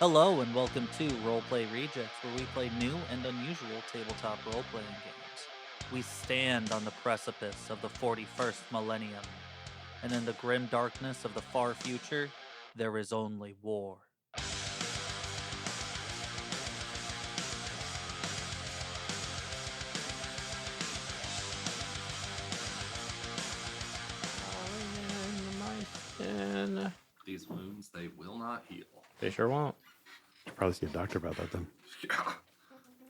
Hello and welcome to Roleplay Rejects, where we play new and unusual tabletop role-playing games. We stand on the precipice of the 41st millennium, and in the grim darkness of the far future, there is only war. These wounds, they will not heal. They sure won't. Should probably see a doctor about that then. Yeah.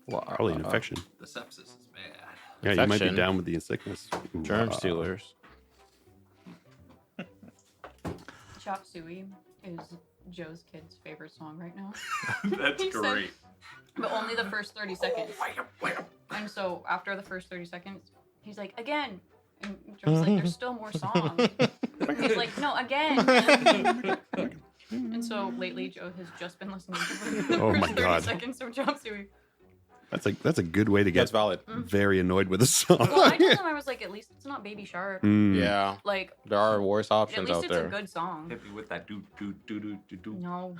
Well, Probably an infection. The sepsis is bad. Yeah, you might be Infection. down with the sickness. Genestealers. Chop Suey is Joe's kid's favorite song right now. That's He said- great. But only the first 30 seconds. Wake up. And so after the first 30 seconds, he's like, again. And Joe's like, there's still more songs. He's like, no, again. And so lately, Joe has just been listening to the Oh first my 30 God. seconds of Chop Suey. That's a good way to That's get valid. very annoyed with a song. Well, I told him, I was like, at least it's not Baby Shark. Mm. Yeah, Like, there are worse at options least out it's there. a good song. Hit me with that do do do do do do. No.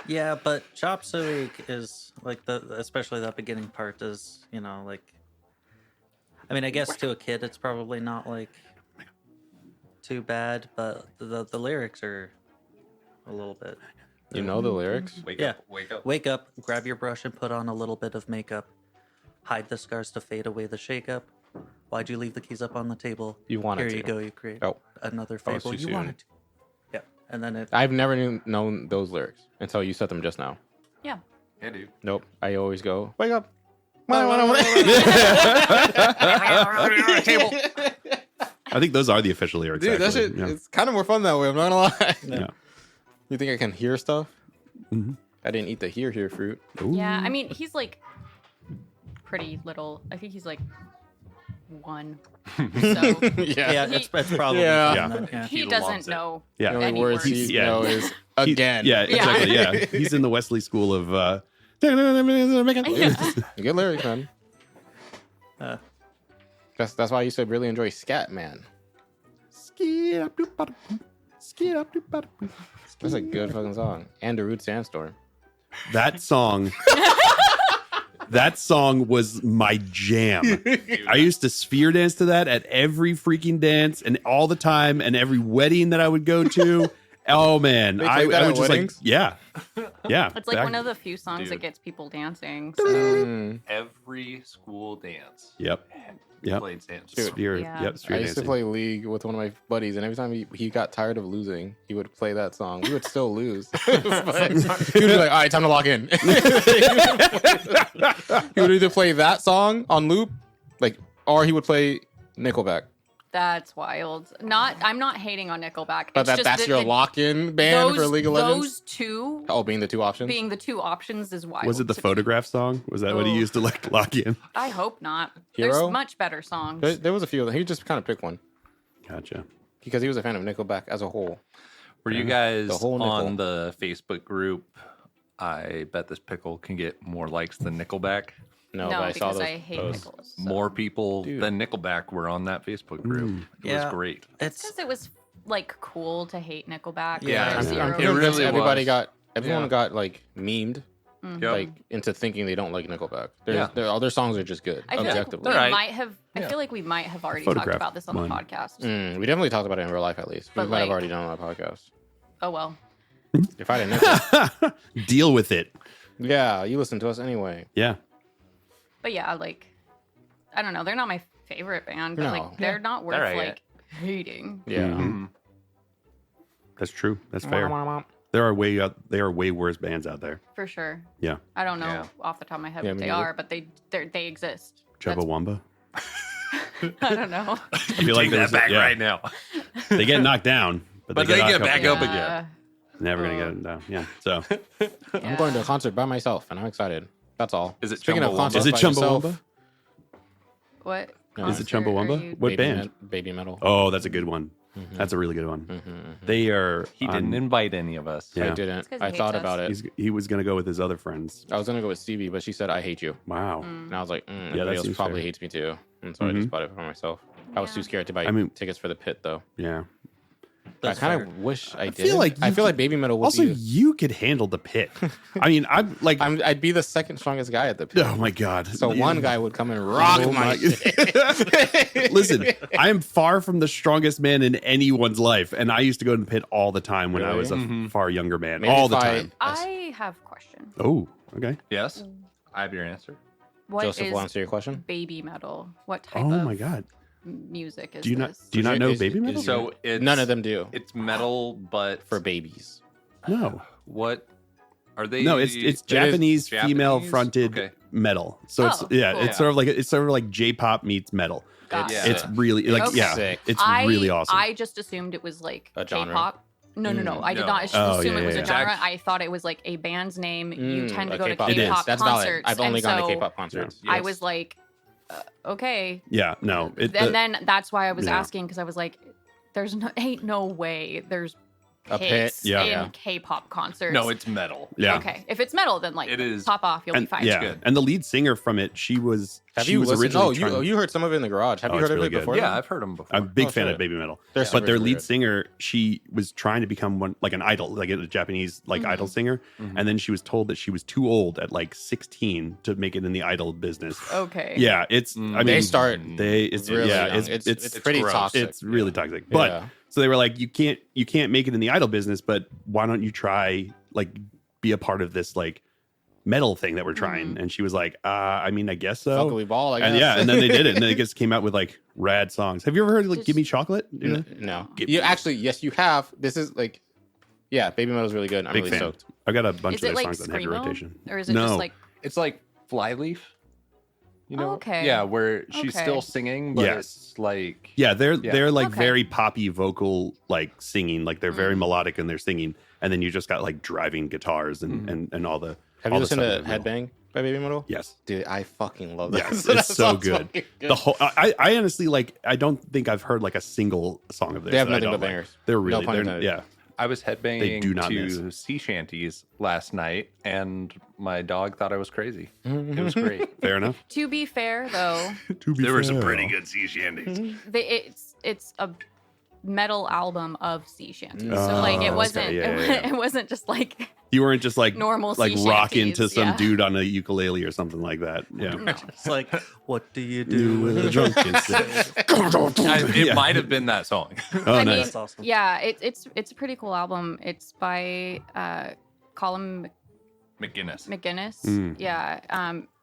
Yeah, but Chop Suey is like especially that beginning part is, like, I mean, I guess to a kid it's probably not like too bad, but the lyrics are a little bit. You know the lyrics? Wake Yeah. up. Wake up. Wake up, grab your brush and put on a little bit of makeup. Hide the scars to fade away the shakeup. Why'd you leave the keys up on the table? You wanted Here to. you go, you create Oh. another Oh, it's fable. too You soon. wanted to. Yeah, and then it. I've never known those lyrics until you said them just now. Yeah. Yeah, dude. Nope. I always go, wake up. I think those are the official lyrics. Dude, that actually. shit, Yeah. it's kind of more fun that way. I'm not gonna lie. Yeah. You think I can hear stuff? Mhm. I didn't eat the hear fruit. Ooh. Yeah, I mean, he's like pretty little. I think he's like 1. So Yeah, He- it's probably Yeah. from that, yeah. he He doesn't loves it. know. Yeah. The only Any words words. he Yeah. knows is He- again. Yeah, exactly. Yeah. Yeah, he's in the Wesley school of. Yeah. Good lyrics, man. Uh, That's why I used to really enjoy Scat Man. That's a good fucking song. And the Root Sandstorm. That song. That song was my jam. I used to sphere dance to that at every freaking dance and all the time, and every wedding that I would go to. Oh man, They I play that would at just weddings? yeah. It's like one of the few songs that Dude. gets people dancing. So. Mm. Every school dance. Yep. Yep. Played Sam's. Dude. Sphere. Yeah. Yep. Sphere I used to dancing. play League with one of my buddies, and every time he got tired of losing, he would play that song. We would still lose. But he would be like, all right, time to lock in. He would either play that song on loop, or he would play Nickelback. That's wild. I'm not hating on Nickelback. But It's just that's that your it- lock-in band for League of Legends? Those two Oh, being the two options? being the two options is wild. Was it the to me. photograph song? Was that what he Oh. used to like lock in? I hope not. Hero? There's much better songs. There was a few of them. He just kind of picked one Gotcha. because he was a fan of Nickelback as a whole. Were you guys The whole on nickel. the Facebook group? I bet this pickle can get more likes than Nickelback. No, no, but I saw because those I hate posts. Nichols. So. More people Dude. than Nickelback were on that Facebook group. It Yeah. was great. It's Because it was like cool to hate Nickelback. Yeah, whereas I'm- Zero I'm It convinced really everybody was. everyone Yeah. got like memed Mhm. Yep. like into thinking they don't like Nickelback. Yeah. Their other songs are just good I feel like objectively. we They're right. might have. I Yeah. feel like we might have already talked Photograph about this on the one. podcast. We definitely talked about it in real life at least. We But, might have like- already done it on the podcast. Oh well. If I didn't know, Deal with it. yeah, you listen to us anyway. Yeah. But yeah, like I don't know. They're not my favorite band, but No. like they're not worth They're right. like hating. Yeah. Mhm. That's true. That's Wah, fair. wah, wah. There are way worse bands out there. For sure. Yeah. I don't know Yeah. off the top of my head Yeah, what me they neither. are, but they exist. Chubbawamba. I don't know. I feel like Take that there's back yeah, right now. They get knocked down, but But they get knocked back again. up again. Never gonna get them down. Yeah. So I'm going to a concert by myself, and I'm excited. That's all. Is it Speaking of Chumbawamba? concerts is it by yourself, Chumbawamba? What? No. Is it concert are Chumbawamba? you- What band? Baby metal. Oh, that's a good one. Mhm. That's a really good one. Mhm, mhm. They are. He didn't invite any of us. Yeah. I didn't. It's 'cause he I hates thought us. about it. He was gonna go with his other friends. I was gonna go with Stevie, but she said I hate you, Wow. and I was like, that everybody else seems probably fair. hates me too, and so I just bought it for myself. I was Yeah. too scared to buy I mean- tickets for the pit though. Yeah. That's kind fair. of wish I did. feel like I you feel like could- baby metal would Also, be. you could handle the pit. I mean, I'm like, I'd be the second strongest guy at the pit. oh my god. So one guy would come and rock Oh my my- shit. Listen, I am far from the strongest man in anyone's life, and I used to go to the pit all the time when I was a Really? far younger man. Maybe all the if time. I have a question. Oh, okay. Yes, I have your answer. What Joseph is will answer your question. baby metal? What type Oh of my god. music is Do you not this? do you not know Is- baby is- metal? So it's None of them do It's metal, but for babies. No. what are they? No, it's Japanese Japanese? female fronted Okay. metal. So it's Oh, yeah, cool. it's sort of like J-pop meets metal. Got Yeah. it. It's really like Okay. yeah, Sick. it's really awesome. I just assumed it was like A genre? K-pop. No, I did No. not Oh, assume yeah, it was yeah, a yeah. genre. I thought it was like a band's name. You tend to a go to K-pop. It is. K-pop That's valid. concerts. I've only and gone to so K-pop concerts. I Yes. was like, okay. Yeah, no. And then that's why I was yeah. asking, because I was like, ain't no way there's A pit? pits Yeah. in Yeah. K-pop concerts. No, it's metal. yeah. Okay, if it's metal, then like It is. pop off, you'll And, be fine. yeah, good. and the lead singer from it, she was Have she you was listened? originally Oh, trying- you heard some of it in the garage. Have Oh, you it's heard of really it good. before? Yeah, I've heard them before. I'm a big Oh, fan shit. of baby metal. They're But super, their super lead good. singer, she was trying to become one like an idol, like a Japanese like idol singer, and then she was told that she was too old at like 16 to make it in the idol business. Okay. Yeah, it's I mean They start it's really yeah, young. It's pretty gross. toxic. it's really toxic. But Yeah. so they were like, you can't make it in the idol business, but why don't you try like be a part of this like metal thing that we're trying? And she was like, I mean, I guess so. Fuckily ball, I guess. And yeah, and then they did it, and then it just came out with like rad songs. Have you ever heard like Just- "Give Me Chocolate"? You know? No. You actually, yes, you have. This is like, yeah, baby metal is really good. I'm Big really fan. stoked. I got a bunch Is of it their like songs on heavy screamo, rotation. or is it No. just like It's like Flyleaf. You know? Okay. Yeah, where she's Okay. still singing, but Yes. it's like Yeah, they're like Okay. very poppy vocal like singing, like they're very melodic in their singing, and then you just got like driving guitars and all the. Have all you the listened stuff to in the middle. Headbang by Baby Metal? Yes. Dude, I fucking love that. Yes, That it's so song's good. fucking The whole, I honestly like. I don't think I've heard like a single song of theirs. They have that I nothing don't but like. bangers. They're No really, pun they're, intended. yeah. I was They headbanging do not to sea shanties last night, and my dog thought I was crazy. It was great. Fair enough. To be fair, though, There were some pretty good sea shanties. it's a metal album of sea shanties. Oh, so like it okay, wasn't yeah. it wasn't just like You weren't just like Normal like sea rocking to shanties, some yeah. dude on a ukulele or something like that. Yeah. no. It's like, what do you do with a drunken It Yeah. might have been that song. Oh, I nice. mean, That's awesome. yeah, it's a pretty cool album. It's by Colin McGinnis. McGinnis. Mm. Yeah.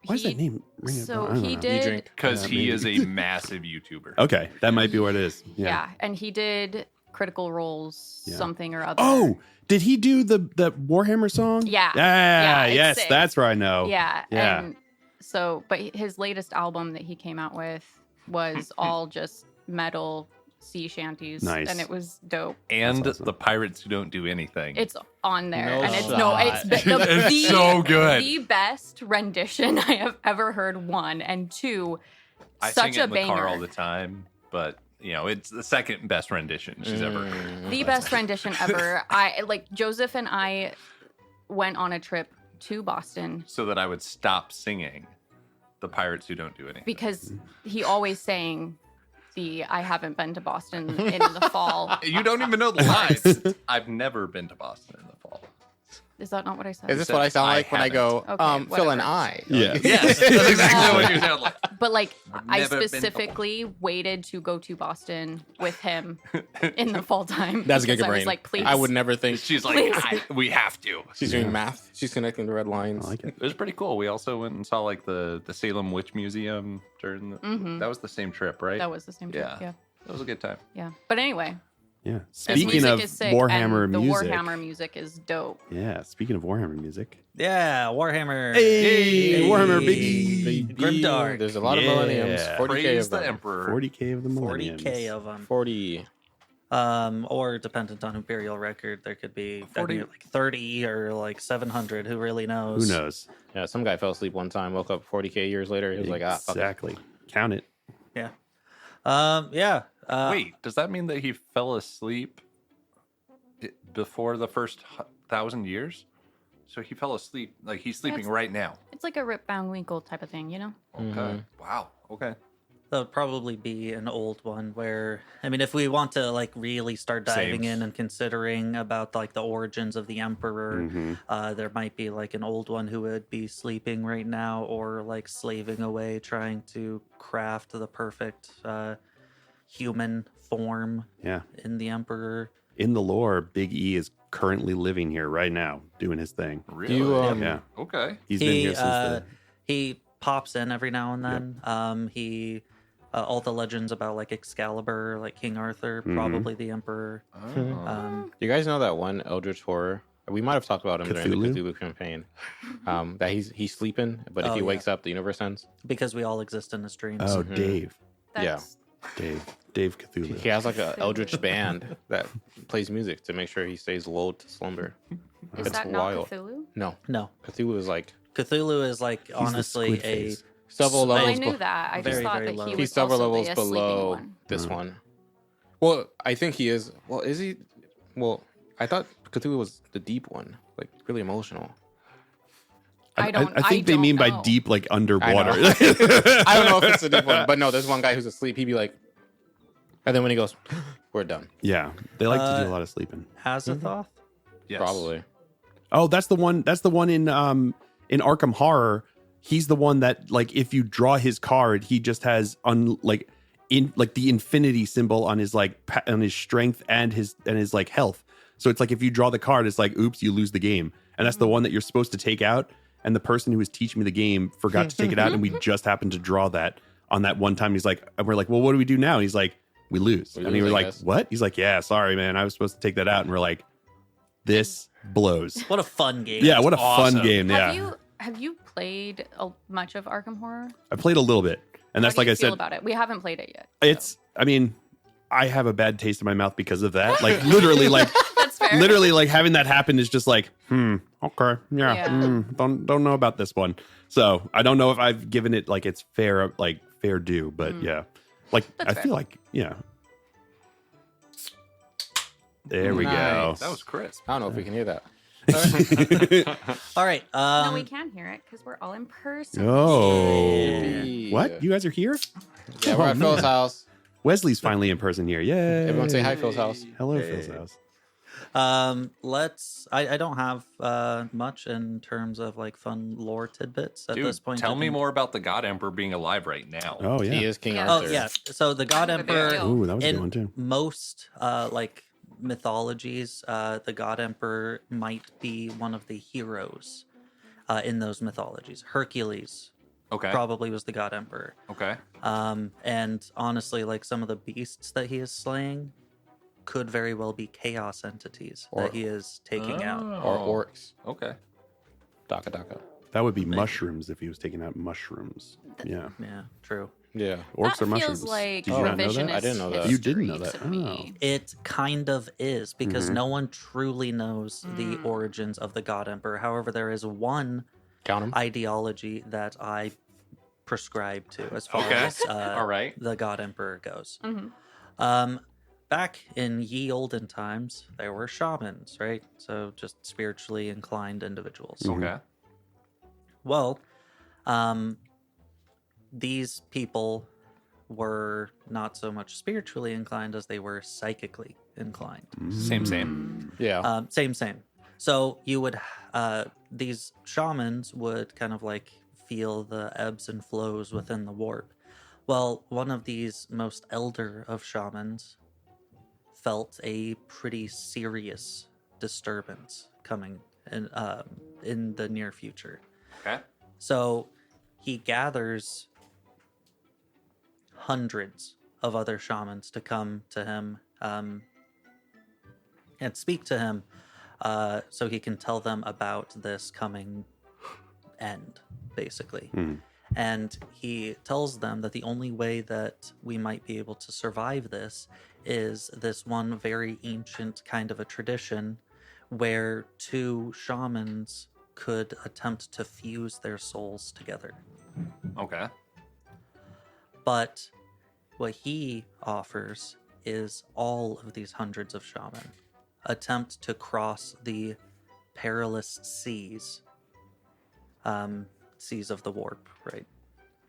Why is that name ringing a So bell? I don't he know. did. drink. Because Yeah, he maybe. is a massive YouTuber. Okay, that might be what it is. Yeah. and he did Critical Role's Yeah. something or other. Oh, did he do the Warhammer song? Yeah. Yeah. Yeah, it's Yes, sick. that's where I know. Yeah. Yeah. And so, but his latest album that he came out with was all just metal sea shanties. Nice. And it was dope. And That's awesome. the pirates who don't do anything. It's on there. No and it's shot. It's so good. The best rendition I have ever heard, one. And two, I such sing it a in the banger. car all the time, but you know, it's the second best rendition she's ever heard. The best rendition ever. I like Joseph and I went on a trip to Boston So that I would stop singing the pirates who don't do anything. because he always sang the I haven't been to Boston in the fall. You don't even know the lines. I've never been to Boston in the fall. Is that not what I said? Is this what I sound like when I go, Okay, Phil and whatever. I? Yeah. Yes, that's exactly what you sound like. But like I never been to specifically waited to go to Boston with him in the fall time. That's because Giga I was Brain. like, please. I would never think She's like, Please. we have to. she's doing math. She's connecting the red lines. I like it. It was pretty cool. We also went and saw like the Salem Witch Museum during the. That was the same trip, right? That was the same trip. Yeah. Yeah. That was a good time. Yeah. But anyway, Yeah. his Speaking music of is sick, Warhammer and the music. Warhammer music is dope. Yeah. Speaking of Warhammer music. Yeah, Warhammer. Hey, Warhammer Baby, biggie. Grimdark. There's a lot of Yeah. millenniums. 40K Praise of the them. Emperor. 40K of the millenniums. 40K of them. 40. Or dependent on Imperial record, there could be 40. like 30 or like 700. Who really knows? Who knows? Yeah, some guy fell asleep one time, woke up 40K years later. He was like, fuck it. Exactly. Count it. Yeah. Yeah. Wait, does that mean that he fell asleep before the first 1,000 years? So he fell asleep, like he's sleeping That's- right now. It's like a Rip Van Winkle type of thing, you know? Okay. Wow. Okay. that would probably be an old one where, I mean, if we want to like really start diving Same. in and considering about like the origins of the emperor, Mhm. there might be like an old one who would be sleeping right now or like slaving away trying to craft the perfect human form Yeah. in the emperor. In the lore, Big E is currently living here right now, doing his thing. Really? Do you Yeah. Okay. He's been here since the. He pops in every now and then. He all the legends about like Excalibur, like King Arthur, probably the Emperor. Oh. You guys know that one Eldritch horror? We might have talked about him during the Cthulhu? Cthulhu campaign. That he's sleeping, but if Oh, he yeah. wakes up, the universe ends. Because we all exist in his dreams. Oh, Dave. That's, Dave Cthulhu. He has like an Eldritch band that plays music to make sure he stays lulled to slumber. Is It's that wild. not Cthulhu? No, No, Cthulhu is like Cthulhu is like He's the honestly squid a face. several Oh, I levels. knew that. I just very, thought very that low. he was He's several also levels the sleeping below one. this one. Well, I think he is. Well, is he? Well, I thought Cthulhu was the deep one, like really emotional. I don't- I think they don't mean by know. deep, like underwater. I don't know if it's the deep one, but no, there's one guy who's asleep. He'd be like, and then when he goes, "We're done." Yeah, they like to do a lot of sleeping. Azathoth. Yes. Probably. Oh, that's the one. That's the one in Arkham Horror. He's the one that, like, if you draw his card, he just has the infinity symbol on his on his strength and his like health. So it's like if you draw the card, it's like, oops, you lose the game. And that's the one that you're supposed to take out. And the person who was teaching me the game forgot to take it out, and we just happened to draw that on that one time. And he's like, and we're like, well, what do we do now? And he's like, we lose. We and lose, we were I like, guess. what? He's like, yeah, sorry, man, I was supposed to take that out. And we're like, this blows. What a fun game. Yeah, what a awesome. fun game. Yeah, Have you played much of Arkham Horror? I played a little bit, and that's How do like you I feel said, about it. We haven't played it yet. it's. I mean, I have a bad taste in my mouth because of that. Like literally, like That's fair. literally, like having that happen is just like, okay, yeah, Yeah. don't know about this one. So I don't know if I've given it like its fair due, but yeah, like That's I fair. feel like There we Nice. That was crisp. I don't know if we can hear that. go. All right. No, we can hear it because we're all in person. Oh, Yippee. what? You guys are here? Yeah, we're Oh, at Phil's man. house. Wesley's finally in person here. Yay! Everyone say hi, Phil's house. Hello, Phil's house. I don't have much in terms of like fun lore tidbits at Dude, this point. tell I me think- more about the God Emperor being alive right now. Oh yeah. He is King Yeah. Arthur. Oh yeah. So the God Kind of a big Emperor deal. Ooh, that was a good in one too. most like mythologies, the God Emperor might be one of the heroes in those mythologies. Hercules Okay. probably was the God Emperor. Okay. And honestly, like some of the beasts that he is slaying could very well be chaos entities Or- that he is taking out. Or orcs. Okay. Daka Daka. That would be mushrooms if he was taking out mushrooms. Yeah. Yeah, true. Yeah. Orcs that are mushrooms. feels like Did you not know that? revisionist I didn't know that. You didn't know history that. to me. It kind of is because Mm-hmm. no one truly knows the origins of the God Emperor. However, there is one Count them. ideology that I prescribe to as far Okay. as All right. the God Emperor goes. Mhm. Back in ye olden times, there were shamans, right? So just spiritually inclined individuals. Mm-hmm. Okay. Well, these people were not so much spiritually inclined as they were psychically inclined. Same. Yeah. Same. So you would, these shamans would kind of like feel the ebbs and flows within the warp. Well, one of these most elder of shamans felt a pretty serious disturbance coming in the near future. Okay. So he gathers hundreds of other shamans to come to him and speak to him so he can tell them about this coming end, basically. And he tells them that the only way that we might be able to survive this is this one very ancient kind of a tradition where two shamans could attempt to fuse their souls together. Okay. But what he offers is all of these hundreds of shaman attempt to cross the perilous seas, seas of the warp, right?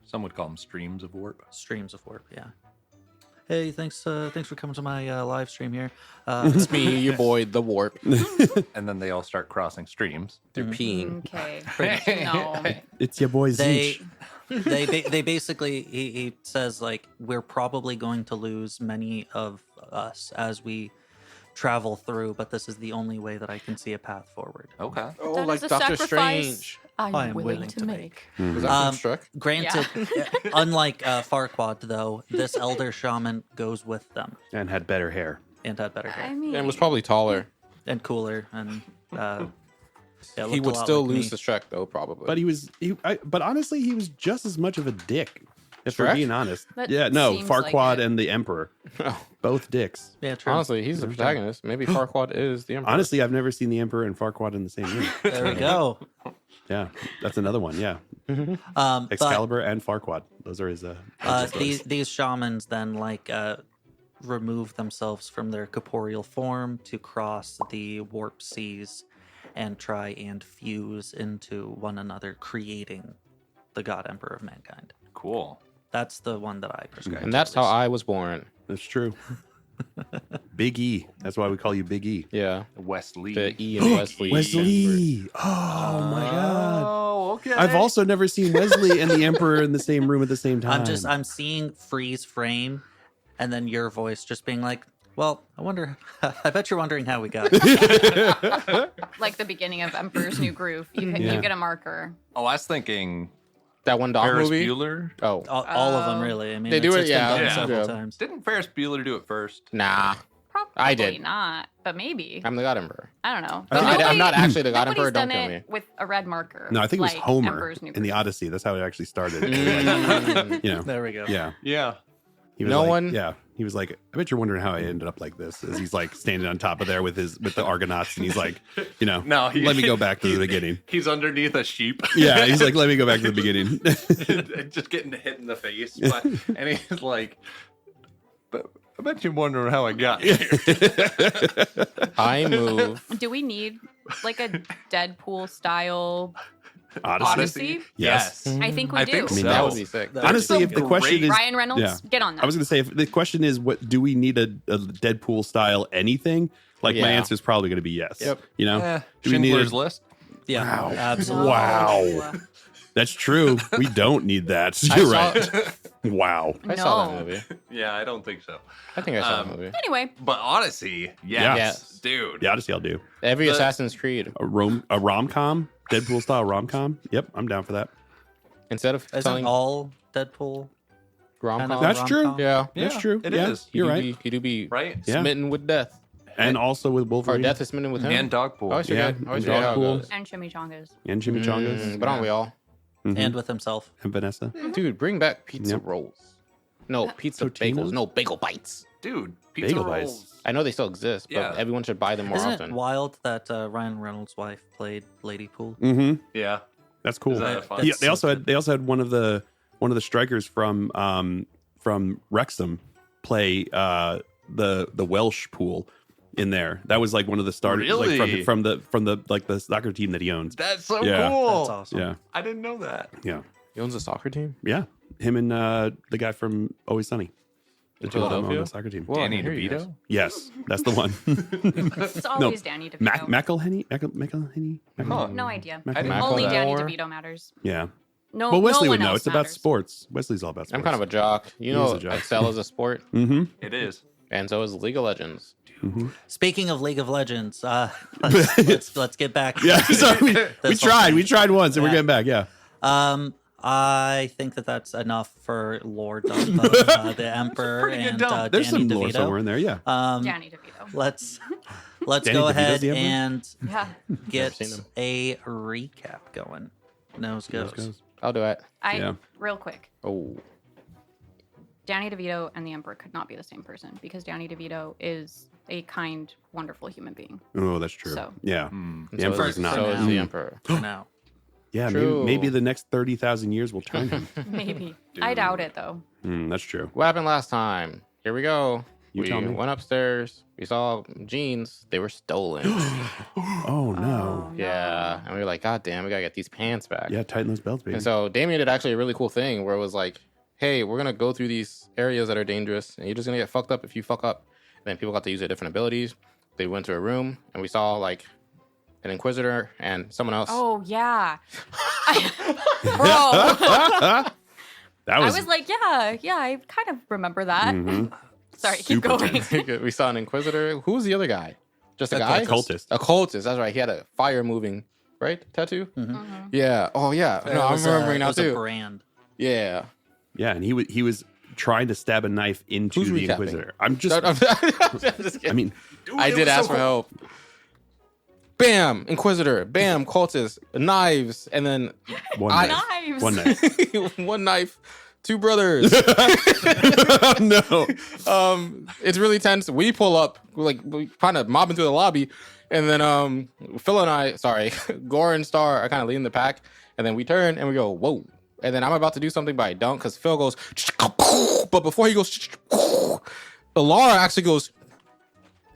Some would call them streams of warp. Streams of warp, yeah. Hey, thanks for coming to my live stream here. It's me, your boy, the warp. And then they all start crossing streams. They're peeing. Okay. No. It's your boy they Zeech. they basically he says like we're probably going to lose many of us as we travel through, but this is the only way that I can see a path forward. Okay. Oh, That like is a Doctor sacrifice Strange. I am willing to make. Was that from Shrek? Granted, unlike Farquaad though, this elder shaman goes with them And had better hair. and had better hair I mean, And was probably taller. and cooler and yeah, He looked a would lot still like lose me. to Shrek, though, probably. But but honestly, he was just as much of a dick. If we're Shrek? being honest. That Yeah, no, seems like Farquaad it. and the Emperor. Oh. Both dicks. Yeah, true. Honestly, he's the protagonist. Maybe Farquaad is the Emperor. Honestly, I've never seen the Emperor and Farquaad in the same room. There we go. Yeah, that's another one. Yeah, But Excalibur and Farquaad. Those are his. these shamans then like remove themselves from their corporeal form to cross the warp seas and try and fuse into one another, creating the God Emperor of mankind. Cool. That's the one that I prescribe. And that's how I was born. That's true. Big E. That's why we call you Big E. Yeah. Wesley. The E and Wesley. Wesley. Oh my God. Oh, okay. I've also never seen Wesley and the Emperor in the same room at the same time. I'm seeing freeze frame, and then your voice just being like, "Well, I wonder. I bet you're wondering how we got." Here. like the beginning of Emperor's New Groove. You get a marker. Oh, I was thinking That one dog Ferris movie? Bueller. Oh. All of them, really. I mean, They do it, it's been yeah. done Yeah. several Yeah. times. Didn't Ferris Bueller do it first? Nah. Probably I did. not, but maybe. I'm the God Emperor. I don't know. No, I'm not actually the God Nobody's Emperor. Don't done kill it me. with a red marker. No, I think it was like Homer Emperor's New in the Groove. Odyssey. That's how it actually started. Mm. You know. There we go. Yeah. Yeah. He was No like- one- Yeah. He was like, I bet you're wondering how I ended up like this. As he's like standing on top of there with the Argonauts, and he's like, you know, No, let me go back to the beginning. He's underneath a sheep. Yeah, he's like, let me go back to the beginning. Just getting hit in the face. And he's like, but I bet you're wondering how I got here. I move. Do we need like a Deadpool style Odyssey. Odyssey? Yes. I think we I do. think I mean, so. that would be sick. That- Honestly, if the Great. question is, Ryan Reynolds, yeah. get on that. I was going to say, if the question is, what do we need a Deadpool style anything? Like my Yeah. answer is probably going to be yes. Yep. You know, Eh, do we need Schindler's a, List? Yeah, Wow. absolutely. Wow. That's true. We don't need that. I You're saw- right. Wow. I saw that No. movie. Yeah, I don't think so. I think I saw that movie. Anyway, But Odyssey, Yeah. yes, dude. The Odyssey, I'll do Every The- Assassin's Creed. a rom-com, Deadpool style rom-com. Yep, I'm down for that. Instead of Isn't telling all Deadpool rom kind of com, That's true. rom-com? yeah, That's Yeah, true. it Yeah, is. You're right. He do be Right? Yeah. smitten with death, And also with or Wolverine death is smitten with him. And Dogpool. I always Yeah, forget. I always and forget how it Dogpool. goes. and chimichangas. and chimichangas. But aren't we all? Mhm. and with himself. And Vanessa. Dude, bring back pizza Yep. rolls. No, pizza Tortinas? bagels. No, bagel bites. Dude, pizza Bagel rolls. bites. I know they still exist, but Yeah. everyone should buy them more Isn't often. it wild that Ryan Reynolds' wife played Lady Pool? Mm-hmm. Yeah. That's cool. Is that That- fun? Yeah, they also had one of the strikers from Wrexham play the Welsh pool in there. That was like one of the starters, Really? like from the like the soccer team that he owns. That's so Yeah. cool. That's awesome. Yeah, I didn't know that. yeah, He owns a soccer team. yeah. Him and the guy from Always Sunny. The In two of them on Philadelphia? the soccer team. Whoa, I Danny can hear you guys. DeVito? Yes, that's the one. It's always Danny DeVito. McElhenney. Huh. No idea. I didn't Only Macklemore. Danny DeVito matters. Yeah. No, Well, Wesley no would one know. else It's about matters. sports. Wesley's all about sports. I'm kind of a jock. You He is know, a jock. Excel is a sport, Mm-hmm. It is. and so is League of Legends. Speaking of League of Legends, let's get back. Yeah. So we This tried. whole We tried once, and we're Yeah. getting back. Yeah. I think that's enough for lore dump of the Emperor pretty good and dump. There's Danny some lore somewhere DeVito. in there. Yeah. Danny DeVito. Let's Danny go DeVito's ahead the Emperor? and Yeah. get seen him. a recap going. Nose goes. Goes. I'll do it. Yeah. Real quick. Oh, Danny DeVito and the Emperor could not be the same person because Danny DeVito is a kind, wonderful human being. Oh, that's true. So- Yeah. and The Emperor's not. So is now. the Emperor. For now. Yeah. True. Maybe the next 30,000 years will turn him. Maybe. I doubt it though. That's true. What happened last time? Here we go. You we tell me. went upstairs. We saw jeans. They were stolen. Oh no. Yeah, and we were like, God damn, we gotta get these pants back. Yeah, tighten those belts, baby. And so Damien did actually a really cool thing where it was like, hey, we're gonna go through these areas that are dangerous, and you're just gonna get fucked up if you fuck up. And then people got to use their different abilities. They went to a room, and we saw like an Inquisitor and someone else. Oh yeah, bro. That was, I was like, yeah, I kind of remember that. Mhm. Sorry, keep Super going. We saw an Inquisitor. Who was the other guy? Just a A guy? cultist. A cultist. That's right. He had a fire moving, right? Tattoo? Mhm. Yeah. Oh, yeah. No, I'm remembering now, it was a too. brand. Yeah. Yeah, and he was trying to stab a knife into Who's the recapping? Inquisitor. I'm just, I'm just kidding. I mean, I did ask for help. Bam, Inquisitor. Bam, cultist. Knives. And then one I- knife. Knives. One knife. one knife, two brothers. No. It's really tense. We pull up, we kind of mobbing through the lobby, and then Phil and I, sorry, Gore and Star are kind of leading the pack, and then we turn and we go, whoa. And then I'm about to do something, but I don't, because Phil goes, but before he goes, Laura actually goes,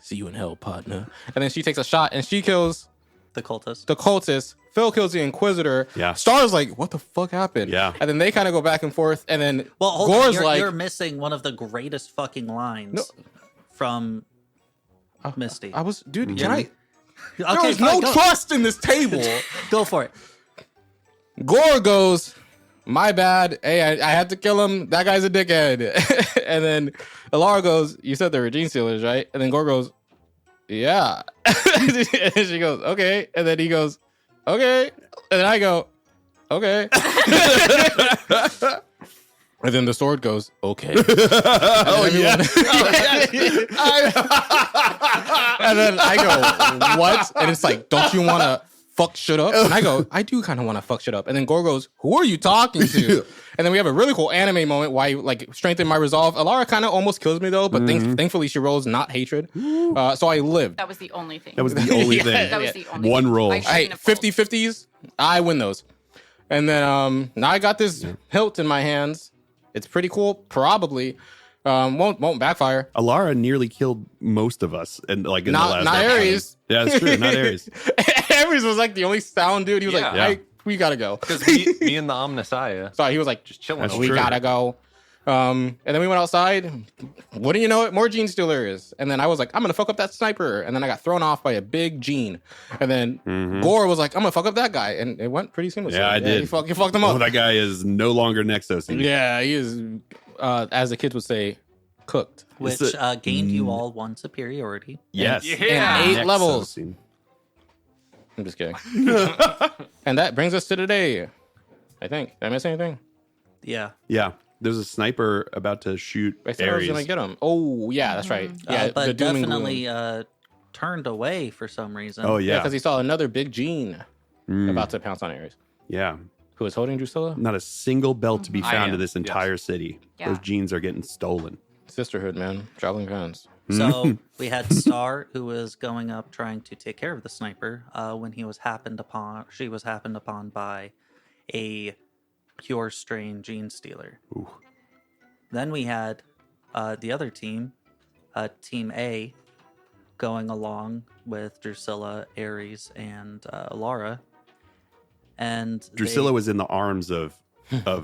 see you in hell, partner. And then she takes a shot and she kills The cultist. the cultist. Phil kills the Inquisitor. Yeah. Star's like, what the fuck happened? Yeah. And then they kind of go back and forth, and then Well, hold Gore's on. like, You're missing one of the greatest fucking lines No. from Misty. I was, dude, can I? Okay, There is fine, no go, trust in this table. go for it. Gore goes, my bad. Hey, I had to kill him. That guy's a dickhead. And then Alara goes, you said they were Genestealers, right? And then Gore goes, yeah. And she goes, okay. And then he goes, okay. And then I go, okay. And then the sword goes, okay. Oh, yeah. And then I go, what? And it's like, don't you want to fuck shit up? And I go, I do kind of want to fuck shit up. And then Gore goes, who are you talking to? And then we have a really cool anime moment where I like strengthen my resolve. Alara kind of almost kills me though, but thankfully she rolls not hatred. So I lived. That was the only thing. That was the only Yeah. thing. That was the only One thing. roll. I shouldn't Hey, have rolled. 50-50s, I win those. And then now I got this hilt in my hands. It's pretty cool. Probably won't backfire. Alara nearly killed most of us, and like in the last Not episode. Ares. Yeah, it's true. Not Ares. Ares was like the only sound dude. He was like, Yeah. hey, we gotta go. Because me and the Omnissiah Sorry, he was like, just chilling. That's over we true. gotta go. And then we went outside. What do you know? More Genestealers. And then I was like, I'm gonna fuck up that sniper. And then I got thrown off by a big Gene. And then Gore was like, I'm gonna fuck up that guy. And it went pretty seamlessly. Yeah, I did. He fucked him Oh, up. that guy is no longer Nexos. Yeah, he is, as the kids would say, cooked. Which It's a- gained you all one superiority. Yes. Yeah. And 8 Nexos levels. scene. I'm just kidding. And that brings us to today. I think. Did I miss anything? Yeah. Yeah. There's a sniper about to shoot I said I was Ares. gonna get him. Oh, yeah, that's right. Yeah, But the doom and gloom. definitely turned away for some reason. Oh, Yeah, yeah. because he saw another big Gene about to pounce on Ares. Yeah. Who was holding Drusilla? Not a single belt to be I found am, in this entire city. Yeah. Those genes are getting stolen. Sisterhood, man. Traveling guns. So we had Star, who was going up trying to take care of the sniper, when she was happened upon by a pure strain Genestealer. Ooh. Then we had the other team, Team A, going along with Drusilla, Ares, and Alara. And Drusilla was in the arms of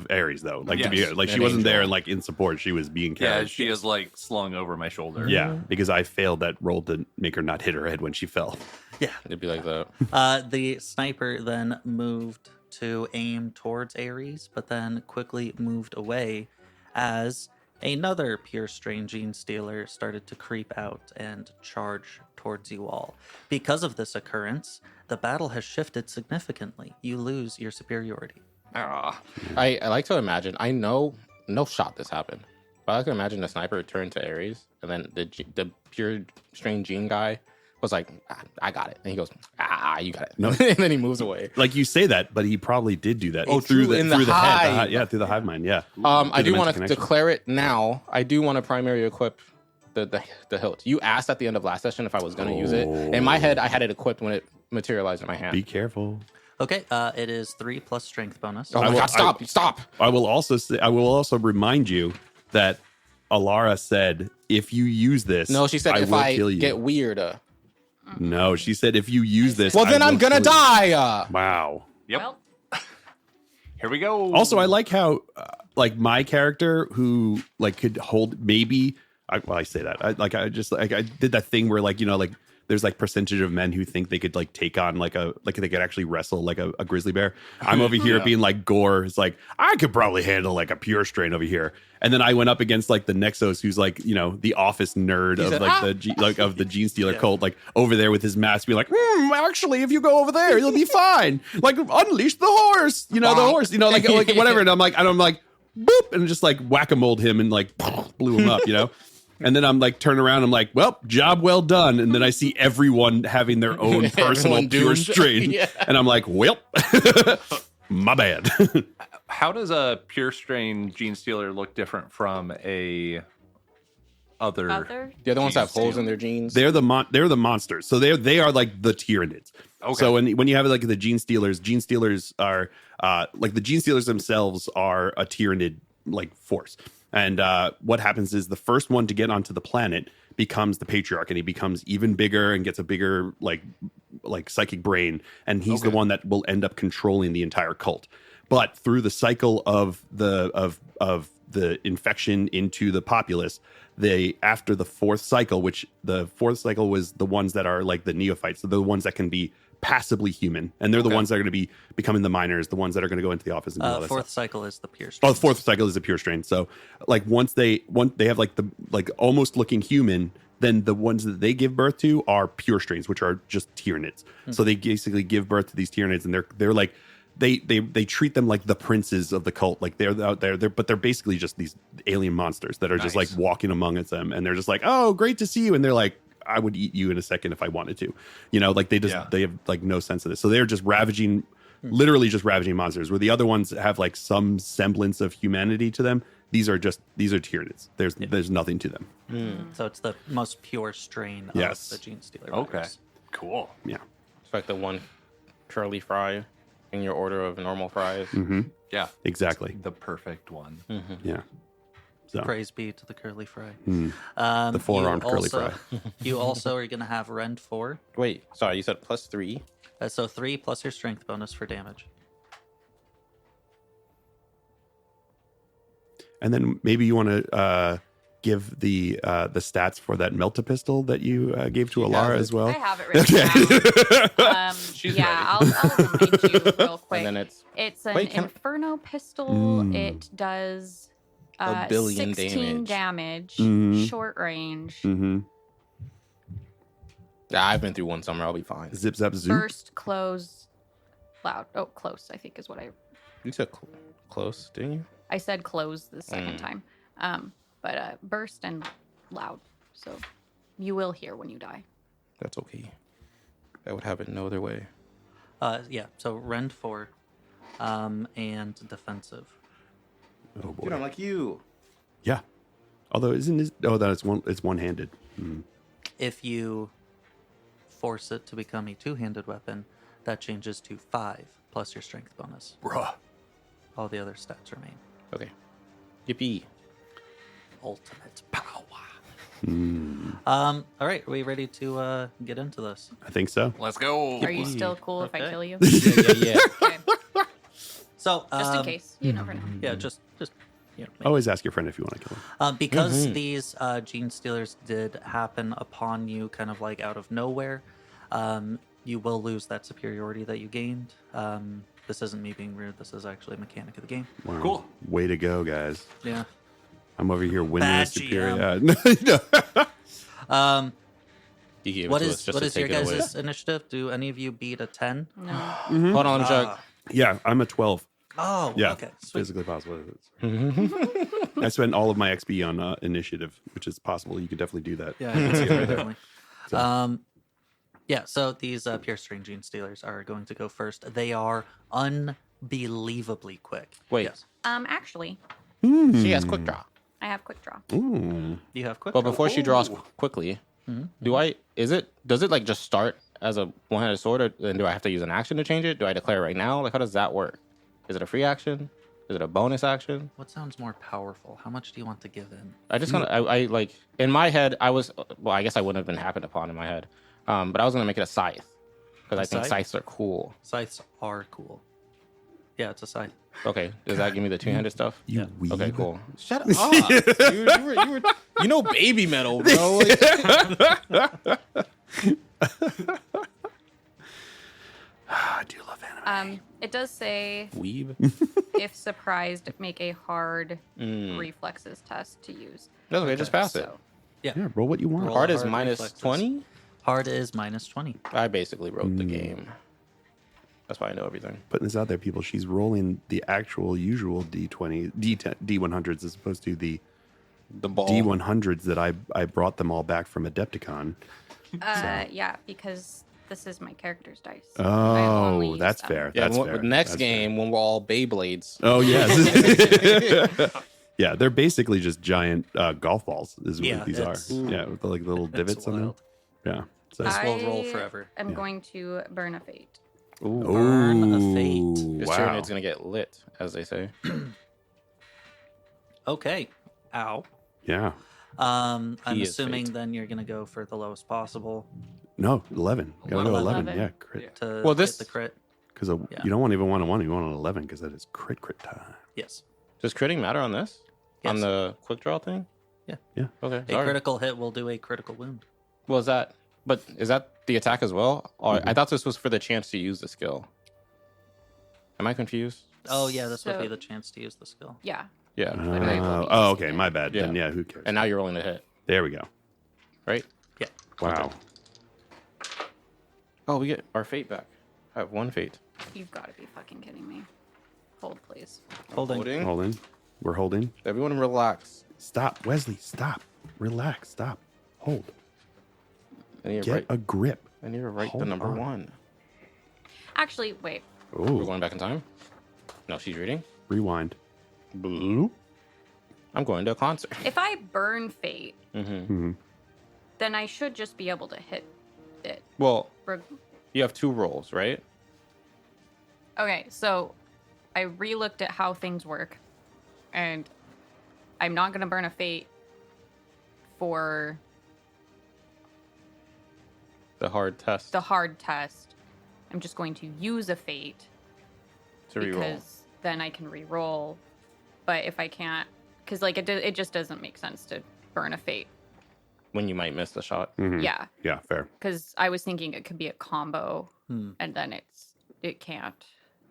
Ares, though. Like to be Yes. like she An wasn't there angel. and like in support. She was being Yeah, carried. she is like slung over my shoulder. Yeah, because I failed that roll to make her not hit her head when she fell. Yeah. It'd be like that. The sniper then moved to aim towards Ares, but then quickly moved away as another pure strain Genestealer started to creep out and charge towards you all. Because of this occurrence, the battle has shifted significantly. You lose your superiority. Ah, I like to imagine. I know no shot this happened, but I like to imagine the sniper turned to Ares, and then the pure strain Gene guy was like, I got it, and he goes, you got it. No. And then he moves away. Like you say that, but he probably did do that. Oh, through true, the in the through the head. hive. Yeah, through the hive mind. Yeah. I Through do the want mental to connection. declare it now. I do want to primary equip the hilt. You asked at the end of last session if I was going to use it. In my head, I had it equipped when it materialized in my hand. Be careful. Okay, it is 3 plus strength bonus. Oh my will- god! Stop! I will also say, I will also remind you that Alara said if you use this, No, she said if will I kill you. get weird. No, she said if you use this, Well, then I I'm will gonna kill you. die. Wow. Yep. Well, Here we go. Also, I like how like my character who like could hold maybe. I say that I did that thing where like like there's like percentage of men who think they could like take on like they could actually wrestle like a grizzly bear. I'm over here being like Gore is like I could probably handle like a pure strain over here. And then I went up against like the Nexos, who's like the office nerd of like of the Genestealer cult, like over there with his mask, be like, actually, if you go over there, you'll be fine. Like unleash the horse, the horse, like whatever. And I'm like boop, and just like whack-a-moled him and like blew him up, And then I'm like, turn around. I'm like, well, job well done. And then I see everyone having their own personal pure strain. And I'm like, well, my bad. How does a pure strain Genestealer look different from a other? The other ones have holes in their genes. They're the monsters. So they are like the Tyranids. Okay. So when you have like the Genestealers are like the Genestealers themselves are a Tyranid like force. And what happens is the first one to get onto the planet becomes the patriarch, and he becomes even bigger and gets a bigger like psychic brain, and he's the one that will end up controlling the entire cult. But through the cycle of the infection into the populace, after the fourth cycle, which the fourth cycle was the ones that are like the neophytes, so the ones that can be passively human, and they're the ones that are going to be becoming the miners, the ones that are going to go into the office and do all that fourth stuff. cycle is the pure strain. Oh, the fourth cycle is the pure strain. So like once they have like the like almost looking human, then the ones that they give birth to are pure strains, which are just Tyranids. So they basically give birth to these Tyranids, and they're like they treat them like the princes of the cult. Like they're out there, but they're basically just these alien monsters that are just like walking among them, and they're just like, oh, great to see you, and they're like, I would eat you in a second if I wanted to, like they have like no sense of this. So they're just literally just ravaging monsters, where the other ones have like some semblance of humanity to them. These are Tyranids. There's nothing to them. So it's the most pure strain of the Genestealer. Okay. Cool. Yeah. It's like the one curly fry in your order of normal fries. Mm-hmm. Yeah. Exactly. The perfect one. Mm-hmm. Yeah. So. Praise be to the curly fry. The four-armed curly fry. You also are going to have rend 4. Wait, sorry, you said +3? So 3 plus your strength bonus for damage. And then maybe you want to give the stats for that melta pistol that you gave to Alara as well. I have it written down. I'll remind you real quick. And then it's an Inferno pistol. It does a billion 16 damage, short range. Mm-hmm. Yeah, I've been through one summer. I'll be fine. Zip, zap, zoop. Burst, close, loud. Oh, close, I think is what I... You said close, didn't you? I said close the second time. But burst and loud. So you will hear when you die. That's okay. I would have it no other way. So rend 4 and defensive. Oh boy. Dude, I'm like you. Yeah. Although it's one-handed. Mm. If you force it to become a two-handed weapon, that changes to 5 plus your strength bonus. Bruh. All the other stats remain. Okay. Yippee. Ultimate power. All right, are we ready to get into this? I think so. Let's go. Are you still cool if I Okay. kill you? Yeah. Okay. So Just in case. You never know. Yeah, just Always ask your friend if you want to kill him. because these Genestealers did happen upon you kind of like out of nowhere, you will lose that superiority that you gained. This isn't me being weird. This is actually a mechanic of the game. Wow. Cool. Way to go, guys. Yeah. I'm over here winning Bad the superior. GM. You gave What it to is us just what to is your take it away. guys' initiative? Do any of you beat a 10? No. Hold on, let me check. Yeah, I'm a 12. Oh, Yeah, okay. it's Sweet. physically possible. I spent all of my XP on initiative, which is possible. You could definitely do that. Yeah, I can see that definitely. So these pure strain Genestealers are going to go first. They are unbelievably quick. Wait. Yes. Actually, She has quick draw. I have quick draw. Ooh. You have quick. But draw? before she draws quickly, does it like just start as a one-handed sword, or do I have to use an action to change it? Do I declare right now? Like, how does that work? Is it a free action? Is it a bonus action? What sounds more powerful? How much do you want to give in? I just kind of, I like, in my head, I guess I wouldn't have been happened upon in my head. But I was gonna make it a scythe because A I think scythe? scythes are cool. Scythes are cool. Yeah, it's a scythe. Okay, does that give me the two-handed stuff? You Yeah. weeb. Okay, cool. Shut up, dude. You know baby metal, bro. Like, I do love anime. It does say weeb. if surprised, make a hard reflexes test to use. That's okay. Just pass it. So, Yeah. Yeah, roll what you want. Roll. Hard is hard minus reflexes. 20. Hard is minus 20. I basically wrote the game. That's why I know everything. Putting this out there, people. She's rolling the actual usual D20, D100s as opposed to the The ball. D100s that I brought them all back from Adepticon. yeah, because this is my character's dice. I only Oh, use that's them. fair. Yeah, That's when- fair. next That's game when we're all Beyblades. Fair. Oh yes. Yeah, they're basically just giant golf balls. Is Yeah, what these are. it's- Yeah, with the, like little divots on them. wild. Yeah. So. This will roll forever. I'm going to burn a fate. Ooh. Burn a fate. Ooh, This wow. pyramid's gonna get lit, as they say. Okay. Ow. Yeah. I'm He is assuming fate. then you're gonna go for the lowest possible No, 11. Gotta go 11. 11. Yeah, crit. to Well, get this- the crit. Because Yeah. you don't want even want a 1. You want an 11 because that is crit time. Yes. Does critting matter on this? On Yes. the quick draw thing? Yeah. Yeah. Okay. A Sorry. critical hit will do a critical wound. Well, is that? But is that the attack as well? Or I thought this was for the chance to use the skill. Am I confused? Oh yeah, this would be So- the chance to use the skill. Yeah. Yeah. But I will be Oh, using okay. it. My bad. Yeah. Then yeah, who cares? And now you're rolling the hit, There we go. right? Yeah. Wow. Oh, we get our fate back. I have one fate. You've got to be fucking kidding me. Hold, please. Holding. Holding. Holding. We're holding. Everyone relax. Stop, Wesley. Stop. Relax. Stop. Hold. I need to Get write, a grip. I need to write the Hold number on. 1. Actually, wait. We're Oh, going back in time? No, she's reading. rewind. Blue. I'm going to a concert. If I burn fate, Mm-hmm. then I should just be able to hit it. Well, Reg- you have 2 rolls, right? Okay, so I re-looked at how things work, and I'm not gonna burn a fate for The hard test the hard test. I'm just going to use a fate to reroll. because then I can re-roll. But if I can't, because like it just doesn't make sense to burn a fate. When you might miss the shot. Mhm. Yeah, Yeah, fair. because I was thinking it could be a combo, Hmm. and then it can't.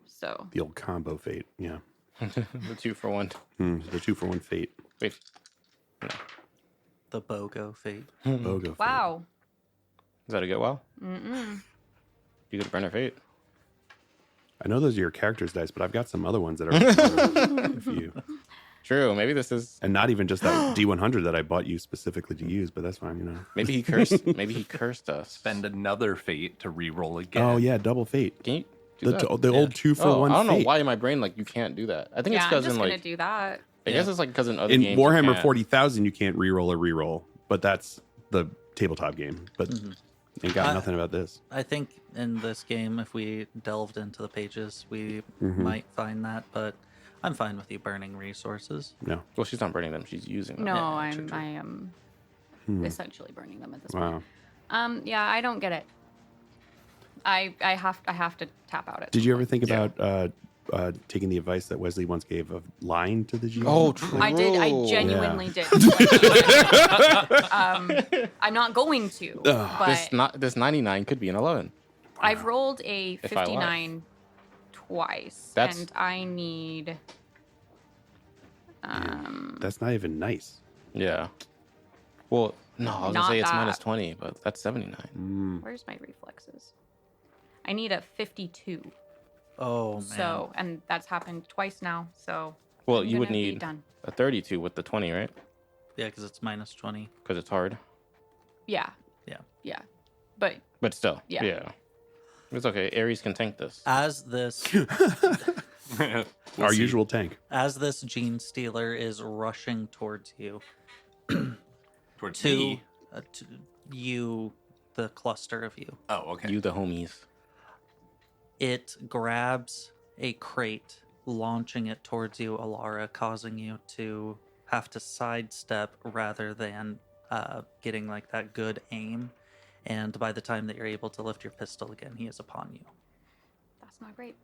So The old combo fate. Yeah. The 2 for 1. The 2-for-1 fate. Wait. The BOGO fate. BOGO fate. wow. Is that a get well? Mm-mm. You get to burn a fate. I know those are your character's dice, but I've got some other ones that are for you. True. Maybe this is. And not even just that D100 that I bought you specifically to use, but that's fine, you know. Maybe he cursed. Maybe he cursed us. Spend another fate to re-roll again. Oh yeah, double fate. Can you do The, that? the old 2-for-1 I don't know fate. why in my brain like you can't do that. I think Yeah, it's I'm because just in gonna like do that. I guess it's like because in other In games you Warhammer can't. 40,000, you can't reroll a reroll, but that's the tabletop game. But ain't got nothing about this. I think in this game, if we delved into the pages, we Mm-hmm. might find that. But I'm fine with you burning resources. No. Well, she's not burning them; she's using them. No, Yeah, true, I am essentially burning them at this Wow. point. Yeah, I don't get it. I have to tap out at Did some you ever point. think about taking the advice that Wesley once gave of lying to the GM? Oh, true. I did. I genuinely did. I'm not going to, but This 99 could be an 11. I've rolled a If I lie. 59 twice, That's- and I need. That's not even nice. Yeah. Well, no, I was gonna Not say it's that. minus 20, but that's 79. Where's my reflexes? I need a 52. Oh man. So, and that's happened twice now. So, Well, I'm you would gonna be need done. a 32 with the 20, right? Yeah, because it's minus 20. Because it's hard. Yeah, Yeah. yeah, but But still, Yeah. yeah. It's okay. Ares can tank this. As this Our usual tank. as this Genestealer is rushing towards you, Towards to, me. to you, the cluster of you, Oh, okay. You, the homies. it grabs a crate, launching it towards you, Alara, causing you to have to sidestep rather than getting like that good aim. and by the time that you're able to lift your pistol again, he is upon you. That's not great.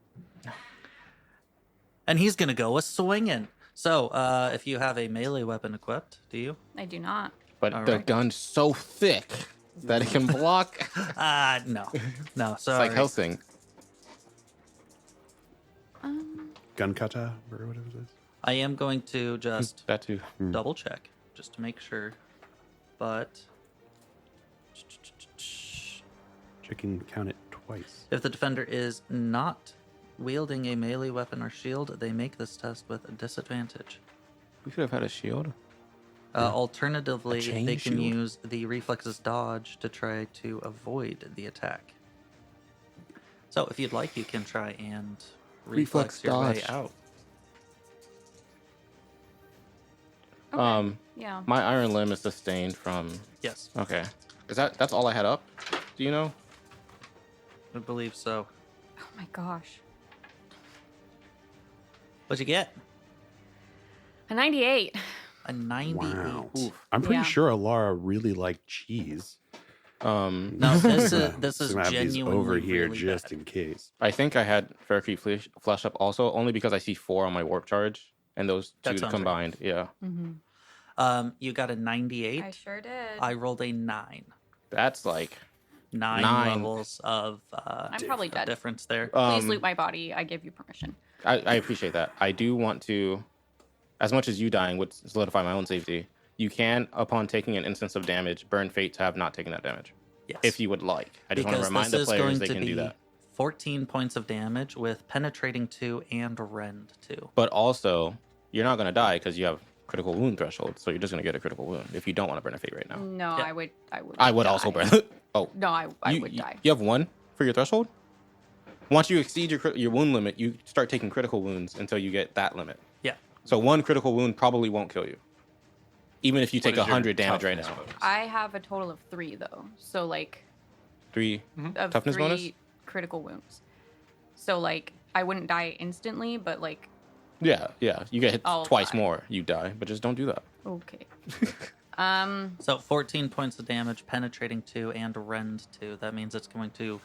And he's going to go a swinging. So, if you have a melee weapon equipped, do you? I do not. But All the right. gun's so thick that it can block. No. No, It's sorry. like Helsing. Gun kata or whatever it is. I am going to just That too. double check, just to make sure. But Chicken count it twice. if the defender is not wielding a melee weapon or shield, they make this test with a disadvantage. We could have had a shield. Alternatively, A chain they can shield? use the reflexes dodge to try to avoid the attack. So if you'd like, you can try and reflex Reflex your way dodge. out. Okay. Yeah. My iron limb is sustained from. Yes, Okay, that's all I had up? Do you know? I believe so. Oh my gosh. What'd you get? A 98. A 98. Wow. I'm pretty Yeah. sure Alara really liked cheese. No, this is So I'm gonna have these genuinely over here really just bad. in case. I think I had Faircrete flash up also, only because I see 4 on my warp charge, and those That two sounds right. combined. Yeah, You got a 98. I sure did. I rolled a 9. that's like. 9 9. levels of I'm probably dead. difference there. Please loot my body. I give you permission. I appreciate that. I do want to, as much as you dying would solidify my own safety, you can, upon taking an instance of damage, burn fate to have not taken that damage. Yes. If you would like. I just want to Because remind this the is players going they to can be do that. 14 points of damage with penetrating 2 and rend 2. But also, you're not going to die because you have critical wound threshold, so you're just going to get a critical wound if you don't want to burn a fate right now. No, Yeah. I would. I would die. also burn. Oh, No, I you, would die. You have 1 for your threshold? Once you exceed your wound limit, you start taking critical wounds until you get that limit. Yeah. So 1 critical wound probably won't kill you. Even if you take What is your 100 damage right toughness now. bonus? I have a total of 3 though. So like 3 of toughness 3 bonus? critical wounds. So like I wouldn't die instantly, but like Yeah. You get hit I'll twice die. more, you die. But just don't do that. okay. So 14 points of damage, penetrating 2 and rend 2. That means it's going to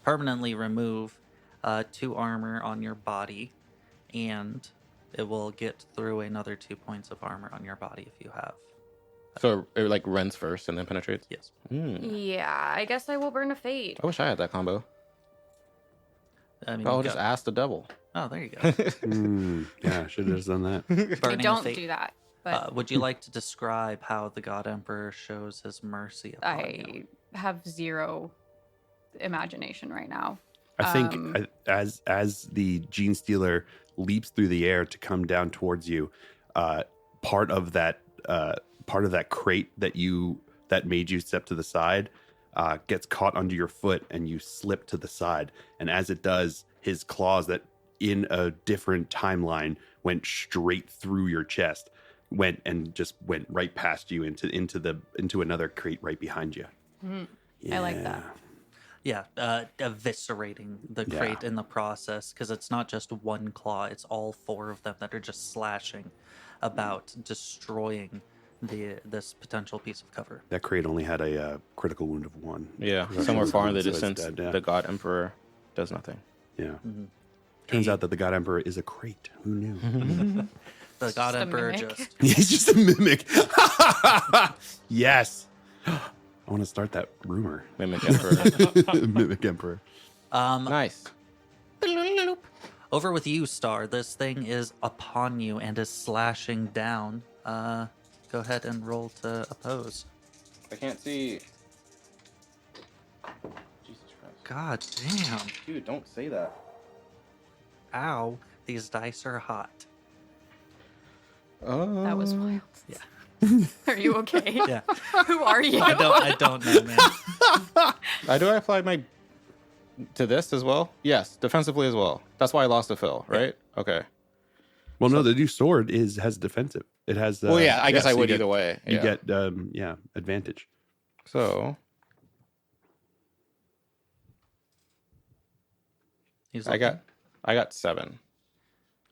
permanently remove 2 armor on your body, and it will get through another 2 points of armor on your body if you have. So it like rends first and then penetrates? Yes. Yeah, I guess I will burn a fate. I wish I had that combo. I mean, I'll you just got- ask the devil. Oh, there you go. Yeah, should have done that. I Burning a don't fate. do that. But Would you like to describe how the God Emperor shows his mercy upon you? I have 0 imagination right now. I think as the Genestealer leaps through the air to come down towards you, part of that crate that made you step to the side gets caught under your foot, and you slip to the side. And as it does, his claws that in a different timeline went straight through your chest, went right past you into another crate right behind you. I like that. Yeah, eviscerating the Yeah. crate in the process, because it's not just one claw; it's all 4 of them that are just slashing about, destroying this potential piece of cover. That crate only had a critical wound of 1. Yeah. Somewhere far in the So it's distance, dead, yeah. the God Emperor does nothing. Yeah. Turns out that the God Emperor is a crate. Who knew? The God Just a Emperor mimic. just He's just a mimic. Yes. I want to start that rumor. Mimic Emperor. Mimic Emperor. Nice. over with you, Star. This thing is upon you and is slashing down. Go ahead and roll to oppose. I can't see. Jesus Christ. God damn. Dude, don't say that. Ow. These dice are hot. That was wild. Yeah. Are you okay? Yeah. Who are you? I don't know, man. Do I apply my to this as well? Yes, defensively as well. That's why I lost to Phil, right? Okay. Well, no, the new sword has defensive. It has. Well, yeah, I guess so I you would get- either way. You Yeah. get advantage. So He's I got 7.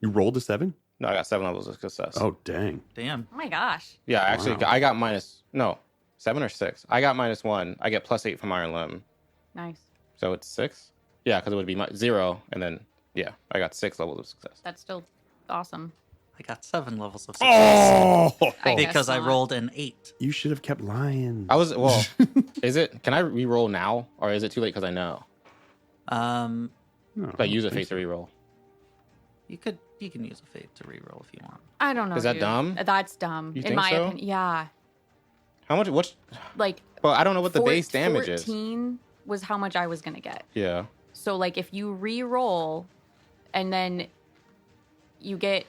You rolled a 7. No, I got 7 levels of success. Oh dang! Damn. Oh my gosh. Yeah, actually, Wow. I got 7 or 6. I got -1. I get +8 from Iron Limb. Nice. So it's 6? Yeah, because it would be 0. And then, yeah, I got 6 levels of success. That's still awesome. I got 7 levels of success. Oh, I guess Because I not. rolled an 8. you should have kept lying. Well, is it, can I re-roll now? Or is it too late because I know? Um, No, If I use a think fate to re-roll. you can use a fate to reroll if you want. I don't know. Is that dude. dumb? That's dumb. You in think my so? opinion. Yeah. How much? What's? Like. Well, I don't know what the base damage is. 14 was how much I was gonna get. Yeah. So like if you re-roll, and then you get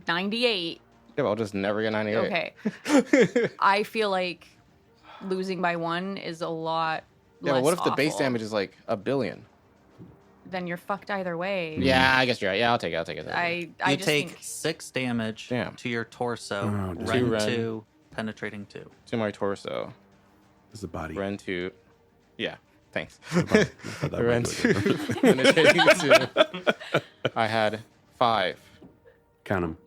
98. Yeah, but I'll just never get 98. Okay. I feel like losing by 1 is a lot. Yeah, less but what if the base awful. damage is like 1 billion? Then you're fucked either way. Yeah, I guess you're right. Yeah, I'll take it. I You just take think 6 damage Damn. to your torso, Oh, damn. Two rend rend. 2, penetrating 2. To my torso. This is a body. Ren 2. Yeah, thanks. I thought that Ren might do 2. it. Penetrating 2. I had 5. Count them.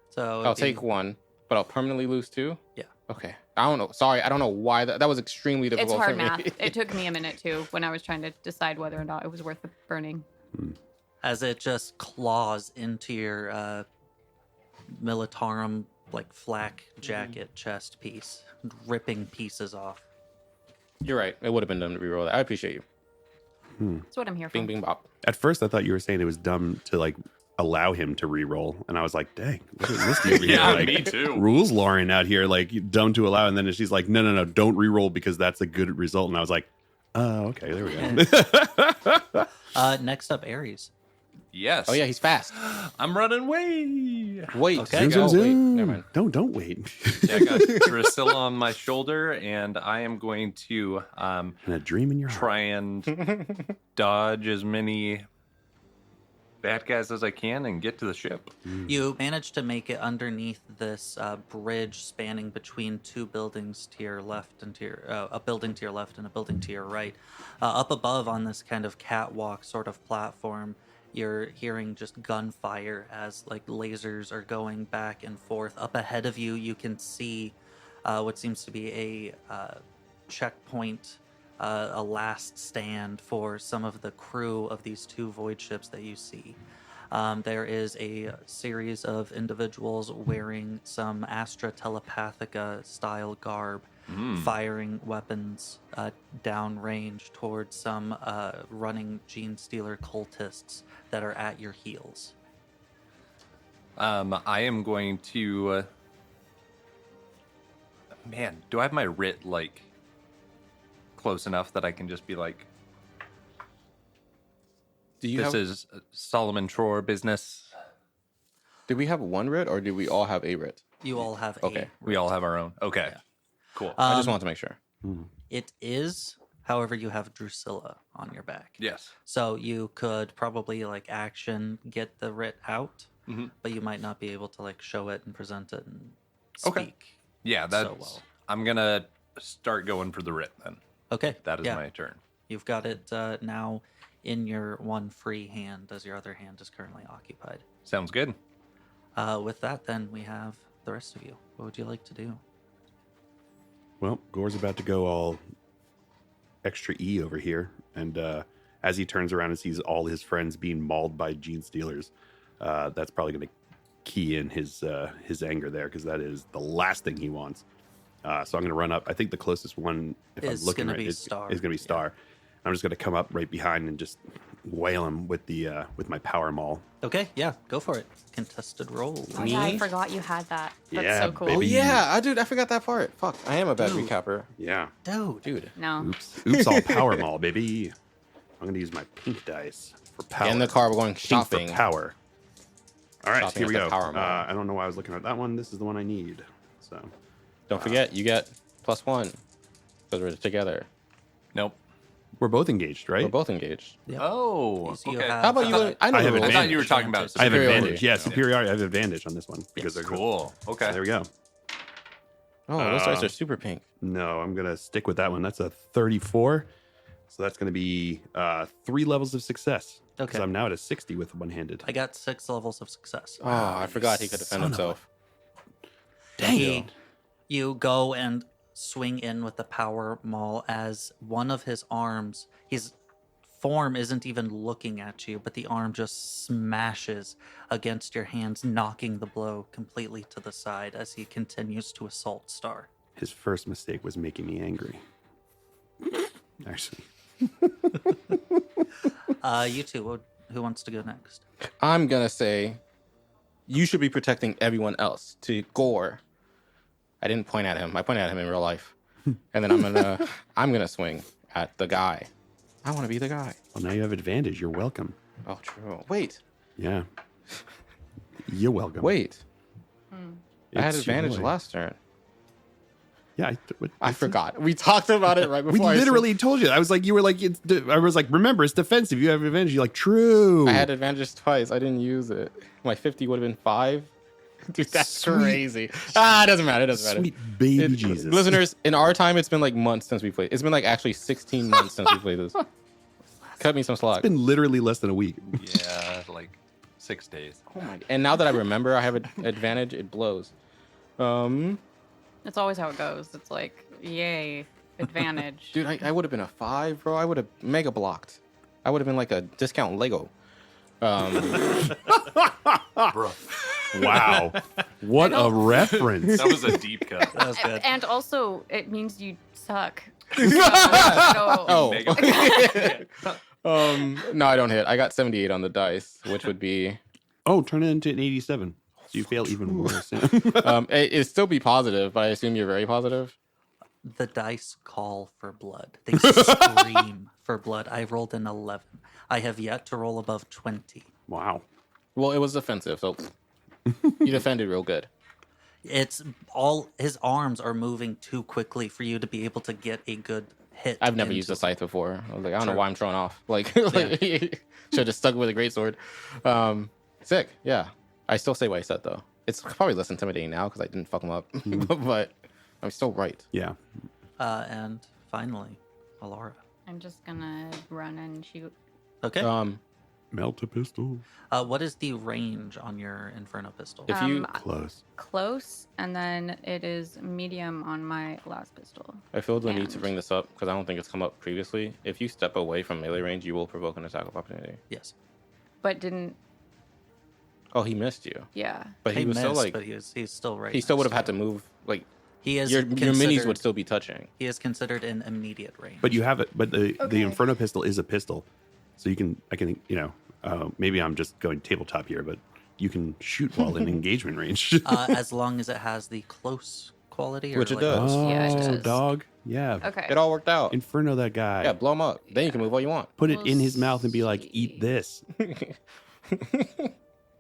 So I'll if you- take 1, but I'll permanently lose 2? Yeah. Okay. I don't know. Sorry, I don't know why. That was extremely it's difficult hard for me. math. It took me a minute too when I was trying to decide whether or not it was worth the burning. as it just claws into your militarum like flak jacket chest piece, ripping pieces off. You're right. It would have been dumb to reroll that. I appreciate you. That's what I'm here for. Bing, bing, bop. At first, I thought you were saying it was dumb to like allow him to re-roll, and I was like, "Dang, look at this dude over Yeah, here, like, me too. Rules Lauren out here, like dumb to allow." And then she's like, "No, don't re-roll because that's a good result." And I was like, "Oh, okay, there we go." Next up, Ares. Yes. Oh, yeah, he's fast. I'm running away. Wait. Okay. Zoom, Zoom, Wait, zoom. never mind. Don't wait. Yeah, I got Drusilla on my shoulder, and I am going to And a dream in your heart. try and dodge as many bad guys as I can and get to the ship. You manage to make it underneath this bridge spanning between 2 buildings to your left and to your a building to your left and a building to your right. Up above on this kind of catwalk sort of platform, you're hearing just gunfire as like lasers are going back and forth. Up ahead of you, you can see what seems to be a checkpoint, a last stand for some of the crew of these 2 void ships that you see. There is a series of individuals wearing some Astra Telepathica style garb, firing weapons downrange towards some running Genestealer cultists that are at your heels. I am going to. Man, do I have my writ like close enough that I can just be like, Do you "This have, is Solomon Tror business"? did we have 1 writ or do we all have a writ? You all have Okay. a We all have our own. Okay, Yeah. cool. I just wanted to make sure. It is, however, you have Drusilla on your back. Yes. So you could probably like action get the writ out, Mhm. but you might not be able to like show it and present it and speak. Okay. Yeah, that's. well. I'm gonna start going for the writ then. Okay. That is yeah. my turn. You've got it now in your one free hand as your other hand is currently occupied. Sounds good. With that, then we have the rest of you. What would you like to do? Well, Gore's about to go all extra E over here, and as he turns around and sees all his friends being mauled by Genestealers, that's probably going to key in his anger there, because that is the last thing he wants. So I'm going to run up. I think the closest one, if Is I'm looking gonna right, be is Star. going to be Star. I'm just going to come up right behind and just wail him with with my power maul. Okay, yeah, go for it. Contested roll. Oh, yeah, I forgot you had that. That's Yeah, so cool. baby. Oh, yeah. Dude, I forgot that part. Fuck. I am a bad Dude. recapper. Yeah. Dude. No. Oops, all power maul, baby. I'm going to use my pink dice for power. Get in the car. We're going Pink shopping. for power. All right, Shopping here we at the go. power mall. I don't know why I was looking at that one. This is the one I need. So Don't forget, you get +1 because we're together. Nope. we're both engaged, right? We're both engaged. Yep. Oh, So you okay. have- How about you? I know I the have rules. I advantage. thought you were talking about. I have Superiority. advantage. Yeah, superiority. I have advantage on this one because they're Cool. Okay. There we go. Oh, those dice are super pink. No, I'm gonna stick with that one. That's a 34. So that's gonna be 3 levels of success. Okay. Because I'm now at a 60 with one-handed. I got 6 levels of success. Oh, I forgot he could defend son of a- himself. Dang. You go and swing in with the power maul as one of his arms, his form isn't even looking at you, but the arm just smashes against your hands, knocking the blow completely to the side as he continues to assault Star. His first mistake was making me angry. Actually, You two, who wants to go next? I'm gonna say you should be protecting everyone else. To Gore, I didn't point at him. I pointed at him in real life, and then I'm gonna swing at the guy. I want to be the guy. well, now you have advantage. You're welcome. Oh, true. Wait. Yeah. You're welcome. Wait. I had It's your advantage boy. last turn. Yeah, I forgot. We talked about it right we before. literally told you. I was like, you were like, I was like, remember, it's defensive. You have advantage. You're like, true. I had advantage twice. I didn't use it. My 50 would have been 5. Dude, that's Sweet. crazy. It doesn't matter. It doesn't Sweet matter. baby Jesus. Listeners, in our time, it's been like months since we played. It's been like actually 16 months since we played this. Cut me some slack. It's been literally less than a week. Yeah, like 6 days. Oh my! And now that I remember, I have an advantage. It blows. That's always how it goes. It's like, yay, advantage. Dude, I would have been a 5, bro. I would have mega blocked. I would have been like a discount Lego. Bro, Wow. What a reference. that was a deep cut. That was good. And also, it means you suck. Oh. Mega- No, I don't hit. I got 78 on the dice, which would be Oh, turn it into an 87. So you fail even worse. it'd still be positive, but I assume you're very positive. The dice call for blood. They scream for blood. I rolled an 11. I have yet to roll above 20. Wow. Well, it was defensive, so you defended real good. It's all his arms are moving too quickly for you to be able to get a good hit. I've never into used a scythe before. I was like, I don't know True. why I'm thrown off. Like, should have just stuck with a greatsword. Sick, yeah. I still say what I said though. It's probably less intimidating now because I didn't fuck him up, but I'm still right. Yeah. And finally, Alara. I'm just gonna run and shoot. Okay. Melt a pistol. What is the range on your Inferno pistol? If you, Close. Close, and then it is medium on my last pistol. I feel the need to And- bring this up because I don't think it's come up previously. If you step away from melee range, you will provoke an attack of opportunity. Yes. But didn't, Oh, he missed you, yeah. but he was still missed, like but he's still right. he still next would have had to to you. move. Like He is your minis considered- would still be touching. He is considered in immediate range. But you have it. But the Okay. Inferno pistol is a pistol, so I can, maybe I'm just going tabletop here, but you can shoot while in engagement range. As long as it has the close quality, or Which it like does. Oh, Yeah, it does. dog. Yeah. Okay. It all worked out. Inferno that guy. Yeah, blow him up. Then you can move all you want. Put it We'll in his mouth and be like, eat see. this.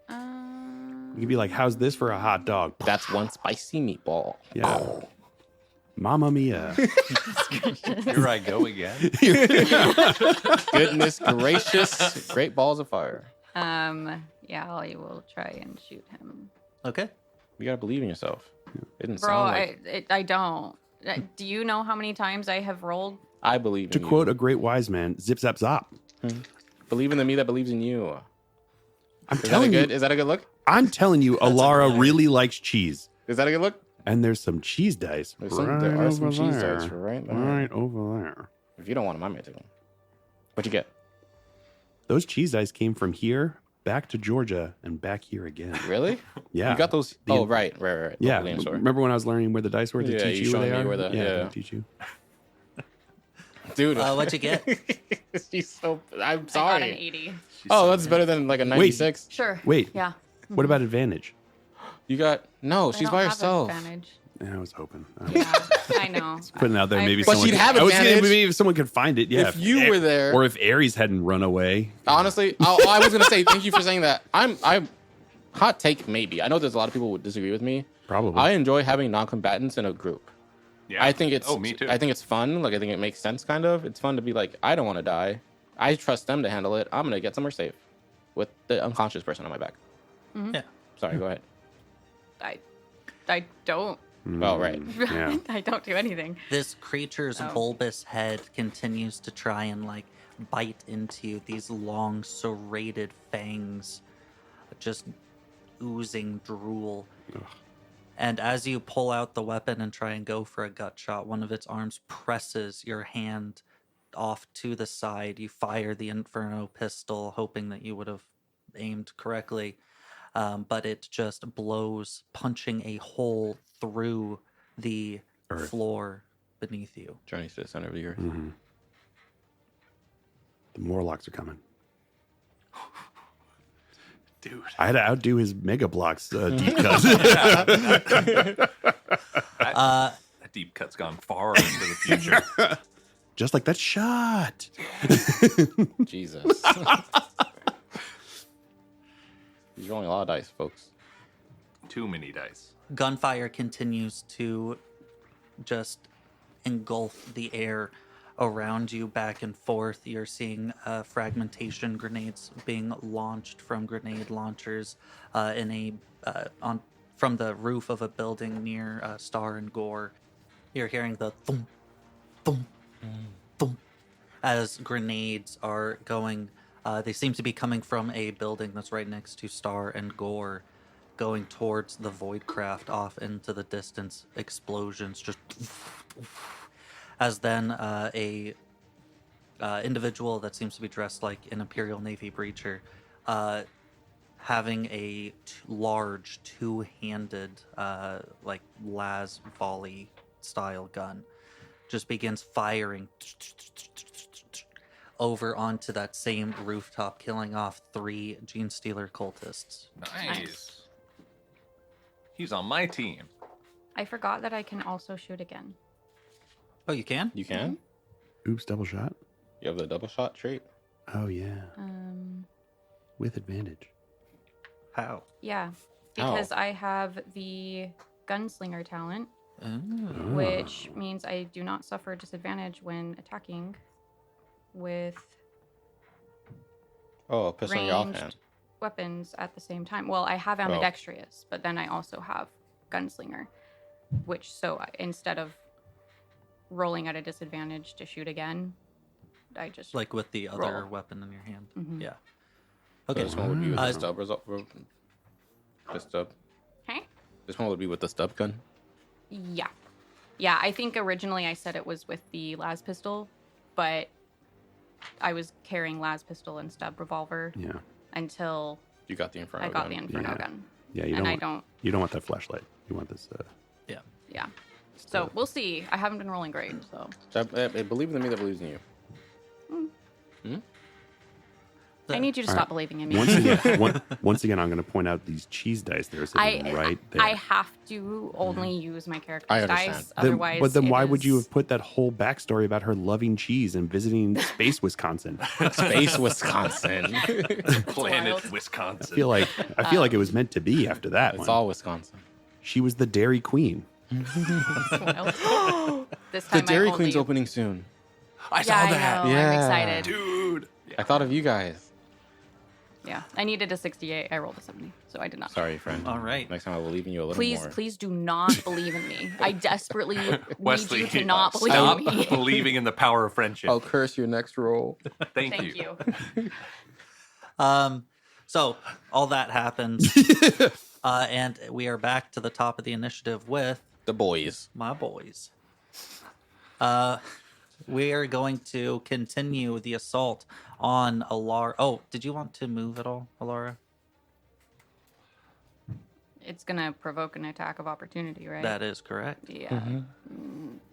Um, You can be like, how's this for a hot dog? That's one spicy meatball. Yeah. Mamma mia. Here I go again. Goodness gracious. Great balls of fire. yeah, I will try and shoot him. Okay. You gotta believe in yourself. It didn't Bro, sound like I don't. Do you know how many times I have rolled? I believe To in quote a great wise man, zip zap zop. you. Believe in the me that believes in you. I'm Is that a telling good? you, Is that a good look? I'm telling you, Alara really likes cheese. Is that a good look? And there's some cheese dice There right are some over cheese there. dice right there. Right over there. If you don't want them, I may take them. What'd you get? Those cheese dice came from here back to Georgia and back here again. Really? Yeah. You got those? The- Oh, right. Yeah. Local store. Remember when I was learning where the dice were to Yeah, teach you you where showing they me are? where the- yeah. to teach you. Dude. What'd you get? She's so. I'm I got an sorry. 80. Oh, that's better than like a 96. Sure. Wait. Yeah. What about advantage? You got no. I She's don't by have herself. Advantage. Yeah, I was hoping. Yeah, I know. Putting it out there, I maybe appreciate someone. But she'd have I was gonna- advantage. maybe if someone could find it. Yeah. If you were there- or if Ares hadn't run away. Honestly, I was gonna say thank you for saying that. I'm hot take maybe. I know there's a lot of people who would disagree with me. Probably. I enjoy having non-combatants in a group. Yeah. I think it's. Oh, me too. I think it's fun. Like I think it makes sense. Kind of. It's fun to be like, I don't want to die. I trust them to handle it. I'm gonna get somewhere safe with the unconscious person on my back. Yeah. Sorry. Go ahead. I don't. Oh right. Yeah. I don't do anything. This creature's Oh. bulbous head continues to try and like bite into you. These long serrated fangs, just oozing drool. And as you pull out the weapon and try and go for a gut shot, one of its arms presses your hand off to the side. You fire the Inferno pistol, hoping that you would have aimed correctly. But it just blows, punching a hole through the Earth. floor beneath you. Journeys to the center of the earth. Mm-hmm. The Morlocks are coming. Dude. I had to outdo his Mega Blocks deep cut. That deep cut's gone far into the future. Just like that shot. Jesus. You're rolling a lot of dice, folks. Too many dice. Gunfire continues to just engulf the air around you, back and forth. You're seeing fragmentation grenades being launched from grenade launchers from the roof of a building near Star and Gore. You're hearing the thump, thump, thump as grenades are going. They seem to be coming from a building that's right next to Star and Gore, going towards the Voidcraft off into the distance. Explosions just as then a individual that seems to be dressed like an Imperial Navy breacher, having a large two-handed like las volley style gun, just begins firing over onto that same rooftop, killing off 3 Genestealer cultists. Nice. He's on my team. I forgot that I can also shoot again. Oh, you can? You can? Oops, double shot. You have the double shot trait? Oh, yeah. With advantage. How? Yeah, Ow. because I have the gunslinger talent, Oh. which means I do not suffer disadvantage when attacking with Oh, a pistol in your ranged offhand. weapons at the same time. Well, I have ambidextrous, but then I also have gunslinger, which instead of rolling at a disadvantage to shoot again, I just Like with the other Roll. weapon in your hand. Mhm. Yeah. So Okay. this one would be with Uh, the stub result. The stub. Hey? This one would be with the stub gun. Yeah. Yeah, I think originally I said it was with the las pistol, but I was carrying las pistol and stub revolver Yeah. until You got the Inferno I got gun. the Inferno Yeah. gun. Yeah, you And don't, I don't, you don't want that flashlight. You want this. yeah. So we'll see. I haven't been rolling great, so. So I believe in me that believes in you. I need you to All stop right. believing in me. Once again, I'm going to point out these cheese dice that are sitting right there. I have to only use my character's I dice, understand. otherwise. But then it why would you is- have put that whole backstory about her loving cheese and visiting space Wisconsin? Space Wisconsin. Planet wild. Wisconsin. I feel like it was meant to be after that It's one. all Wisconsin. She was the Dairy Queen. Wild. This The time Dairy I Queen's only... opening soon. I saw Yeah, that. I know. Yeah. I'm excited. Dude. I thought of you guys. Yeah, I needed a 68. I rolled a 70, so I did not. Sorry, friend. All right. Next time I will believe in you a little Please, more. please do not believe in me. I desperately Wesley, need you to not believe stop in me. believing in the power of friendship. I'll curse your next roll. Thank Thank you. you. So all that happens, and we are back to the top of the initiative with The boys. my boys. We are going to continue the assault on Alara. Oh, did you want to move at all, Alara? It's gonna provoke an attack of opportunity, right? That is correct. Yeah.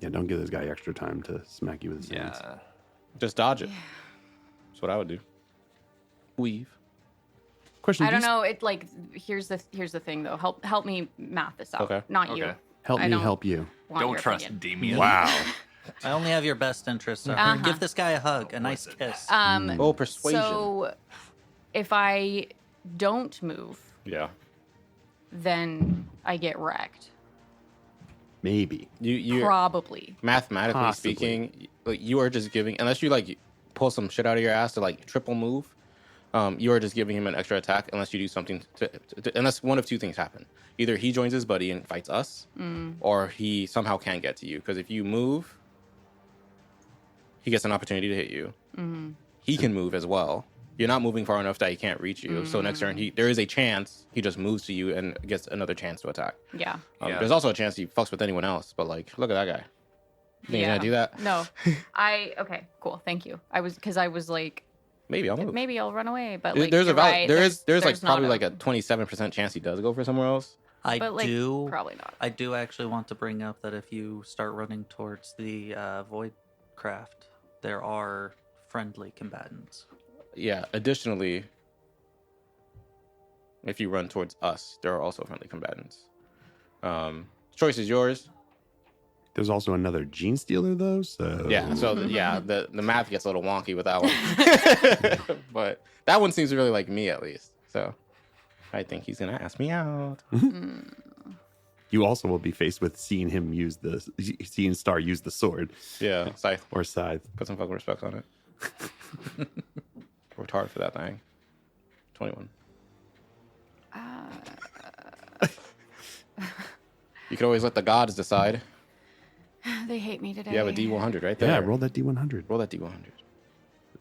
Yeah, don't give this guy extra time to smack you with his hands. Yeah. Just dodge it. That's what I would do. Weave. Question: I do don't you- know. It like here's the thing though. Help me math this out. Okay. Not you. Okay. Help I me don't help you. want Don't your trust opinion. Damien. Wow. I only have your best interest. So Uh-huh. give this guy a hug, a nice kiss. Oh, persuasion. So if I don't move, yeah. then I get wrecked. Maybe. You Probably. mathematically Possibly. speaking, like you are just giving, unless you like pull some shit out of your ass to like triple move, you are just giving him an extra attack unless you do something unless one of two things happen. Either he joins his buddy and fights us, or he somehow can't get to you. Because if you move, he gets an opportunity to hit you. He can move as well. You're not moving far enough that he can't reach you. So next turn, there is a chance he just moves to you and gets another chance to attack. Yeah. There's also a chance he fucks with anyone else. But like, look at that guy. Think he's gonna do that? No. Okay, cool. Thank you. I was like, Maybe I'll move. maybe I'll run away, but like, there's a you're right. there's like not probably like a 27% chance he does go for somewhere else. But like, do probably not. I do actually want to bring up that if you start running towards the Voidcraft, there are friendly combatants. Yeah. Additionally, if you run towards us, there are also friendly combatants. Choice is yours. There's also another Genestealer though, so Yeah. So the math gets a little wonky with that one, but that one seems really like me at least. So I think he's gonna ask me out. you also will be faced with seeing Star use the sword Yeah. Scythe. or scythe. Put some fucking respect on it. Worked hard for that thing. 21. You can always let the gods decide. They hate me today. You have a D100 right there. Yeah, roll that D100. Roll that D100.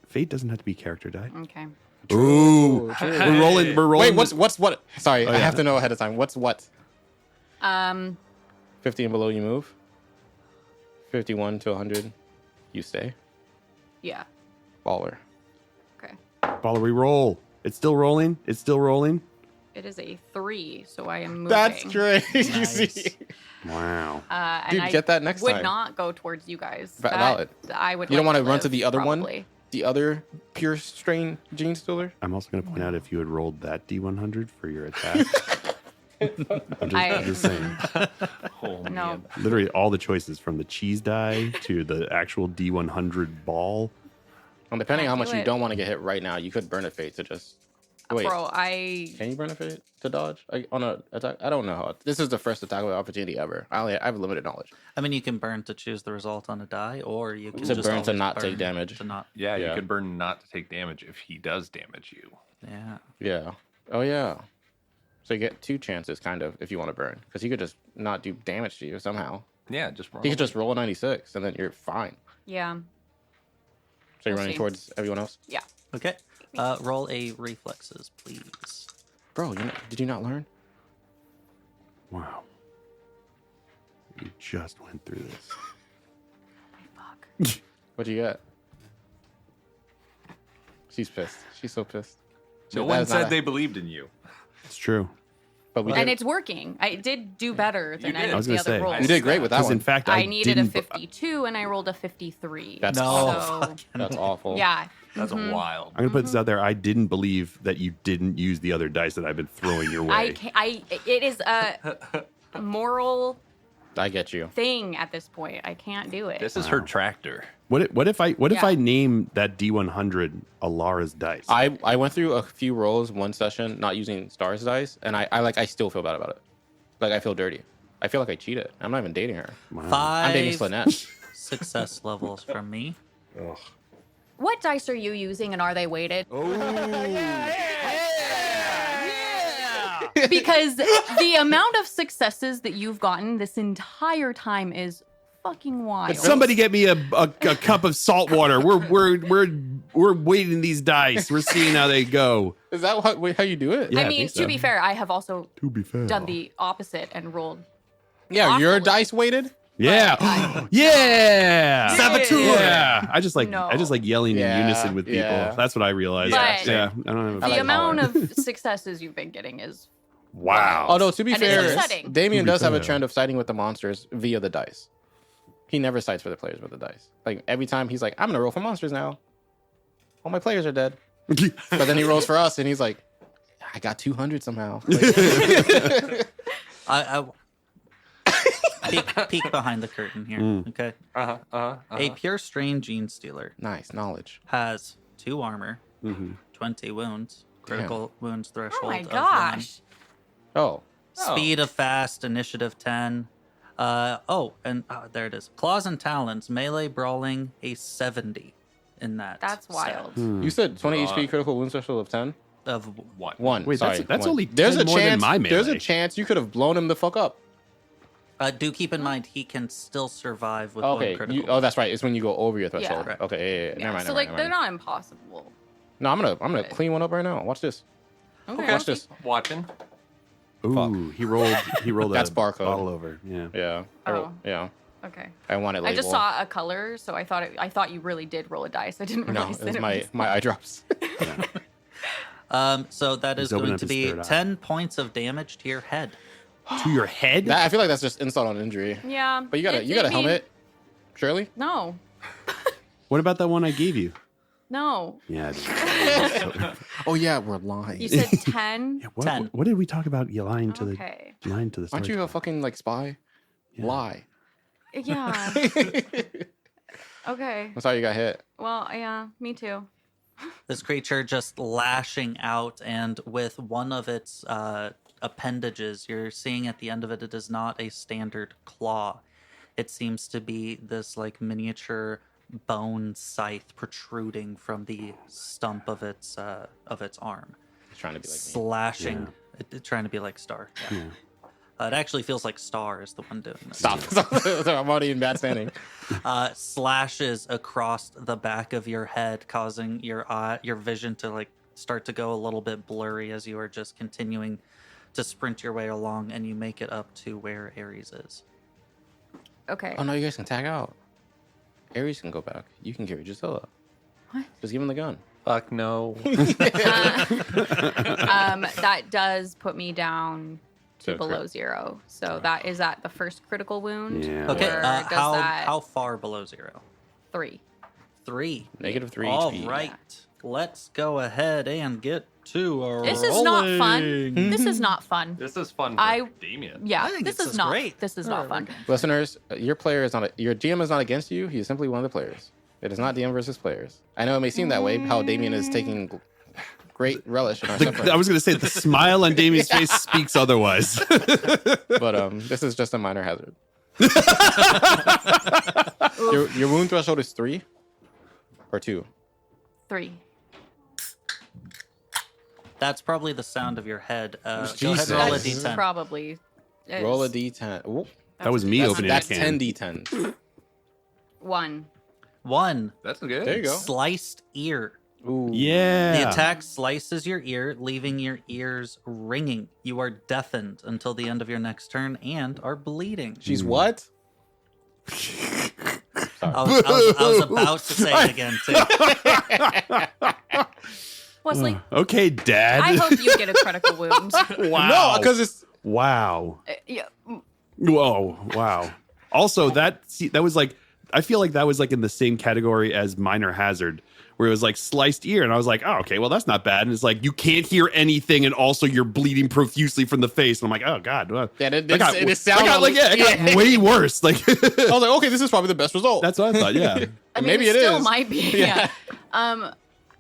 Fate doesn't have to be character die. Okay. Ooh, True. we're rolling. We're rolling. Wait, what's what? Sorry, I yeah. have to know ahead of time. What's what? 50 50 and below, you move. 51 to 100, you stay. Yeah. Baller. Okay. Baller, we roll. It's still rolling. It's still rolling. It is a 3, so I am moving. That's crazy. Nice. Wow. And Dude, I get that next would time. not go towards you guys. Valid. I would. You don't like want to run to live, the other probably. one? The other pure strain Genestealer? I'm also going to point out if you had rolled that D100 for your attack. I'm just saying. Oh, No. man. Literally all the choices from the cheese die to the actual D100 ball. And depending on how Can't much do you it. don't want to get hit right now, you could burn a fate to just. Wait, Bro, I can you burn a fate to dodge on a attack? I don't know how. This is the first attack opportunity ever. I have limited knowledge. I mean, you can burn to choose the result on a die, or you can To just burn to always not take burn damage. To not, Yeah, Yeah. you could burn not to take damage if he does damage you. yeah. Yeah. Oh yeah. So you get 2 chances, kind of, if you want to burn, because he could just not do damage to you somehow. Yeah, just roll. He could just roll a 96, and then you're fine. yeah. So you're We'll running see. towards everyone else. Yeah. Okay. Roll a reflexes, please. Bro, did you not learn? Wow. You just went through this. Fuck. What'd you get? She's pissed. She's so pissed. No That one is not said a- they believed in you. It's true. But we And did. it's working. I did do better than You any did. of I was the gonna other say, rolls. You did great with that Because one. in fact, I needed a didn't- 52 and I rolled a 53. That's No. awful. So, That's awful. yeah. That's wild. I'm gonna put this out there. I didn't believe that you didn't use the other dice that I've been throwing your way. It is a moral I get you. thing at this point. I can't do it. This is her tractor. What if I Yeah. name that D100 Alara's dice? I went through a few rolls one session not using stars dice, and I still feel bad about it. Like I feel dirty. I feel like I cheated. I'm not even dating her. Wow. 5 I'm dating Slanette. success levels from me. What dice are you using and are they weighted? Because the amount of successes that you've gotten this entire time is fucking wild. Somebody get me a cup of salt water. We're weighting these dice. We're seeing how they go. Is that how you do it? Yeah, I I mean, think to so. be fair, I have also To be fair. done the opposite and rolled. Yeah, your Awfully. dice weighted. Yeah. Yeah. Saboteur. Yeah. I just like No. yelling Yeah, in unison with people. yeah. That's what I realized. But- yeah. I don't have a The like amount Holler. of successes you've been getting is Wow. Although to be And it's fair, upsetting. Damien To be does have a fair. trend of siding with the monsters via the dice. He never sides for the players with the dice. Like every time he's like, "I'm gonna roll for monsters now. All my players are dead." But then he rolls for us, and he's like, "I got 200 somehow." Like, I peek behind the curtain here. Okay. A pure strain Genestealer nice knowledge. has 2 armor, Mhm. 20 wounds, critical wounds threshold. oh my of 1, gosh. Oh, speed of fast, initiative 10. There it is. Claws and talons, melee brawling, a 70 in that. That's set wild. you said 20 HP critical wound special of 10. Of What? 1. Wait, sorry, that's one. only there's 10 a more than chance. my There's a melee. chance you could have blown him the fuck up. do keep in mind he can still survive with Okay. one critical. Oh, that's right. It's when you go over your threshold. Right. Okay. Yeah. Yeah, Never mind. so never like mind, they're never mind. not impossible. No, I'm gonna clean one up right now. Watch this. Okay. Watch this. Watching. Ooh, he rolled That's a barcode. bottle over. Yeah. Yeah. Oh. Yeah. Okay. I want it I labeled. just saw a color, so I thought you really did roll a dice. I didn't No, realize it that was my eye drops. So that is He's opening going up to his be third eye. 10 points of damage to your head. To your head? I feel like that's just insult on injury. Yeah. But you got a helmet, Shirley? No. What about that one I gave you? No. Yeah. dude. Oh yeah, we're lying. You said 10? Yeah, what, 10. what did we talk about? You lying to Okay. the lying to the. Aren't storage you a closet? fucking like spy? Yeah. Lie. Yeah. Okay. That's how you got hit. Well, yeah, me too. This creature just lashing out, and with one of its appendages, you're seeing at the end of it, it is not a standard claw. It seems to be this like miniature bone scythe protruding from the stump of its arm, He's trying to be like me. slashing, trying to be like Star. Yeah. Yeah. It actually feels like Star is the one doing this. Stop. I'm already in bad standing. Slashes across the back of your head, causing your vision to like start to go a little bit blurry as you are just continuing to sprint your way along, and you make it up to where Ares is. Okay. Oh no, you guys can tag out. Ares can go back. You can carry Gisela. What? Just give him the gun. Fuck no. That does put me down to So below crit. 0. So that is at the first critical wound. Yeah. Okay, Or does that how far below 0? 3? 3. -3 All HP. right, let's go ahead and get to a This is not fun. rolling. This is not fun. This is fun for I- Damien. Yeah, I think this this is is not. great. This is not fun. Listeners, your player is not your GM is not against you. He is simply one of the players. It is not DM versus players. I know it may seem that way. How Damien is taking great relish in our suffering. I was going to say the smile on Damien's face speaks otherwise. But this is just a minor hazard. your wound threshold is 3 or 2. 3. That's probably the sound of your head. Go ahead, Jesus. roll a That's d10. probably. Roll a it's- d10. Ooh, That was me that's opening that's a 10 can. d10s. 1. 1. That's good. There you go. Sliced ear. Ooh. Yeah. The attack slices your ear, leaving your ears ringing. You are deafened until the end of your next turn and are bleeding. She's what? I was about to say it again, too. Wesley, Okay, Dad. I hope you get a critical wound. Wow. No, because it's Wow. Yeah. Whoa. Wow. Also, that was like, I feel like that was like in the same category as minor hazard, where it was like sliced ear, and I was like, oh, okay, well that's not bad. And it's like you can't hear anything, and also you're bleeding profusely from the face. And I'm like, oh god, well, yeah, I got yeah. way worse. Like I was like, okay, this is probably the best result. that's what I thought. Yeah. I mean, Maybe it it still is. might be. Yeah. Yeah.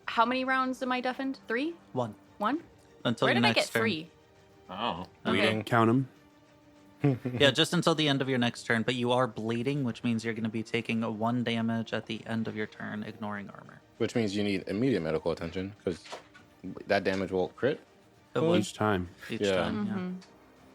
How many rounds am I deafened? 3? 1. 1? Until Where your did I next get turn. 3? Oh. Okay. Count them. Yeah, just until the end of your next turn. But you are bleeding, which means you're going to be taking 1 damage at the end of your turn, ignoring armor. Which means you need immediate medical attention because that damage will crit. It will Each time. each Yeah. time. Yeah.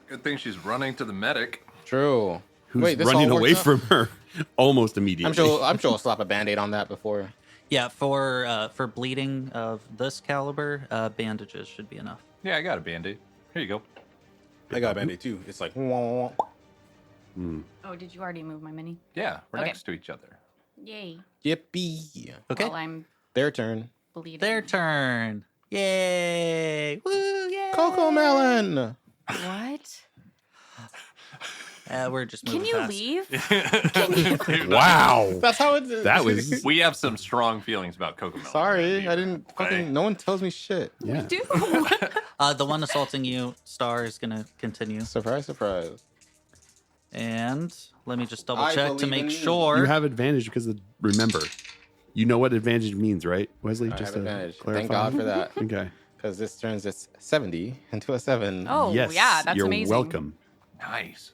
Good thing she's running to the medic. True. Who's Wait, this running all away works out? from her almost immediately? I'm sure I'll slap a band-aid on that before. Yeah, for bleeding of this caliber, bandages should be enough. Yeah, I got a band-aid. Here you go. I got a band-aid too. It's like wah, wah, wah. Oh, did you already move my mini? Yeah, we're Okay. next to each other. Yay. Yippee. Okay, While I'm Their turn. bleeding. their turn. Yay! Woo! Yay! Coco Melon. What? We're just Can moving you fast. leave? Wow. That's how it. That was We have some strong feelings about Cocomelon. Sorry, I didn't fucking. Right. No one tells me shit. yeah. Do. The one assaulting you, Star, is gonna continue. Surprise, surprise. And let me just double I check to believe in make you. sure. You have advantage because remember, you know what advantage means, right, Wesley? I Just have to advantage. clarify. Thank God for that. Okay. Because this turns its 70 into a 7. Oh, yes. yeah, that's you're amazing. welcome. Nice.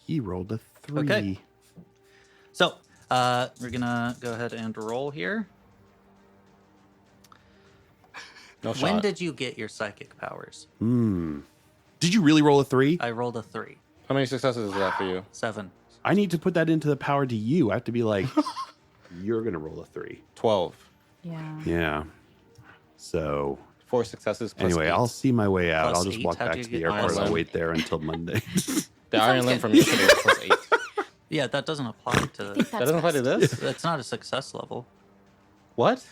He rolled a 3. Okay. So, we're gonna go ahead and roll here. No shot. When did you get your psychic powers? Did you really roll a 3? I rolled a 3. How many successes is that for you? 7. I need to put that into the power to you. I have to be like, you're gonna roll a 3. 12. Yeah. Yeah. So 4 successes. Plus anyway, 8. I'll see my way out. Plus I'll just 8? walk How'd back you to the get airport. Iron I'll Limb? wait there until Monday. The Iron Limb from yesterday was plus 8. Yeah, that doesn't apply to. That doesn't apply to this? That's not a success level. What?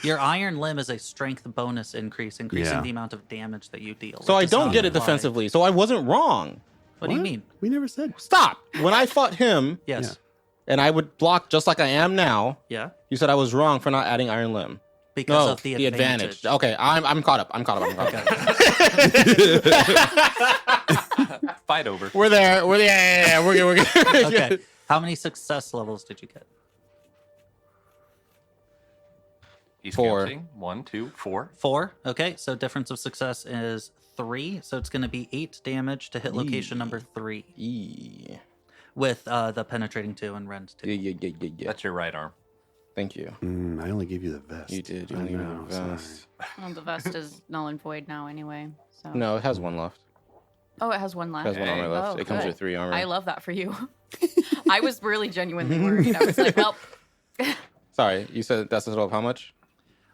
Your Iron Limb is a strength bonus increase, increasing Yeah. the amount of damage that you deal. So It I does don't not get it apply. defensively. So I wasn't wrong. What do you mean? We never said. Stop. When I fought him Yes. and I would block just like I am now, Yeah. you said I was wrong for not adding Iron Limb. Because No, of the advantage. Okay, I'm caught up. I'm caught up. Fight over. We're there. We're yeah. We're good. We're good. Okay. How many success levels did you get? He's 4. counting. 1, 2, 4. 4. Okay. So difference of success is 3. So it's going to be 8 damage to hit location number 3 Yeah. with the penetrating 2 and rend 2. Yeah. That's your right arm. Thank you. I only gave you the vest. You did. You I only gave me know, the sorry. vest. Well, the vest is null and void now anyway. So. No, it has 1 left. Oh, it has 1 It left. has 1 armor left. Oh, It comes good. with 3 armor. I love that for you. I was really genuinely worried. I was like, well, Sorry, you said that's a total of how much?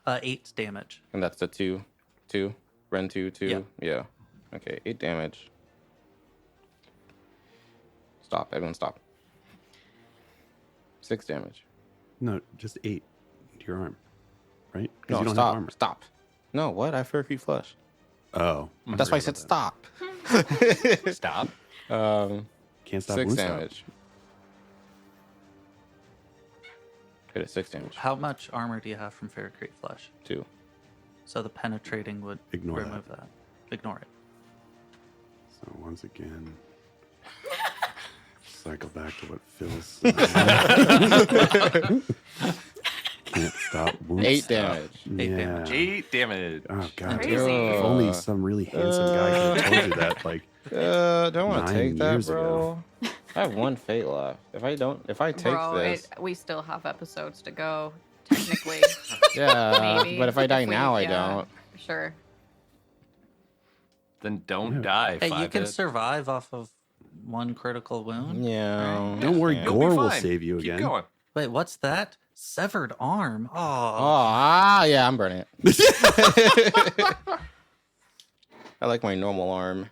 8 damage. And that's the 2. Ren 2. Yeah. Yeah. Okay, 8 damage. Stop. Everyone stop. 6 damage. No, just 8 to your arm, right? 'Cause No, you don't stop. have armor. Stop. No, what? I have Fur Creek Flush. Oh, That's why I said stop. Stop. Can't stop 6 wound stop. damage. Hit it 6 damage. How much armor do you have from Ferrocrete Flesh? 2. So the penetrating would Ignore remove that. Ignore it. So once again, cycle back to what Phil's. Can't stop. Wound 8 stop. damage. 8 Yeah. damage. 8 damage. Oh god. Crazy. If only some really handsome guy could have told you that. Like, Don't want to 9 take that, years bro. I have 1 fate left. If I take bro, this, we still have episodes to go, technically. yeah. Maybe. But if I die we- now, I yeah, don't. Sure. Then don't die. Hey, you Five can hit. survive off of 1 critical wound. Yeah. don't worry, You'll be Gore will fine. save you Keep again. going. Wait, what's that? Severed arm. Oh, Oh. yeah, I'm burning it. I like my normal arm.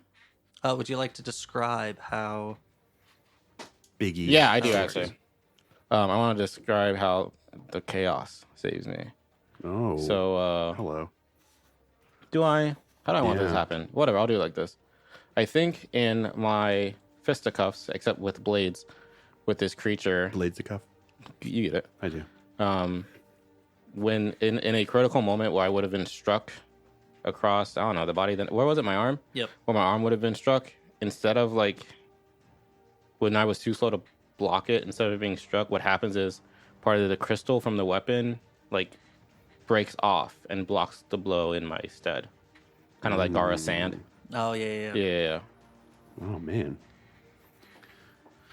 Would you like to describe how? Biggie. Yeah, I do Oh, actually. I want to describe how the chaos saves me. Oh. So, hello. do I? How do I want this to Yeah. happen? Whatever, I'll do it like this. I think in my fisticuffs, except with blades, with this creature, Blades of cuff. you get it. I do. When in a critical moment where I would have been struck across, I don't know, the body, then where was it? My arm? Yep. Where my arm would have been struck, instead of like when I was too slow to block it, instead of being struck, what happens is part of the crystal from the weapon like breaks off and blocks the blow in my stead. Kind of like Gara sand. Oh yeah. Yeah. Oh man.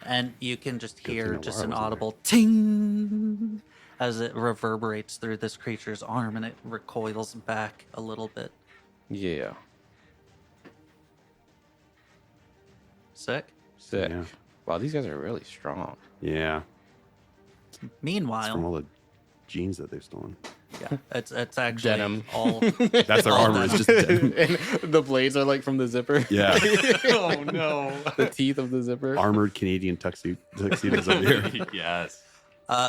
And you can just thing hear Laura just an wasn't there. audible ting as it reverberates through this creature's arm, and it recoils back a little bit. Yeah. Sick. Sick. Yeah. Wow, these guys are really strong. Yeah. It's from Meanwhile, all the jeans that they've stolen. yeah, it's actually Denim. all. That's their All armor. It's just denim. And the blades are like from the zipper. Yeah. Oh no. The teeth of the zipper. Armored Canadian tuxedos over here. Yes.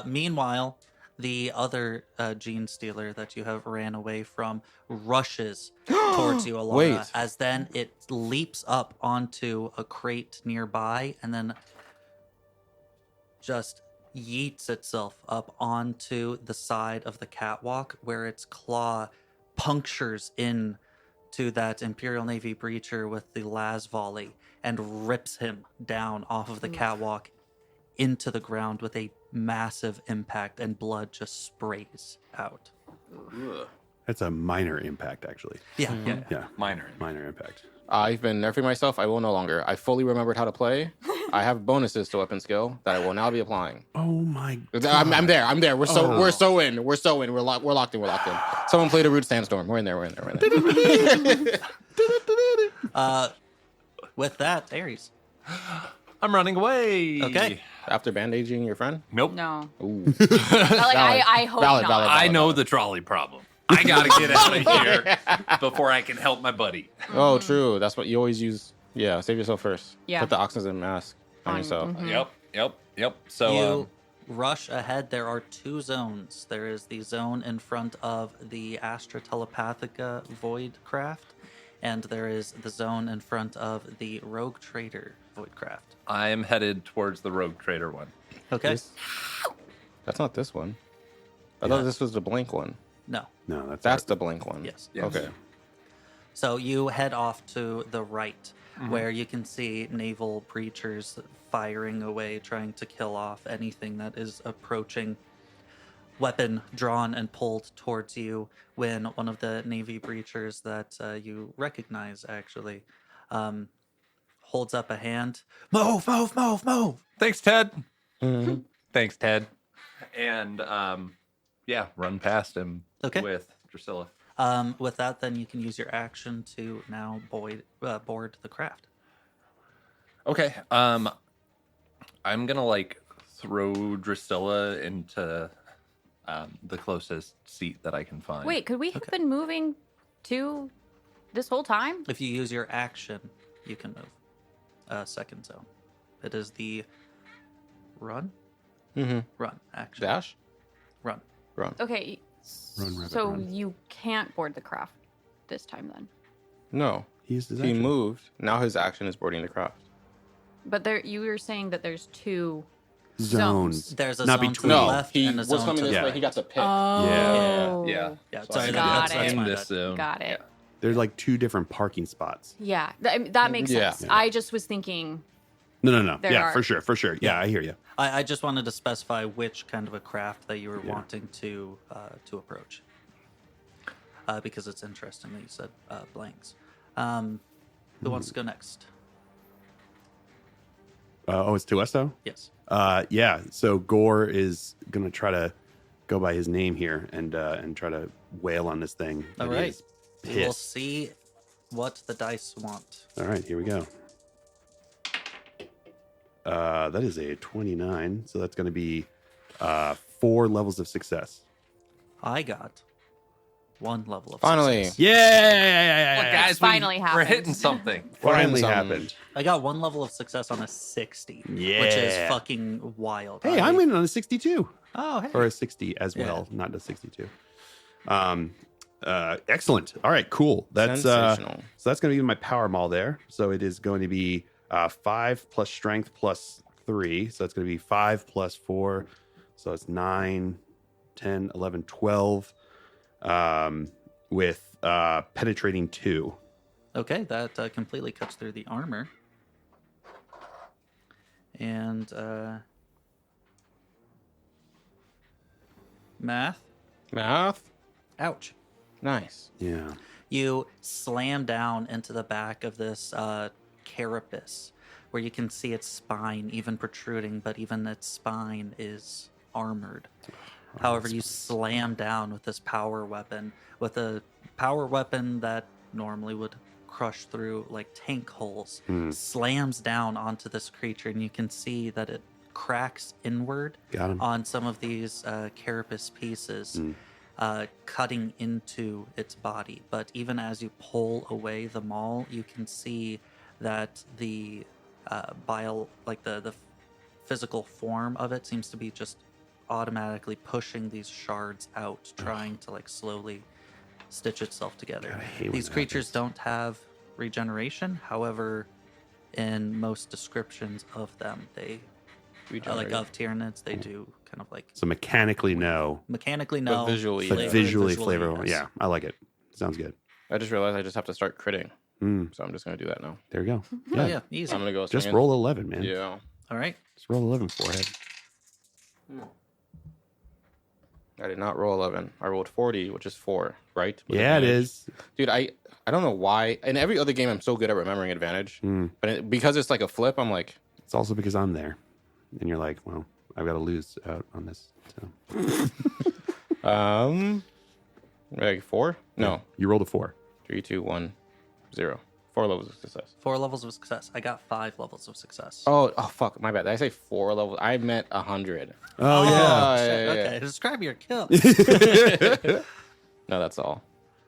Meanwhile, the other Genestealer that you have ran away from rushes towards you, Alana, Wait. as then it leaps up onto a crate nearby and then just yeets itself up onto the side of the catwalk where its claw punctures in to that Imperial Navy breacher with the las volley and rips him down off of the catwalk into the ground with a massive impact, and blood just sprays out. That's a minor impact, actually. Yeah, yeah. Yeah. Minor. Minor impact. I've been nerfing myself. I will no longer. I fully remembered how to play. I have bonuses to weapon skill that I will now be applying. Oh my god. I'm there. I'm there. We're so Oh. we're so in. We're so in. We're locked in. We're locked in. Someone played a rude sandstorm. We're in there. We're in there. We're in there. With that, Ares. I'm running away. Okay. after bandaging your friend? Nope. No. Ooh. Like, I hope Valid, not. valid. I know the trolley problem. I gotta get out of here before I can help my buddy. Oh, true. That's what you always use. Yeah, save yourself first. Yeah. Put the oxygen mask on On- yourself. Yep. So You rush ahead. There are 2 zones. There is the zone in front of the Astra Telepathica Void Craft, and there is the zone in front of the Rogue Trader Void Craft. I am headed towards the Rogue Trader one. Okay? This- That's not this one. I Yeah. thought this was the blink one. No. No, That's the blink one. Yes. Yes. Okay. So you head off to the right, where you can see naval breachers firing away, trying to kill off anything that is approaching. Weapon drawn and pulled towards you when one of the navy breachers that you recognize actually holds up a hand. Move! Thanks, Ted. Mhm. Thanks, Ted. And run past him Okay. with Drusilla. With that, then you can use your action to now board the craft. Okay. I'm gonna throw Drusilla into the closest seat that I can find. Wait, could we have been moving to this whole time? If you use your action, you can move. Second zone. It is the run action. Dash? Run. Run. Okay. Run, rabbit, So run. you can't board the craft this time then. No. He used his He action. moved. Now his action is boarding the craft. But you were saying that there's 2 zones. There's a Not zone between. to the No, left he and a was zone coming to this the way. right. He got the pit. Oh. Yeah. Yeah, So sorry, I got that's it. my In bad. this zone. Got it. There's like 2 different parking spots. Yeah, that makes Yeah. sense. I just was thinking. No. There Yeah, are. for sure. Yeah, I hear you. I just wanted to specify which kind of a craft that you were Yeah. wanting to approach, because it's interesting that you said blanks. Who wants to go next? It's to us though. Yes. Yeah. So Gore is gonna try to go by his name here and try to wail on this thing. All that he right. is We'll pissed. see what the dice want. All right, here we go. That is a 29, so that's going to be 4 levels of success. I got 1 level of Finally. success. Yeah! Look, guys, It's finally we're happened. hitting something. Finally Some- happened. I got 1 level of success on a 60, which is Yeah. fucking wild. Hey, I'm in on a 62 Oh, hey. or a 60 as Yeah. well, not a 62. Excellent. All right, cool. That's Sensational. so that's going to be my power maul there. So it is going to be 5 plus strength plus 3. So it's going to be 5 plus 4. So it's 9, 10, 11, 12 with penetrating 2. Okay, that completely cuts through the armor. And math. Math. Ouch. Nice. Yeah. You slam down into the back of this carapace, where you can see its spine even protruding, but even its spine is armored. However, you slam down with this power weapon, with a power weapon that normally would crush through like tank holes, slams down onto this creature, and you can see that it cracks inward Got him. on some of these carapace pieces, cutting into its body. But even as you pull away the maul, you can see that the the physical form of it seems to be just automatically pushing these shards out, trying to like slowly stitch itself together. God, I hate when These that creatures happens. don't have regeneration. However, in most descriptions of them, they like of Tyranids, they do kind of like So mechanically, no, mechanically But no, visually, but yeah. visually flavor. yes. Yeah, I like it. Sounds good. I just realized I just have to start critting. Mm, So I'm just going to do that now. there you go. Oh yeah, easy. I'm going to go Just swinging. roll 11, man. Yeah. All right. Just roll 11, forehead. I did not roll 11. I rolled 40, which is 4, right? With Yeah, it advantage. is. Dude, I don't know why. In every other game, I'm so good at remembering advantage. Mm. But because it's like a flip, I'm like, It's also because I'm there, and you're like, well, I've got to lose out on this. So like 4? No. you rolled a 4. 3, 2, 1, 0. 4 levels of success. 4 levels of success. I got 5 levels of success. Oh, fuck. My bad. Did I say 4 levels? I meant 100. Oh, yeah. yeah. Okay, describe your kill. No, that's all.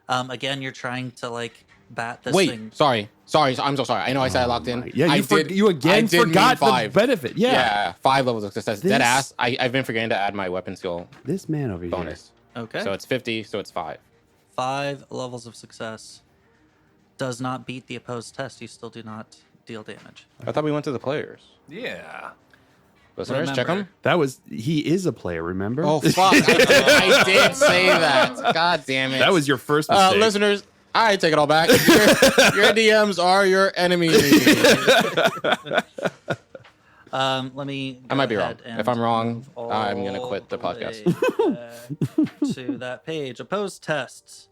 Again, you're trying to like bat this Wait, thing. sorry. I'm so sorry. I know I said I locked in. Yeah, I you again forgot the 5. benefit. Yeah. 5 levels of success. This- Dead ass. I've been forgetting to add my weapon skill This man over here. bonus. Okay. So it's 50, so it's 5. 5 levels of success does not beat the opposed test. You still do not deal damage. I thought we went to the players. Yeah. Listeners, check Remember- them. He is a player, remember? Oh, fuck. I did say that. God damn it. That was your first mistake. Listeners, I take it all back. Your DMs are your enemies. Let me. I might be go wrong. ahead and If I'm wrong, move I'm gonna all quit the podcast. way back to that page. Opposed tests.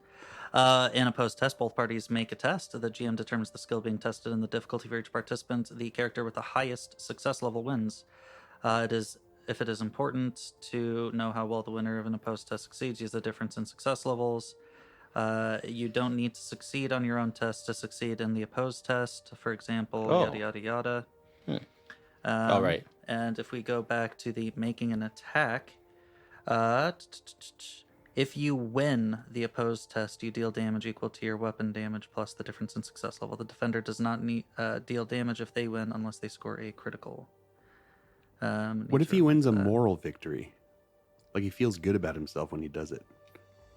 In opposed test, both parties make a test. The GM determines the skill being tested and the difficulty for each participant. The character with the highest success level wins. If it is important to know how well the winner of an opposed test succeeds, use the difference in success levels. You don't need to succeed on your own test to succeed in the opposed test. For example, Oh. yada yada yada. All right. And if we go back to the making an attack, if you win the opposed test, you deal damage equal to your weapon damage plus the difference in success level. The defender does not need deal damage if they win unless they score a critical. What if he wins a moral victory? Like he feels good about himself when he does it.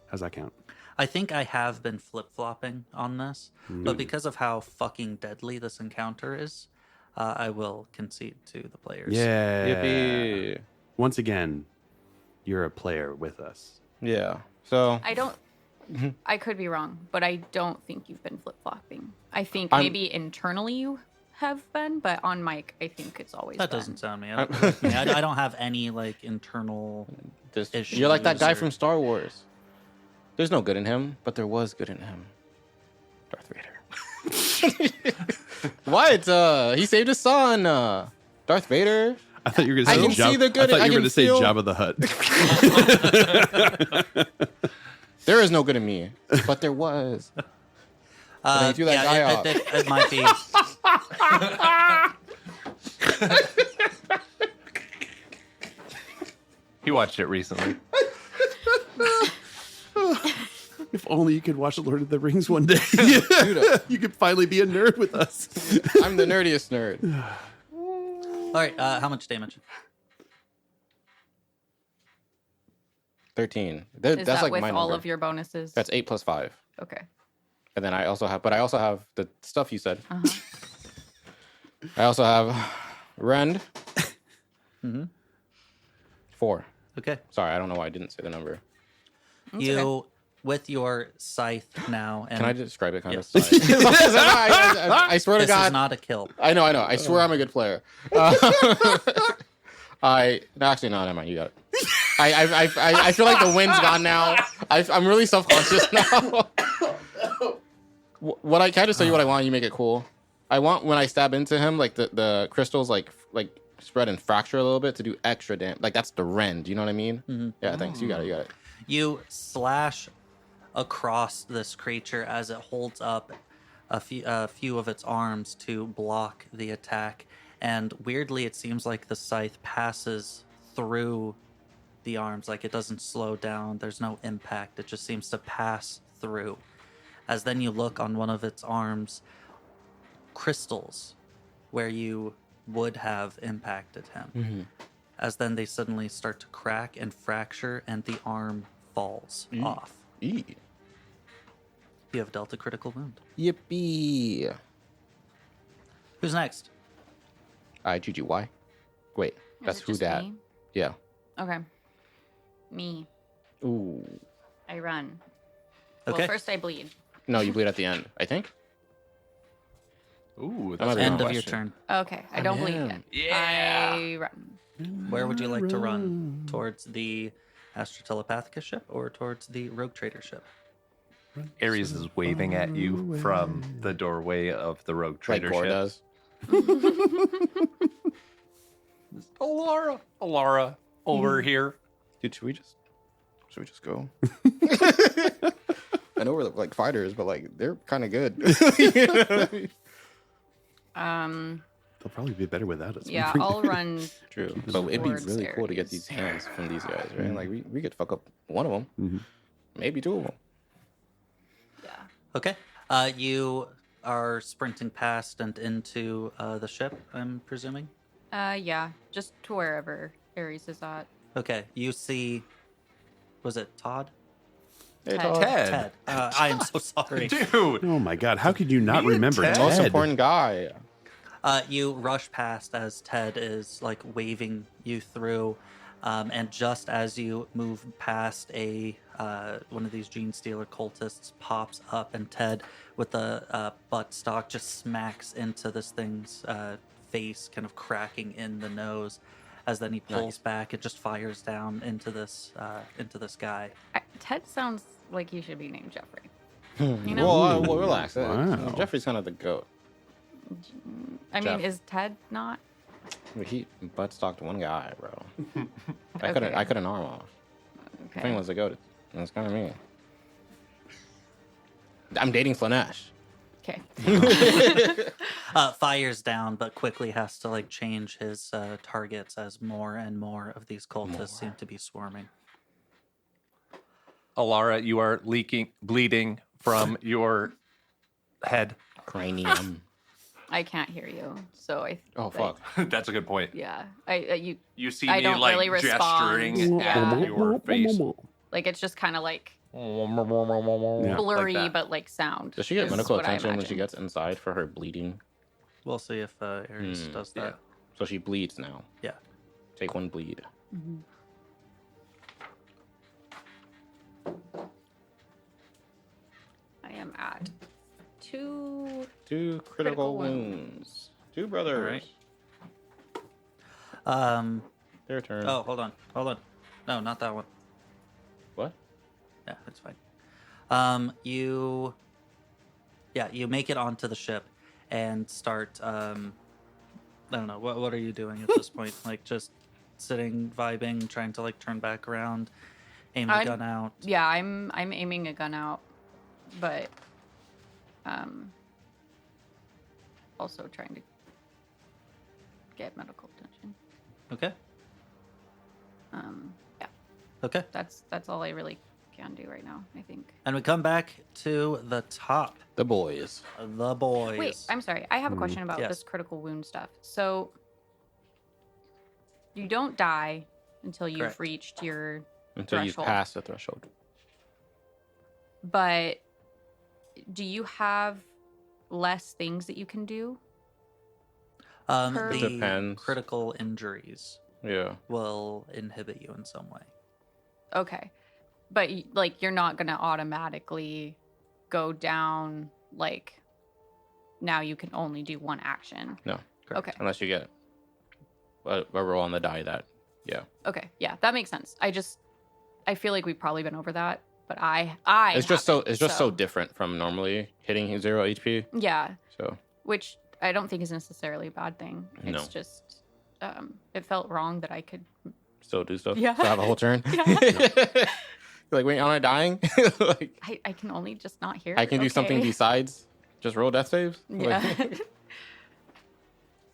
How's that count? I think I have been flip-flopping on this, but because of how fucking deadly this encounter is, I will concede to the players. Yeah. Yippee. Once again, you're a player with us. Yeah. So I don't. I could be wrong, but I don't think you've been flip flopping. I think I'm- maybe internally you have been, but on mic, I think it's always That been. doesn't sound me. I don't have any like internal. you're like that guy issues or- from Star Wars. There's no good in him, but there was good in him. Darth Vader. What? He saved his son. Darth Vader. I thought you were I going to can say see the good- I thought I you were can going to say feel- Jabba the Hutt. There is no good in me, but there was. I threw that guy off. It might be. He watched it recently. If only you could watch Lord of the Rings one day. Dude, You could finally be a nerd with us. I'm the nerdiest nerd. All right, how much damage? 13. Is That's that like with my all number. of your bonuses? That's 8 plus 5. Okay. And then I also have the stuff you said. Uh-huh. I also have Rend. Mm-hmm. 4. Okay. Sorry, I don't know why I didn't say the number. You, with your scythe now, and Can I describe it kind Yes. of? I swear to this God. is not a kill. I know. I swear I'm a good player. Actually, no, never mind. You got it. I feel like the wind's gone now. I'm really self-conscious now. What I can I just tell you what I want? You make it cool. I want when I stab into him, like the crystals like spread and fracture a little bit to do extra damage. Like that's the rend. You know what I mean? Mm-hmm. Yeah. Thanks. You got it. You slash across this creature as it holds up a few of its arms to block the attack, and weirdly, it seems like the scythe passes through the arms. Like it doesn't slow down. There's no impact. It just seems to pass through. As then you look on one of its arms, crystals where you would have impacted him. Mm-hmm. As then they suddenly start to crack and fracture, and the arm falls off. You have dealt a critical wound. Yippee! Who's next? GGY. Wait, Is that's it who just that? me? Yeah. Okay. Me. Ooh. I run. Okay. Well, first I bleed. No, you bleed at the end. I think. Ooh, That might that's be a End good of your question. turn. Okay, I don't bleed yet. Yeah. I run. Where would you like to run? Towards the Astra Telepathicus ship or towards the Rogue Trader ship? Ares is waving at you from the doorway of the Rogue Like Trader Gore ship. does. Alara, over here. Dude, should we just go? I know we're like fighters, but like they're kind of good. They'll probably be better without us. Yeah, I'll run. True, but it'd be towards really cool to get Ares. these hands from these guys, right? Like we could fuck up one of them, maybe two of them. Yeah. Okay. You are sprinting past and into the ship, I'm presuming. Yeah, just to wherever Ares is at. Okay. You see. Was it Todd? Hey, Ted. Todd. Ted. Ted. I am so sorry. Dude. Oh my god, how could you not Me and remember Ted. Ted? Most important guy. You rush past as Ted is like waving you through, and just as you move past, one of these Genestealer cultists pops up, and Ted, with the buttstock, just smacks into this thing's face, kind of cracking in the nose. As then he pulls back, it just fires down into this guy. Ted sounds like he should be named Jeffrey. You know? Well, relax. Wow. Jeffrey's kind of the goat. I Jeff. mean, is Ted not? He butt stocked one guy, bro. I Okay. cut an arm off. Okay. Thing was the goat. That's kind of me. I'm dating Slanesh. Okay. Fires down, but quickly has to like change his targets as more and more of these cultists seem to be swarming. Alara, you are bleeding from your head. Cranium. I can't hear you, so I. Oh, like, fuck. That's a good point. Yeah, you You see I me don't like really respond. gesturing Yeah. at your face. like it's just kind of like Yeah. blurry, that. but like sound. Does she get is medical what I attention when she imagine. gets inside for her bleeding? We'll see if Ares does that. So she bleeds now. Yeah. Take one bleed. I am at 2. 2 critical Critical wounds. 2 brothers. Alright. Their turn. Oh, hold on. No, not that one. What? Yeah, it's fine. You make it onto the ship and start. I don't know. What are you doing at this point? Like just sitting, vibing, trying to like turn back around, aim the I'm- gun out. Yeah, I'm aiming a gun out, but also trying to get medical attention. Okay. Yeah, Okay. that's all I really can do right now, I think. And we come back to the top. The boys. The boys. Wait, I'm sorry. I have a question about Yes. this critical wound stuff. So you don't die until you've Correct. reached your Until you threshold. pass the threshold. But do you have less things that you can do? The Depends. critical injuries Yeah. will inhibit you in some way. Okay. But like you're not going to automatically go down like now you can only do one action. No. Okay. Unless you get a roll on the die that. Yeah. Okay. Yeah, that makes sense. I feel like we've probably been over that, but I It's just so haven't, so different from normally hitting 0 HP. Yeah, So which I don't think is necessarily a bad thing. It's No. just it felt wrong that I could still do stuff. Yeah. Still have a whole turn. Yeah. You're like, wait, am I dying? Like, I can only just not hear. I can do something okay. besides just roll death saves. Yeah. Like,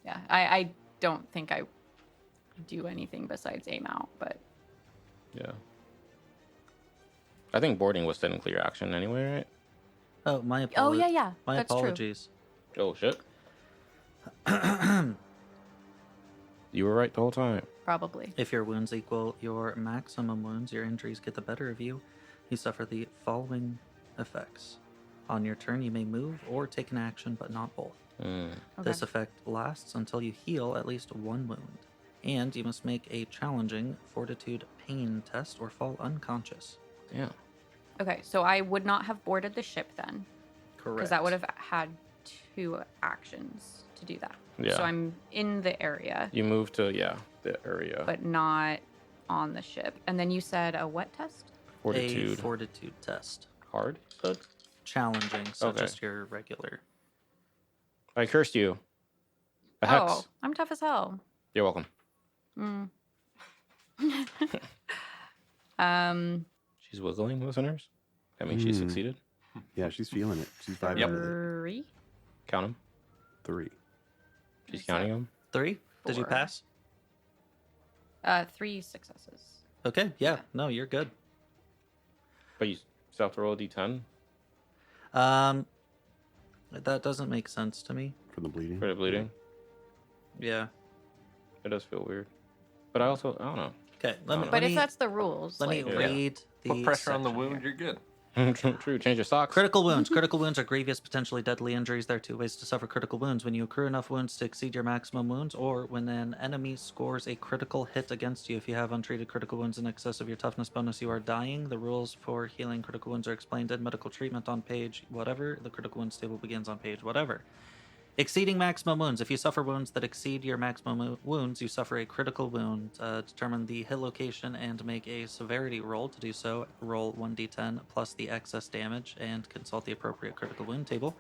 Yeah. I don't think I do anything besides aim out, but yeah. I think boarding was technically your action anyway, right? Oh, my oh apologies. yeah, My that's true. apologies. Oh shit. You were right the whole time. Probably. If your wounds equal your maximum wounds, your injuries get the better of you. You suffer the following effects. On your turn, you may move or take an action, but not both. Mm. Okay. This effect lasts until you heal at least one wound. And you must make a challenging fortitude pain test or fall unconscious. Yeah. Okay, so I would not have boarded the ship then, Correct. because that would have had 2 actions to do that. Yeah. So I'm in the area, You moved to the area. but not on the ship. And then you said a what test? Fortitude. A fortitude test. Hard. Good. Challenging, so Okay. just your regular. I cursed you. A hex. Oh, I'm tough as hell. You're welcome. Mm. She's wiggling, listeners. That means she succeeded. Yeah, she's feeling it. She's vibing with it. 3. Count them. 3. She's counting them. 3. Did you 4. pass? 3 successes. Okay. Yeah. No, you're good. But you still have to roll a d10 That doesn't make sense to me. For the bleeding. for the bleeding. Yeah. It does feel weird. But I don't know. Okay. Let me. But if that's the rules, let me like, read the. Put pressure on the section wound, here. you're good. True. Change your socks. Critical wounds. Critical wounds are grievous, potentially deadly injuries. There are 2 ways to suffer critical wounds: when you accrue enough wounds to exceed your maximum wounds, or when an enemy scores a critical hit against you. If you have untreated critical wounds in excess of your toughness bonus, you are dying. The rules for healing critical wounds are explained in medical treatment on page whatever. The critical wounds table begins on page whatever. Exceeding maximum wounds. If you suffer wounds that exceed your maximum wounds, you suffer a critical wound. Determine the hit location and make a severity roll. To do so, roll 1d10 plus the excess damage and consult the appropriate critical wound table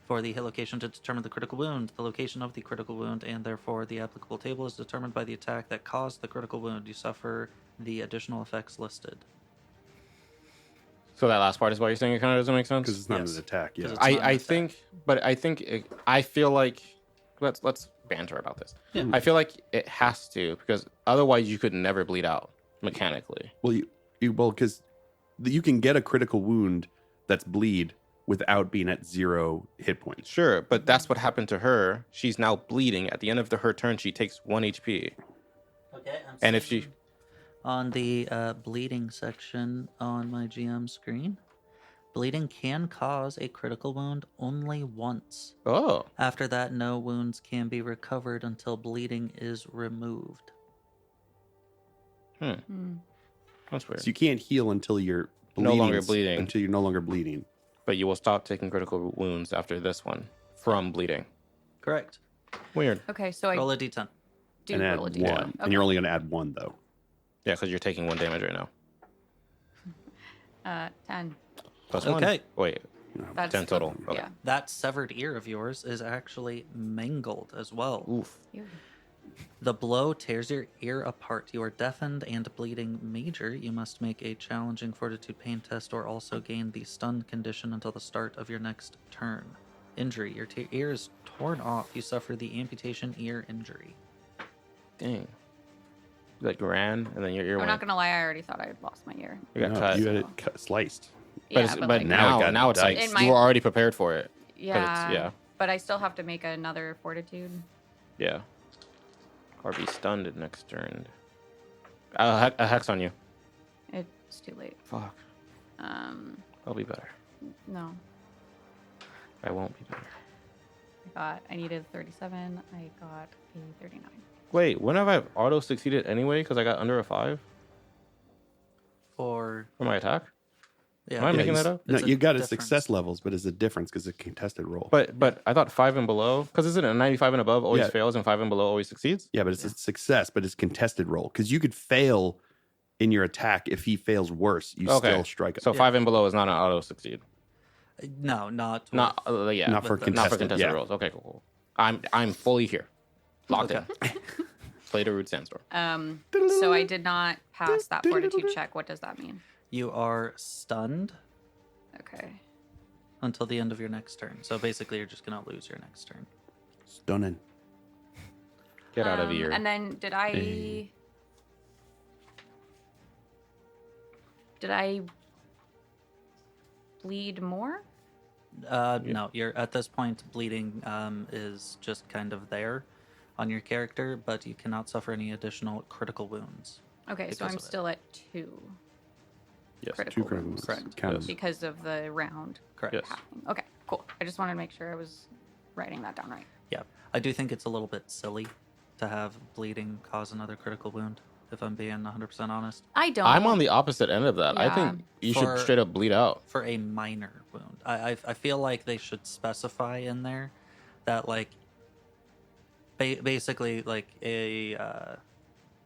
for the hit location to determine the critical wound. The location of the critical wound and therefore the applicable table is determined by the attack that caused the critical wound. You suffer the additional effects listed. So that last part is why you're saying it kind of doesn't make sense. Because it's not Yes. an attack. Yeah. 'Cause it's not an I attack. think, but I feel like let's banter about this. Yeah. I feel like it has to because otherwise you could never bleed out mechanically. Well, because you can get a critical wound that's bleed without being at 0 hit points. Sure, but that's what happened to her. She's now bleeding. At the end of her turn, she takes 1 HP. Okay. And if she On the bleeding section on my GM screen, bleeding can cause a critical wound only once. oh After that, no wounds can be recovered until bleeding is removed. that's weird. So you can't heal until you're No longer bleeding, bleeding. Until you're no longer bleeding. But you will stop taking critical wounds after this one from bleeding. Correct. Weird. Okay, so I Roll a d10. do And add roll a 1. d10. Okay. And you're only going to add 1, though. Yeah, because you're taking 1 damage right now. 10. Plus 1. Okay. Wait, That's 10 total. Okay. Yeah. That severed ear of yours is actually mangled as well. Oof. Ew. The blow tears your ear apart. You are deafened and bleeding major. You must make a challenging fortitude pain test or also gain the stunned condition until the start of your next turn. Injury. Your ear is torn off. You suffer the amputation ear injury. Dang. You like ran and then your ear I'm went. not gonna lie, I already thought I had lost my ear. You got No, cut. You had it sliced. But, Yeah, but like, now it now got it's like In my- you were already prepared for it. yeah, yeah. But I still have to make another fortitude. Yeah. Or be stunned next turn. A hex on you. It's too late. Fuck. I'll be better. No. I won't be better. I needed 37. I got a 39. Wait, when have I auto succeeded anyway? Because I got under a 5 For for my attack. yeah, Am I making that up? No, It's a you got a difference. success levels, but it's a difference because it's a contested roll. But I thought 5 and below. Because isn't it 95 and above always Yeah. fails and 5 and below always succeeds? Yeah, but it's a success, but it's contested roll because you could fail in your attack. If he fails worse, you Okay. still strike it. So 5 and below is not an auto succeed. No, not Not yeah. Not for but not for contested, contested yeah. rolls. Okay, cool. I'm fully here. Locked in. Played a root sandstorm. So I did not pass that fortitude check. What does that mean? You are stunned Okay. until the end of your next turn. So basically, you're just gonna lose your next turn. Stunning. Get out of here. And then did I bleed more? No, you're at this point. Bleeding is just kind of there on your character, but you cannot suffer any additional critical wounds. Okay, so Because I'm of it. still at 2 Yes. critical 2 critical wounds wounds. Correct. Count Yes. them. because of the round Correct. Yes. happening. Okay, cool. I just wanted to make sure I was writing that down right. Yeah, I do think it's a little bit silly to have bleeding cause another critical wound. If I'm being 100% honest, I don't. I'm on the opposite end of that. I Yeah. think you For- should straight up bleed out. for a minor wound, I feel like they should specify in there that like basically like a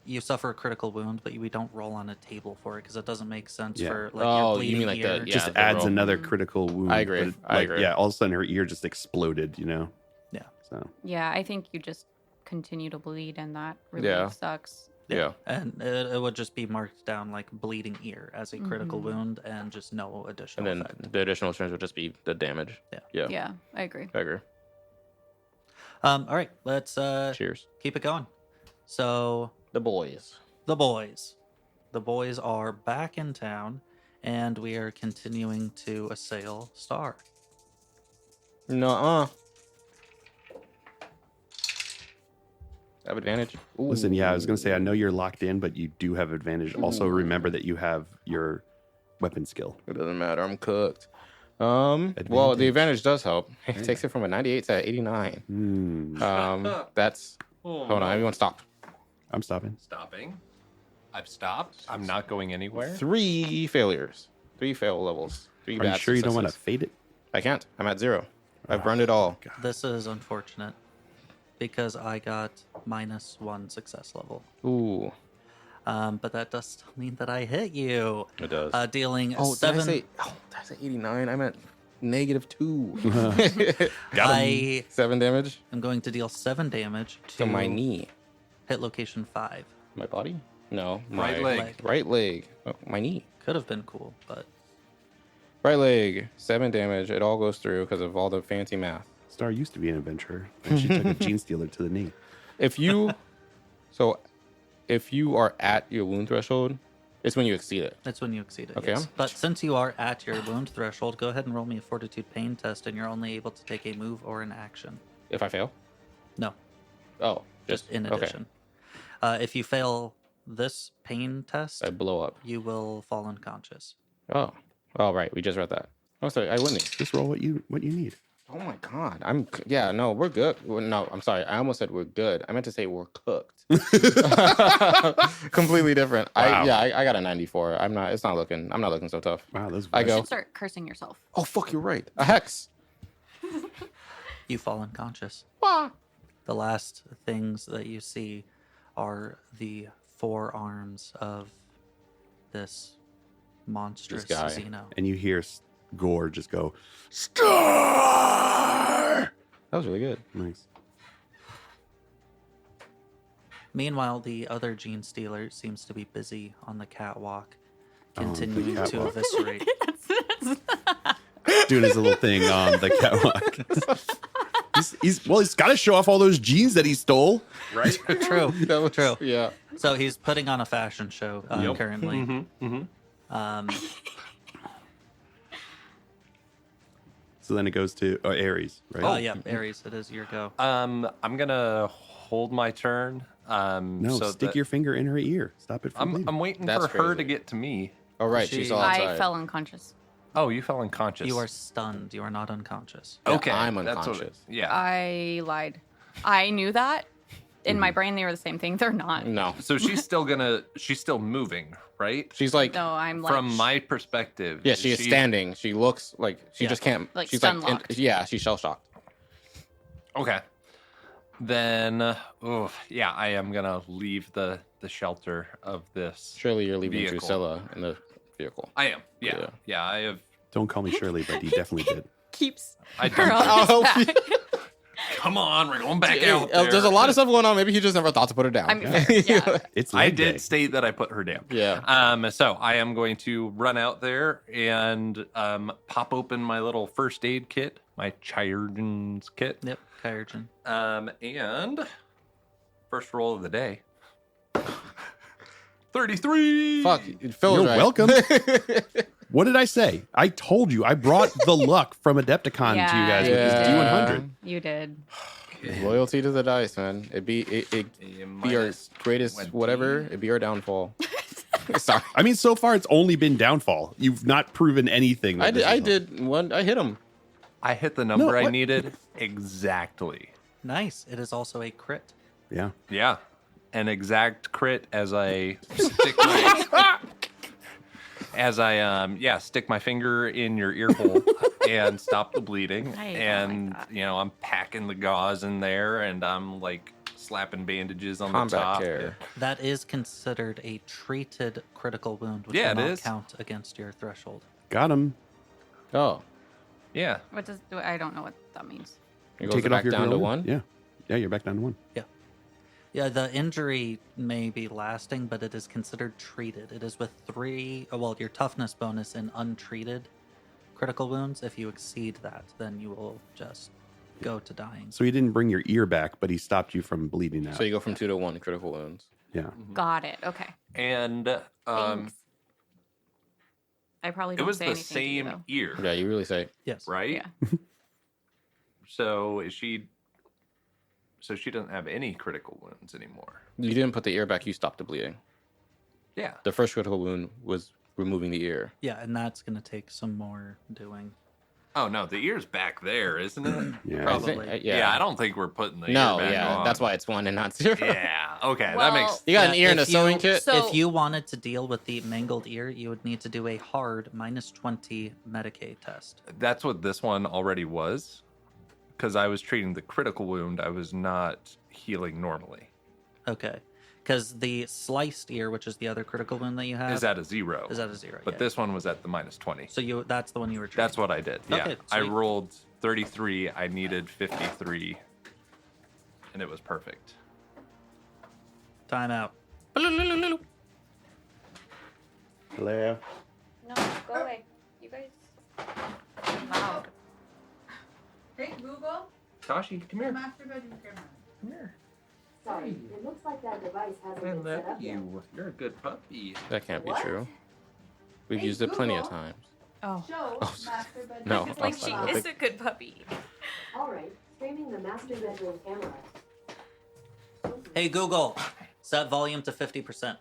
you suffer a critical wound, but we don't roll on a table for it because it doesn't make sense Yeah. for like Oh, your you bleeding mean like the- ear. yeah. Just the adds roll. another critical wound. I agree. but it, I agree. Yeah, all of a sudden her ear just exploded, you know? Yeah. So Yeah, I think you just continue to bleed, and that really Yeah. sucks. Yeah. And it would just be marked down like bleeding ear as a critical wound and just no additional And then effect. the additional strings would just be the damage. Yeah. Yeah, I agree. I agree. All right, let's Cheers. keep it going. So The boys. the boys are back in town, and we are continuing to assail Star. Nuh-uh. Have advantage. Ooh. Listen, yeah, I was going to say, I know you're locked in, but you do have advantage. Also, remember that you have your weapon skill. It doesn't matter. I'm cooked. Well, the advantage does help. It takes it from a 98 to 89. That's. Hold on. Everyone stop. I'm stopping. Stopping. I've stopped. I'm not going anywhere. 3 failures. 3 fail levels. 3 Are bad you sure you don't want to successes. fade it? I can't. I'm at 0. I've burned it all. This is unfortunate because I got -1 success level. Ooh. But that does still mean that I hit you. It does. Dealing Oh, 7. did I say 89? I meant -2. Got him. I 7 damage am going to deal 7 damage to my knee. hit location 5. My body? No. My Right leg. Right leg. Oh, my knee. Could have been cool, but Right leg. 7 damage. It all goes through because of all the fancy math. Star used to be an adventurer, and she took a Genestealer to the knee. If you are at your wound threshold, it's when you exceed it. that's when you exceed it. Okay. Yes. But since you are at your wound threshold, go ahead and roll me a Fortitude Pain test, and you're only able to take a move or an action. If I fail? No, Oh, just in okay. addition. If you fail this pain test, I blow up. you will fall unconscious. Oh, right. We just read that. Oh, sorry. I win these. Just roll what you need. Oh my god. No, we're good. No, I'm sorry. I almost said we're good. I meant to say we're cooked. Completely different. Wow. I got a 94. I'm not looking so tough. Wow, those. I You go. should start cursing yourself. Oh fuck, you're right. A hex. You fall unconscious. Wah. The last things that you see are the 4 arms of this monstrous guy. Xeno. And you hear Gore just go, Star! That was really good. Nice. Meanwhile, the other Genestealer seems to be busy on the catwalk, the continuing to catwalk. eviscerate. Doing his little thing on the catwalk. he's got to show off all those jeans that he stole. Right? True. That was True. Yeah. So he's putting on a fashion show currently. So then it goes to Ares, right? Oh, yeah, Ares, it is your go. I'm gonna hold my turn. No, so stick that- your finger in her ear. Stop it from bleeding. I'm waiting That's for her crazy. to get to me. Oh right, She- she's all outside. I fell unconscious. Oh, you fell unconscious. You are stunned. You are not unconscious. Yeah, okay. I'm that's what- unconscious. yeah. I lied. I knew that. In my brain, they were the same thing. They're not. No, So she's still moving, right? she's like. No, I'm like. From my perspective. Yeah, she is standing. She looks like she Yeah. just can't. Like she's stun-locked. yeah, she's shell shocked. Okay. Then, yeah, I am gonna leave the shelter of this. Surely you're leaving Vehicle. Drusilla in the vehicle. I am. Yeah. Yeah. I have. Don't call me Shirley, but he definitely did. Keeps I her don't. on I'll his help back. you. Come on, we're going back out there. There's a lot of stuff going on. Maybe he just never thought to put her down. I mean, yeah. It's I leg did day. state that I put her down. Yeah. So I am going to run out there and pop open my little first aid kit, my Chirurgeon's kit. Yep, Kyurgen. And first roll of the day. 33. Fuck. Phil's You're right. welcome. What did I say? I told you. I brought the luck from Adepticon to you guys with this Yeah. D100. You did. Loyalty to the dice, man. It be our Minus greatest 20. whatever. It'd be our downfall. Sorry. I mean, so far it's only been downfall. You've not proven anything. I that this did. is I did one. I hit him. I hit the number No, I what? needed exactly. Nice. It is also a crit. Yeah. Yeah. An exact crit as I stick my stick my finger in your ear hole and stop the bleeding. I don't like And that. I'm packing the gauze in there and I'm like slapping bandages on the Combat top. care. That is considered a treated critical wound, which Yeah, will it not is. count against your threshold. Got him. Oh, Yeah. What does I don't know what that means. it goes Take it back off your down to grill. one. Yeah. Yeah, you're back down to 1. Yeah, the injury may be lasting, but it is considered treated. It is with 3, well, your toughness bonus in untreated critical wounds. If you exceed that, then you will just go to dying. So he didn't bring your ear back, but he stopped you from bleeding out. So you go from 2 to 1 critical wounds. Yeah. Got it. Okay. And Thanks. I probably it don't was say the anything to you, same though. ear, Yeah, you really say. Yes. right? Yeah. So she doesn't have any critical wounds anymore. You didn't put the ear back, you stopped the bleeding. Yeah. The first critical wound was removing the ear. Yeah, and that's going to take some more doing. Oh no, the ear's back there, isn't it? Yeah. Probably. Yeah, I don't think we're putting the No, ear back yeah, on. that's why it's 1 and not 0. Yeah. Okay, that Well- makes. You got an Yeah, ear and a if sewing you- kit? So- If you wanted to deal with the mangled ear, you would need to do a hard -20 Medicaid test. That's what this one already was, because I was treating the critical wound. I was not healing normally. Okay. Because the sliced ear, which is the other critical wound that you have, Is at a 0. is at a 0. But yeah. this one was at the -20. So that's the one you were treating. That's what I did. Yeah. Okay, I sweet. rolled 33. I needed 53. And it was perfect. Time out. Hello. No, go away. You guys. Loud. Hey, Google, Tashi, come here. master bedroom camera. Come here. Sorry, it looks like that device hasn't I been set love up yet. you. You're a good puppy. That can't be What? true. We've Hey, used it plenty of Google. times. Oh. Show Oh, master bedroom. no. It's I like was she like, is a good puppy. All right, streaming the master bedroom camera. Hey, Google, set volume to 50%.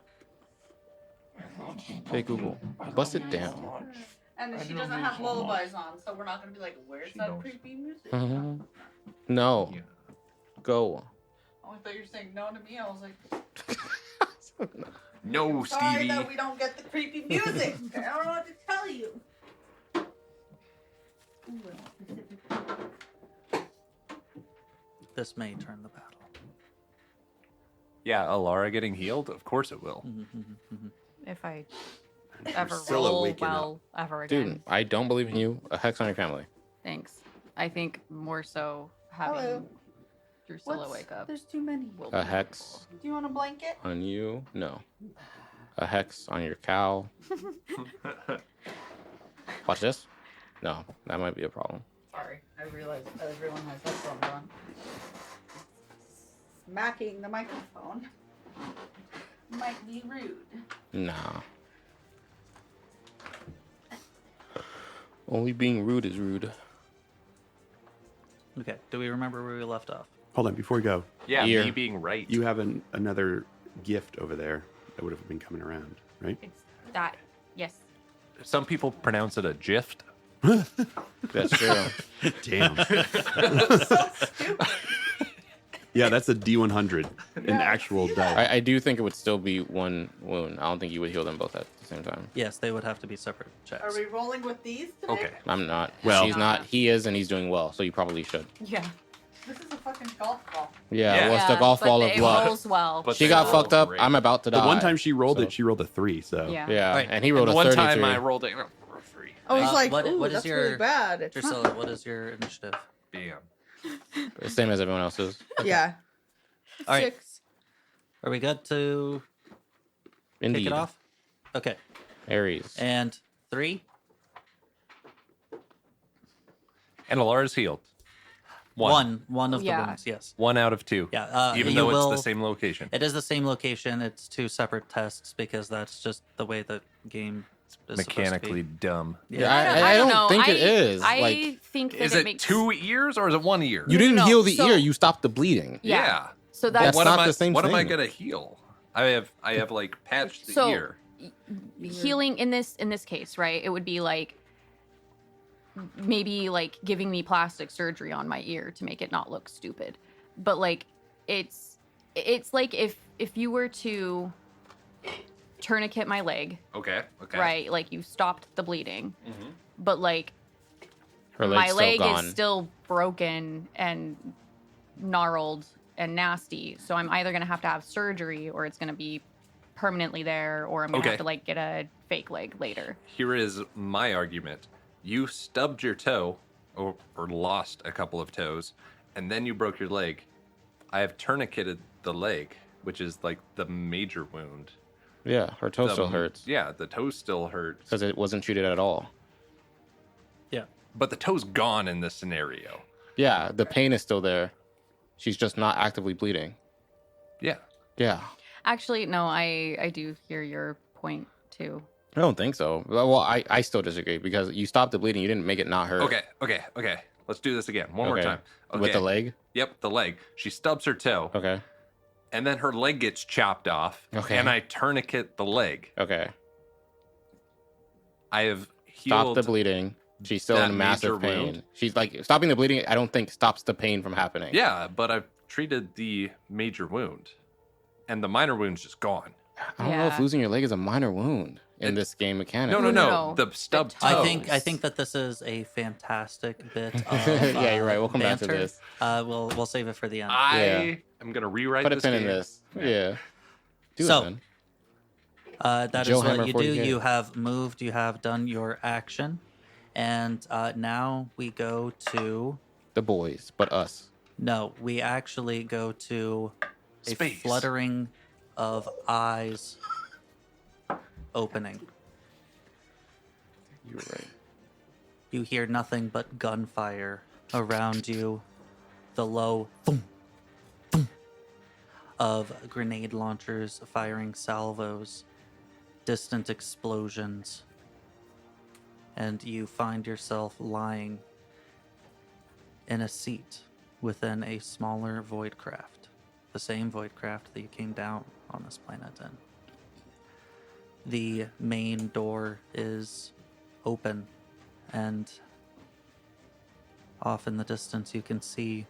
Hey, Google, bust it down. And she doesn't have lullabies on, so we're not gonna be like, where's She that knows. creepy music? Mhm. No. Yeah. Go. Oh, I thought you were saying no to me. I was like, No, sorry Stevie. that we don't get the creepy music. I don't know what to tell you. This may turn the battle. Yeah, Alara getting healed? Of course it will. If I You're ever still roll waking up. well ever again. Dude, I don't believe in you. A hex on your family. Thanks. I think more so having Hello. Drusilla wake up. There's too many. will A be hex Do you want a blanket? on you? No. A hex on your cow. Watch this. No, that might be a problem. Sorry, I realize everyone has headphones on. Smacking the microphone might be rude. Nah. Only being rude is rude. Okay, do we remember where we left off? Hold on, before we go, Yeah, Ear. me being right. you have another gift over there that would have been coming around, right? It's that. Yes. Some people pronounce it a gift. That's true. Damn. So stupid. Yeah, that's a D100, an Yeah, actual see that? die. I do think it would still be 1 wound. I don't think you would heal them both at the same time. Yes, they would have to be separate checks. Are we rolling with these today? Okay. I'm not. Well- She's not. He is, and he's doing well. So you probably should. Yeah. This is a fucking golf ball. Yeah. Yeah. What's the golf but ball of it luck? rolls well. But She they got roll fucked up. great. I'm about to die. The one time she rolled So- it, she rolled a 3, so. Yeah. Yeah, Right. and he rolled The a one 33. time I rolled it for free. Oh, he's like, what- ooh, what is that's your- really bad. It's not- Drusilla, what is your initiative? Bam. Same as everyone else's. Yeah. All right. 6. Are we good to Indeed. kick it off? Okay, Aries. and 3. And Alara's healed. One of the Yeah. wounds, yes. 1 out of 2. Yeah, Even you though will- it's the same location. It is the same location. It's 2 separate tests because that's just the way the game is Mechanically dumb. Yeah, I don't know. think it is. I Like, think that Is it it makes 2 ears or is it 1 ear? you didn't no, heal the so- ear. You stopped the bleeding. Yeah. So That's that's what not am I, the same What am I thing. gonna heal? I have like patched the So- ear. healing in this case, right? It would be like maybe like giving me plastic surgery on my ear to make it not look stupid. But like it's like if you were to tourniquet my leg, Okay. Okay. right? Like you stopped the bleeding. Mhm. But like Her leg's my still leg gone. is still broken and gnarled and nasty. So I'm either going to have surgery or it's going to be permanently there or I'm going to Okay. have to like get a fake leg later. Here is my argument. You stubbed your toe or lost a couple of toes, and then you broke your leg. I have tourniqueted the leg, which is like the major wound. Yeah, her toe still hurts Yeah, the toe still hurts. because it wasn't treated at all. Yeah. But the toe's gone in this scenario. Yeah, the pain is still there. She's just not actively bleeding. Yeah. Yeah. Actually, no, I do hear your point too. I don't think so. Well, I still disagree because you stopped the bleeding. You didn't make it not hurt. Okay. Let's do this again. One more Okay. time. Okay. With the leg? Yep, the leg. She stubs her toe, Okay. and then her leg gets chopped off, Okay. and I tourniquet the leg. Okay. I have Stop healed the bleeding. She's still that in massive major pain. wound. She's like, stopping the bleeding, I don't think stops the pain from happening. Yeah, but I've treated the major wound, and the minor wound's just gone. I don't know if Yeah. losing your leg is a minor wound in It- this game mechanic. No. No. The stub toe. I think that this is a fantastic bit of Yeah, you're right. We'll come back to banter. this. We'll save it for the end. I am gonna rewrite Put a this pin in game. this. Yeah. Do So, it, man. That Joe is what Hammer you do. 40K. You have moved. You have done your action, and now we go to. The boys, but us. No, we actually go to a Space. fluttering of eyes opening. You're right. You hear nothing but gunfire around you. The low thump, thump of grenade launchers firing salvos, distant explosions, and you find yourself lying in a seat within a smaller void craft, the same void craft that you came down on this planet in. The main door is open, and off in the distance you can see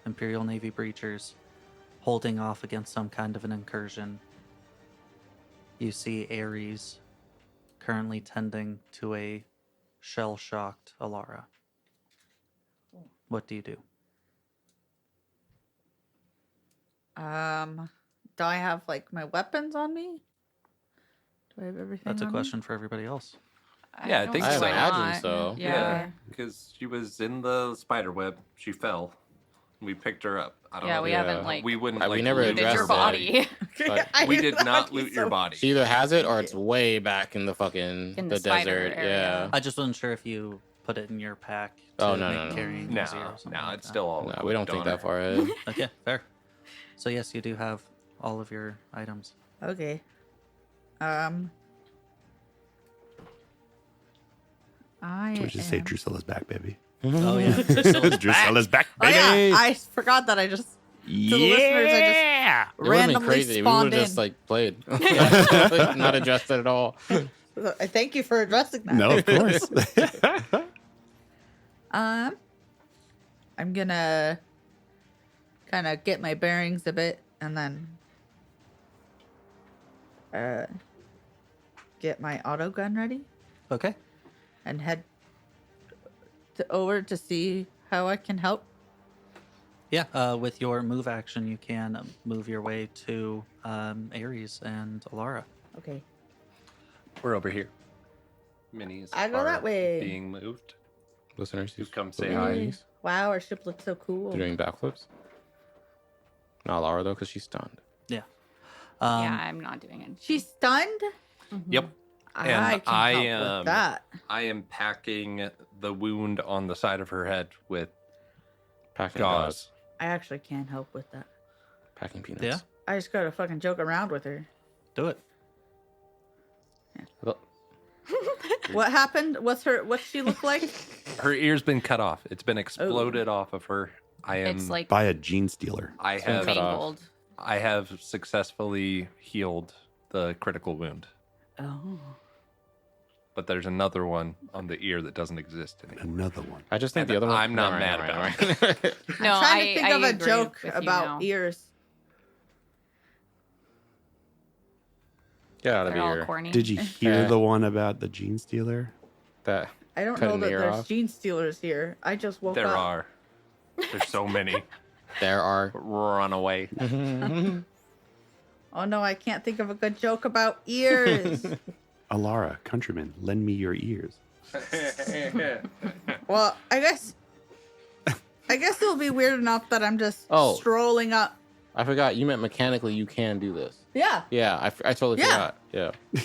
Imperial Navy breachers holding off against some kind of an incursion. You see Ares currently tending to a shell-shocked Alara. What do you do? Do I have like my weapons on me? Do I have everything? That's a on question for everybody else. Yeah, I don't think I so. imagine not. so. Yeah. because she was in the spider web. She fell. We picked her up. I don't Yeah, know. we Yeah. haven't like We wouldn't. We like, never loot looted your addressed body But I We did did not be loot your so- body. She either has it or it's way back in the fucking In the the spider desert. area. Yeah. I just wasn't sure if you put it in your pack to Oh, no, make no, no. carrying No, easier or something no, like it's that. still all. No, we don't think that far. far ahead. Okay, fair. So yes, you do have all of your items. Okay. I We just say am- Drusilla's back, baby. Oh yeah. Drusilla's back, Oh baby. yeah, I forgot that I just the listeners, I just It would have been randomly crazy. We would spawned have in. just like played, not adjusted at all. I thank you for addressing that. No, of course. I'm gonna kind of get my bearings a bit and then get my auto gun ready Okay. and head over to see how I can help. Yeah. With your move action, you can move your way to Ares and Alara. Okay. We're over here. Minis. I go are that way. Being moved. Listeners, You come say say hi. hi. Wow, our ship looks so cool. They're doing backflips. Not Laura though, because she's stunned. Yeah. yeah, I'm not doing it. She's stunned. Yep. I And can I help am- with that. I am packing the wound on the side of her head with Packing gauze. I actually can help with that. Packing peanuts. Yeah. I just gotta fucking joke around with her. Do it. Well, What happened? What's she look like? Her ear's been cut off. It's been exploded off of her. I am. It's like By a gene stealer. I been have. cut off. mangled. I have successfully healed the critical wound, Oh. but there's another one on the ear that doesn't exist anymore. Another one. I just think And the other one. I'm not Never mad mind, about never mind. No, I'm trying to think of a agree joke with you about now. ears. Get out of They're all here. corny. Did you hear Yeah. the one about the gene stealer? That I don't Cut know an that ear there's off. gene stealers here. I just woke There up. are. There's so many. there are. Run away. Oh no, I can't think of a good joke about ears. Alara, countryman, lend me your ears. Well, I guess it'll be weird enough that I'm just Oh. strolling up I forgot. You meant mechanically you can do this. Yeah. Yeah, I totally Yeah. forgot. Yeah.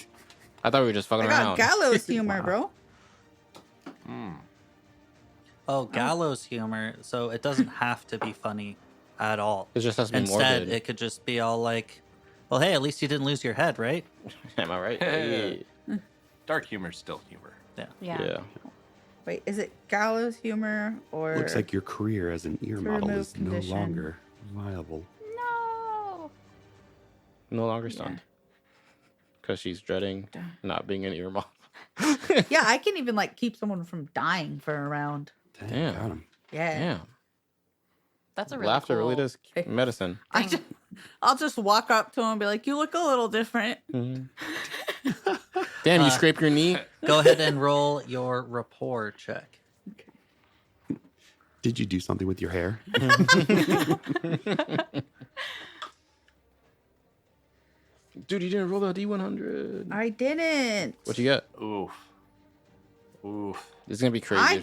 I thought we were just fucking I got around. gallows humor, bro. Oh, gallows humor. So it doesn't have to be funny at all. It just has to be Instead, morbid. it could just be all like, well, hey, at least you didn't lose your head, right? Am I right? Hey. Dark humor's still humor. Yeah. Yeah. Wait, is it gallows humor or? Looks like your career as an ear To model remove is condition. no longer viable. No. No longer stunned. Because she's dreading not being an ear model. Yeah, I can even like keep someone from dying for a round. Damn. Got him. Yeah. Damn. That's a really Laughter cool really does medicine. I'll just walk up to him and be like, "You look a little different." Damn, you scrape your knee? Go ahead and roll your rapport check. Did you do something with your hair? Dude, you didn't roll the D100. I didn't. What you got? Oof. Oof. This is going to be crazy.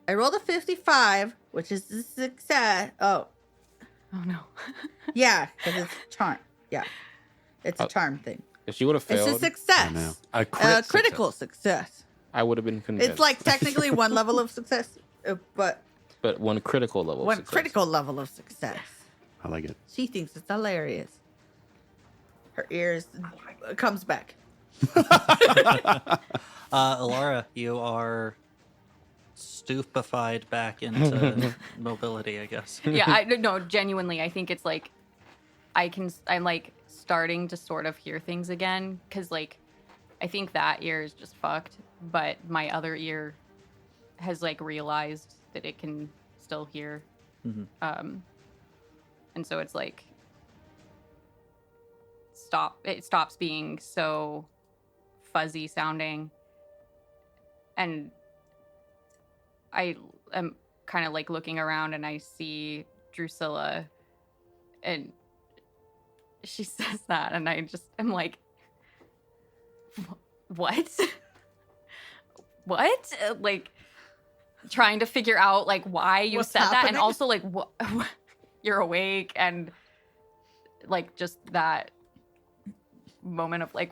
I rolled a 55, which is a success. Oh, Oh no. yeah, because it's charm. Yeah, it's a Oh. charm thing. If she would have It's failed, a success. I know. A Critical success. I would have been convinced. It's like technically one level of success, but But one critical level of one success. critical level of success. I like it. She thinks it's hilarious. Her ears comes back. Alara, you are stupefied back into mobility, I guess. Yeah, no, genuinely, I think it's like I'm like starting to sort of hear things again because like I think that ear is just fucked, but my other ear has like realized that it can still hear, and so it's like it stops being so fuzzy sounding, and I am kind of like looking around and I see Drusilla and she says that and I just am like, what? What? Like trying to figure out like why you What's said that and happening? also like what you're awake and like just that moment of like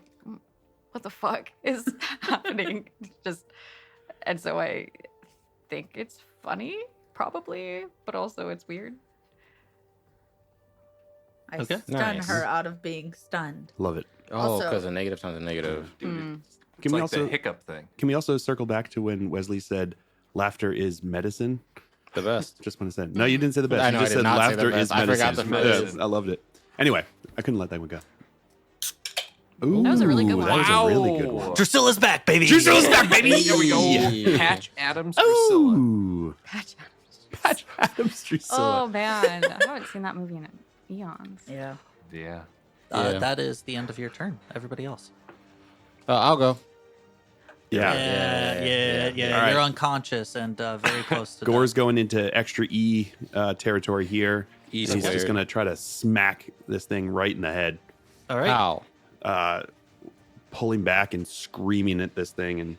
what the fuck is happening? Just and so I think it's funny, probably, but also it's weird. I Okay. stun Nice. her out of being stunned. Love it. Oh, Also- because a negative times a negative. Dude, Can it's we like also the hiccup thing. can we also circle back to when Wesley said laughter is medicine? The best. Just want to say. No, you didn't say the best. I you know, just I did said not say the laughter best. is I medicine. forgot the phrase. I loved it. Anyway, I couldn't let that one go. That was a really good one. That was a really good Wow. one. Drusilla's back, baby. Drusilla's back, baby. Here we go. Yeah. Patch Adams Drusilla. Ooh. Patch. Patch Adams Drusilla. Oh man, I haven't seen that movie in eons. Yeah. Yeah. Yeah. That is the end of your turn. Everybody else. I'll go. Yeah. Yeah. All right. You're unconscious and very close to Gore's going into extra E territory here. E And he's just squared. going to try to smack this thing right in the head, death. All right. Ow. pulling back and screaming at this thing. And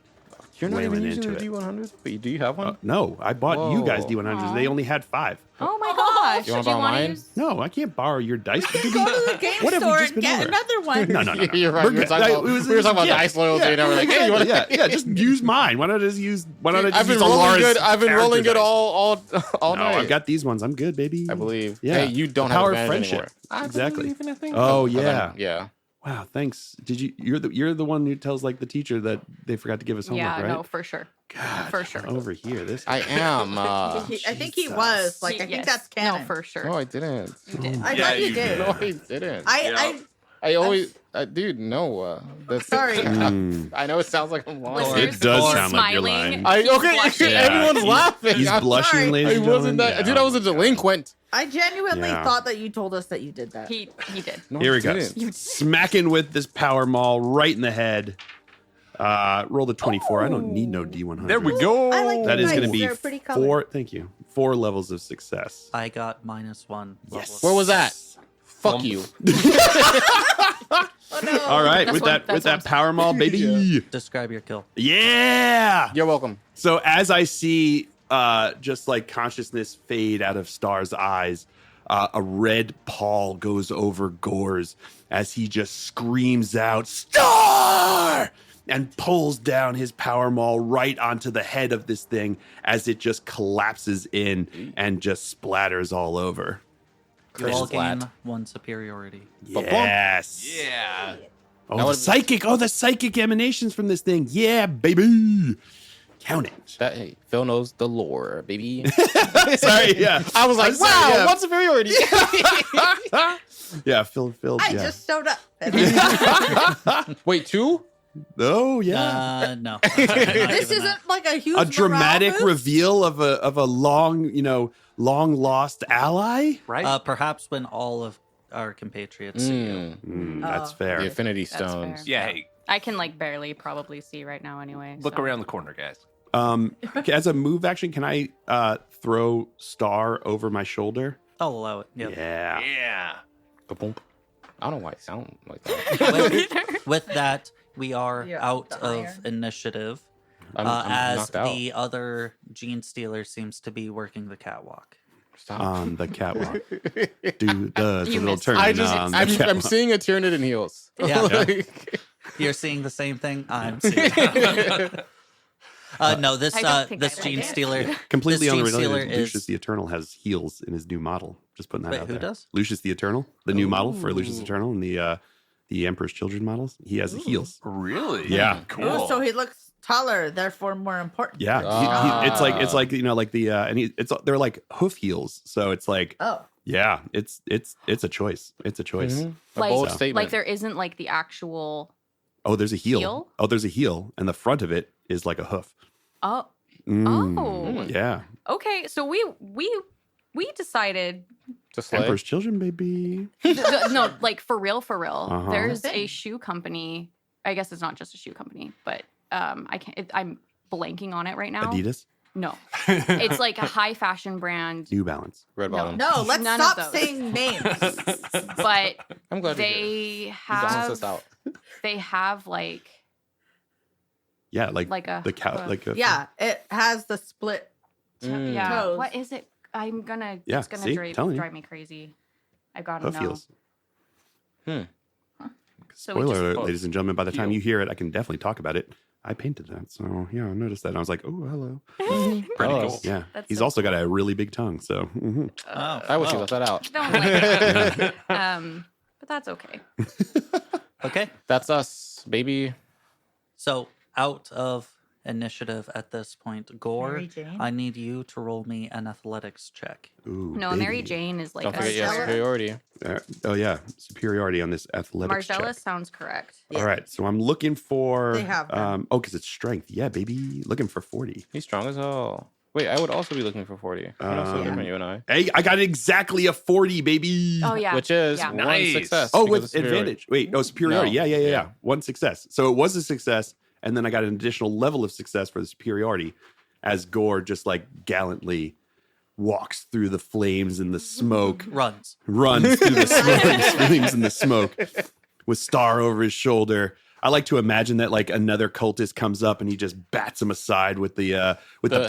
You're not even wailing using into the it. D100? Wait, do you have one? no, I bought you guys Whoa. D100s. They only had 5. Oh my gosh! You wanna Did you borrow want to mine? use? No, I can't borrow your dice. Go to the game What have we store just and been get over? another one. No. You're right. We're We were good. talking about, It was- we were talking about yeah. dice loyalty, and we're like, hey, you want to? yeah, just use mine. Why not just use? Why not just I've been use rolling Alara's good. I've been rolling character good dice? all No, night. I've got these ones. I'm good, baby. I believe. Yeah. Hey, you don't The have power of advantage friendship. anymore. Exactly. In a thing. Oh But then- yeah. yeah. Wow. Thanks. Did you? You're the one who tells like the teacher that they forgot to give us homework, Yeah, right? no, for sure. God, for sure. Over here, this. I am. I think he was. Like, I think Yes. that's canon. No, for sure. No, I didn't. You did. I Yeah, thought you you did. did. No, I didn't. I I always, dude, no. That's Sorry. I know it sounds like I'm lying. Listeners, It does Gore's sound like you're smiling. lying. He's Okay, blushing. Yeah, everyone's he's- laughing. He's I'm blushing, sorry. ladies I and wasn't gentlemen. that. Dude, I was a delinquent. I genuinely Yeah. thought that you told us that you did that. He did. No, Here I we go. didn't. Smacking with this power maul right in the head. Roll the 24. I don't need no D100. There we go. I like That is Nice. going to be They're pretty colored. 4. Thank you. 4 levels of success. I got -1. Yes. Where was that? Fuck you. Oh no. All right, That's with what- that that's what power maul, baby. Describe your kill. Yeah. You're welcome. So as I see just like consciousness fade out of Star's eyes, a red pall goes over Gore's as he just screams out, "Star!" and pulls down his power maul right onto the head of this thing as it just collapses in and just splatters all over. You all Splat. gain 1 superiority. Yes. Yeah. Oh, That the was- psychic. Oh, the psychic emanations from this thing. Yeah, baby. Count it. Hey, Phil knows the lore, baby. Sorry, yeah. I was like, sorry, wow, yeah. what superiority? Yeah, Phil, I yeah. just showed up. Wait, 2? Oh, yeah. No. This isn't like a huge A dramatic morale boost? reveal of a long, long lost ally. Right? Perhaps when all of our compatriots see you. That's Oh. fair. The Affinity That's Stones. fair. yeah. Hey, I can like barely probably see right now anyway. look so. around the corner, guys. As a move action, can I throw Star over my shoulder? I'll allow it. Yep. Yeah. Yeah. Ba-boom. I don't know why it sounds like that. With that, we are Yeah, out the of iron. initiative. I'm As knocked out. the other Genestealer seems to be working the catwalk. Stop. On the catwalk. Do the You little missed turn it. on the I'm catwalk. seeing a Tyranid in heels. Yeah. Like- You're seeing the same thing I'm seeing. No, this I don't think this I like it. Genestealer Completely this unrelated. Genestealer Lucius is the Eternal has heals in his new model. Just putting that Wait, out who there. does? Lucius the Eternal, the new model for Lucius Eternal and the Emperor's Children models. He has the heals. Really? Yeah. Cool. Ooh, so he looks taller, therefore more important. Yeah, it's like like the and they're like hoof heels. So it's like Oh. yeah, it's a choice. It's a choice. Mhm. A Like- bold So. statement. Like there isn't like the actual. Oh, there's a heel. Heel? Oh, there's a heel, and the front of it is like a hoof. Oh. Mm, Oh. yeah. Okay, so we decided Just like Emperor's Children, baby. no, like for real. Uh-huh. There's a Thing. shoe company. I guess it's not just a shoe company, but I can't. I'm blanking on it right now. Adidas, No, it's like a high fashion brand, New Balance. red No. bottom. No, let's None of stop those. saying names. but I'm glad they you balance have us out. they have like Yeah, like a the cow, hoof. like a Yeah, it has the split. Mm. yeah. Toes. What is it? I'm gonna. Yeah, It's gonna see? drive, Telling you. drive me crazy. I gotta hoof know. heels. So we Spoiler just- alert, ladies and gentlemen. By the time Heel. you hear it, I can definitely talk about it. I painted that, so yeah, I noticed that. And I was like, oh, hello. Pretty Oh. cool. Yeah, That's he's so also got a really big tongue. So mhm. Oh, I wish you left that out. Don't like it. But that's okay. okay. That's us, baby. So out of initiative at this point, Gore, Mary Jane? I need you to roll me an athletics check. Ooh, No, Mary baby. Jane is like Don't a forget your Marcellus? superiority. Oh yeah, superiority on this athletics Marcellus check. sounds correct. All right, so I'm looking for. They have them. because it's strength. Yeah, baby, looking for 40. He's strong as hell. Wait, I would also be looking for 40. I know so Um, different, you and I. Hey, I got exactly a 40, baby. Oh yeah, Which is yeah. one Nice. success. Oh, because with of superiority. advantage. Wait, no, superiority. No. Yeah. One success. So it was a success, and then I got an additional level of success for the superiority as Gore just like gallantly walks through the flames and the smoke, Runs. runs through the flames and the smoke with Star over his shoulder. I like to imagine that like another cultist comes up and he just bats him aside with the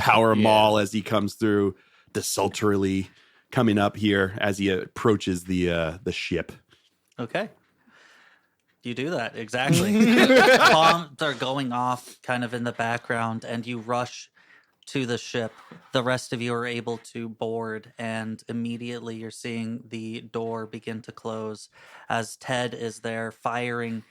power yeah. maul as he comes through, desultorily coming up here as he approaches the ship. Okay. You do that, exactly. Bombs are going off kind of in the background, and you rush to the ship. The rest of you are able to board, and immediately you're seeing the door begin to close as Ted is there firing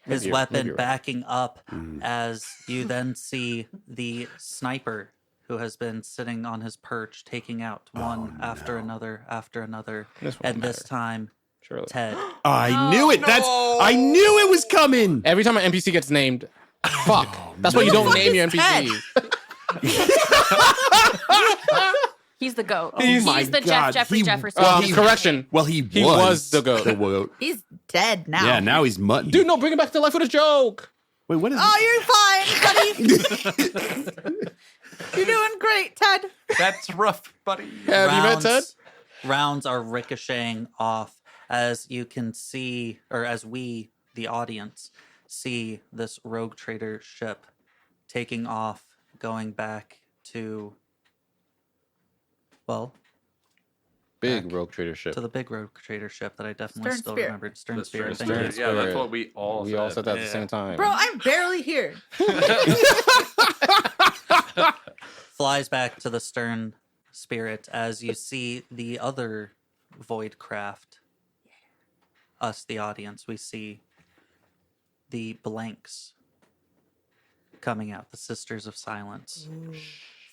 his Maybe weapon, you're right. backing up, as you then see the sniper who has been sitting on his perch, taking out one after another, This won't and this matter. time, Surely. Ted. I knew it. I knew it was coming. Every time an NPC gets named, fuck. That's why you don't name your is Ted? NPCs. He's the goat. Oh He's my the God. Jeffrey He- Jefferson. Correction. Well, he was the goat. goat. He's dead now. Yeah, now he's mutton. Dude, no, bring it back to life with a joke. Wait, what is? Oh, you're fine, buddy. You're doing great, Ted. That's rough, buddy. Have you met Ted? Rounds are ricocheting off as you can see, or as we, the audience, see this rogue trader ship taking off, going back to, well, big back rogue trader ship. to the big rogue trader ship that I definitely Stern still Spear. remembered. Stern The Spear. Stern Thank you. Spear. Yeah, that's what we all said that at the same time. Bro, I'm barely here. Flies back to the stern spirit as you see the other void craft. Us, the audience, we see the blanks coming out, the Sisters of Silence,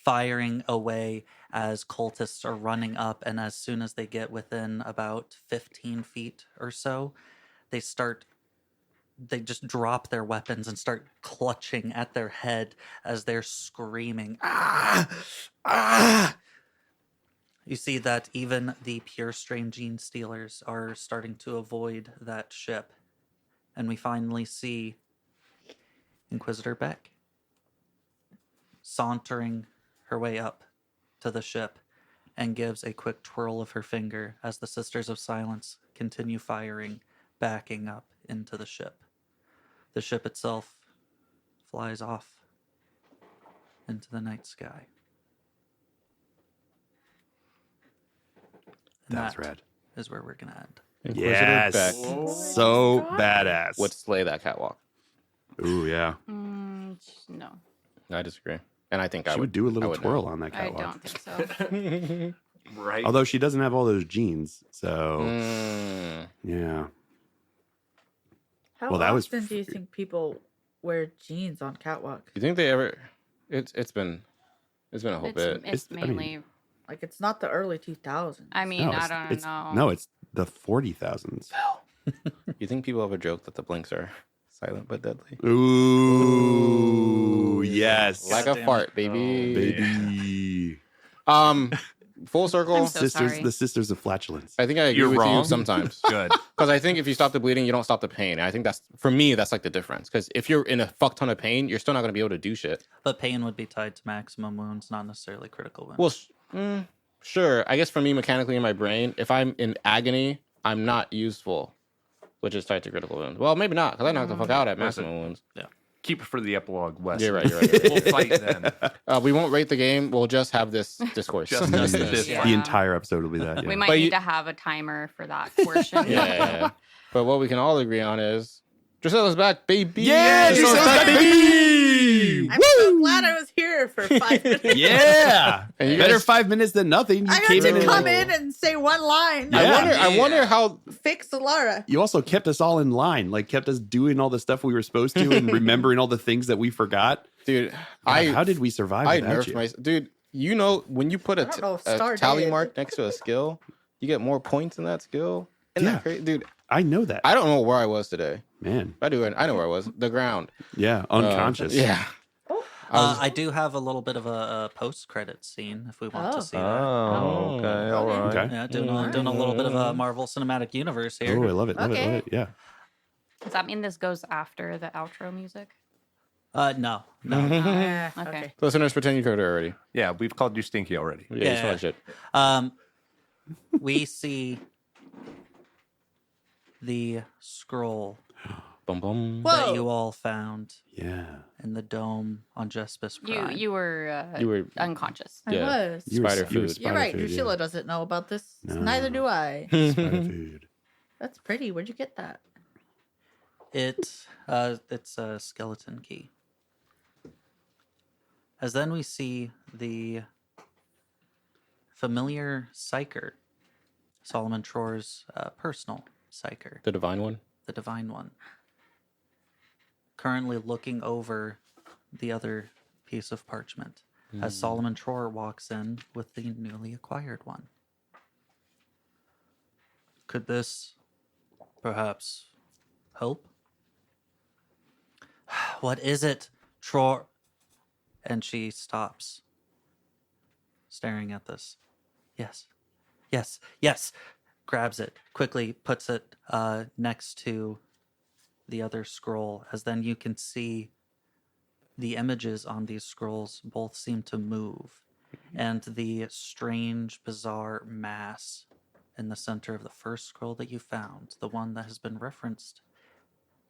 firing away as cultists are running up, and as soon as they get within about 15 feet or so, they just drop their weapons and start clutching at their head as they're screaming, "Ah! Ah!" You see that even the pure strain Genestealers are starting to avoid that ship. And we finally see Inquisitor Beck sauntering her way up to the ship and gives a quick twirl of her finger as the Sisters of Silence continue firing, backing up into the ship. The ship itself flies off into the night sky. And That's that rad. is where we're going to end. Inquisitor Yes. Beck So badass. would slay that catwalk. Ooh, yeah. No, I disagree, and I think I She would do a little I would twirl know. on that I catwalk. don't think so. Right. Although she doesn't have all those genes, so Mm. yeah. How Well, that was often do you think people wear jeans on catwalks? You think they ever? It's been a whole It's, bit. it's I mean- mainly. Like it's not the early 2000s. I mean, I it's- don't it's- know. No, it's the 40,000s. You think people ever joke that the blinks are silent but deadly? Ooh, yes. Like a Goddamn fart, it. baby. Baby. Full circle. I'm so sorry. The sisters of flatulence. I think I agree You're with you wrong. sometimes. Good. Because I think if you stop the bleeding, you don't stop the pain. And I think that's, for me, that's like the difference. Because if you're in a fuck ton of pain, you're still not going to be able to do shit. But pain would be tied to maximum wounds, not necessarily critical wounds. Well, sure. I guess for me, mechanically in my brain, if I'm in agony, I'm not useful, which is tied to critical wounds. Well, maybe not, because I knocked the fuck out at maximum wounds. Keep it for the epilogue, Wes. You're right. You're right. We'll fight then. We won't rate the game. We'll just have this discourse. Just this. Yeah. The entire episode will be that. Yeah. We might But need you- to have a timer for that portion. yeah. But what we can all agree on is Drusilla's back, baby. Yeah, Drusilla's back, baby! I'm so glad I was here for 5 minutes. Yeah. And you Better guys- 5 minutes than nothing. You I got came in to and come like- in and say one line. Yeah. I wonder how. Fix Alara. You also kept us all in line, like kept us doing all the stuff we were supposed to and remembering all the things that we forgot. Dude, God, how did we survive I without nerfed you? myself. Dude, you know, when you put I don't know if a Star tally did. mark next to a skill, you get more points in that skill. Isn't Yeah. that crazy? Dude, I know that. I don't know where I was today. Man. I do. I know where I was. The ground. Yeah, unconscious. Yeah. I do have a little bit of a post-credit scene if we want Oh. to see that. Oh, okay. All right. Okay. Yeah, doing a little bit of a Marvel Cinematic Universe here. Oh, I love it. Love it. Love Okay. it. Yeah. Does that mean this goes after the outro music? No. Yeah, Okay. Listeners, pretend you heard it already. Yeah, we've called you Stinky already. Yeah, you saw that shit. We see the scroll Boom, boom. Whoa. that you all found Yeah. in the dome on Jespis Prime. You were You were unconscious. I Yeah. was. You were Spider s- you were food. You're spider right. food, Drusilla yeah. doesn't know about this. No. Neither do I. Spider food. That's pretty. Where'd you get that? It's a skeleton key. As then we see the familiar psyker, Solomon Trore's personal psyker, The divine one. the divine one, currently looking over the other piece of parchment as Solomon Tror walks in with the newly acquired one. Could this perhaps help? What is it, Tror? And she stops, staring at this. Yes, yes, yes. Grabs it, quickly puts it next to the other scroll, as then you can see the images on these scrolls both seem to move, and the strange, bizarre mass in the center of the first scroll that you found, the one that has been referenced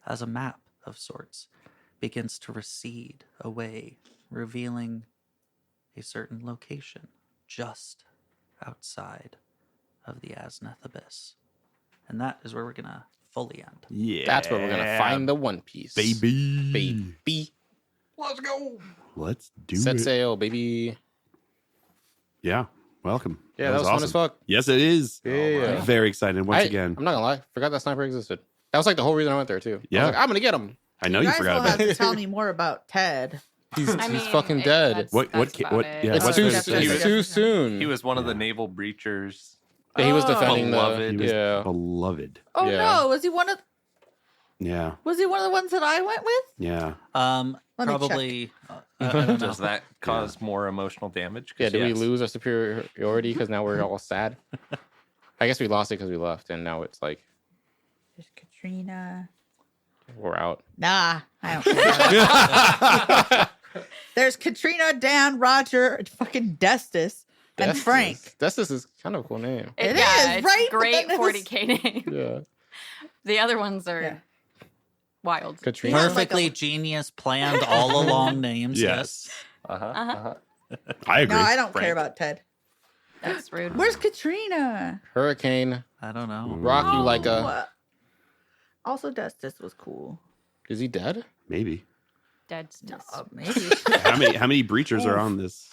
as a map of sorts, begins to recede away, revealing a certain location just outside of the Azneth Abyss. And that is where we're going to fully end. Yeah. That's where we're gonna find the One Piece, baby. baby. Let's go. Let's do Set it. sail, baby. Yeah. Welcome. Yeah, that was fun as fuck. Yes, it is. Yeah. Very excited once again. I'm not gonna lie, forgot that sniper existed. That was like the whole reason I went there too. Yeah. I was like, I'm gonna get him. I know you guys forgot will about have it. to tell me more about Ted. He's I mean, fucking dead. What- that's what- about it. yeah, It's what's too, this? it's too soon. He was one of the naval breachers. Yeah, he was Oh. defending Beloved. He the. was Yeah. beloved. Oh Yeah. no, was he one of Yeah. the ones that I went with? Yeah. Let me Probably. I don't know. Does that cause more emotional damage? 'Cause Yeah. Did we yes. lose our superiority because now we're all sad? I guess we lost it because we left, and now it's like There's Katrina. we're out. Nah, I don't care. There's Katrina, Dan, Roger, fucking Destus, and Destus. Frank. Destus is kind of a cool name. It yeah, is, it's right? But Great then it was- 40k name. Yeah. The other ones are Yeah. wild. Katrina. Yeah, like Perfectly a- genius, planned, all along names. Yes. Uh-huh. I agree. No, I don't Frank. care about Ted. That's rude. Where's Katrina? Hurricane. I don't know. Rock you like a. Oh, also, Destus was cool. Is he dead? Maybe. Dead stuff. Maybe. How many breachers are on this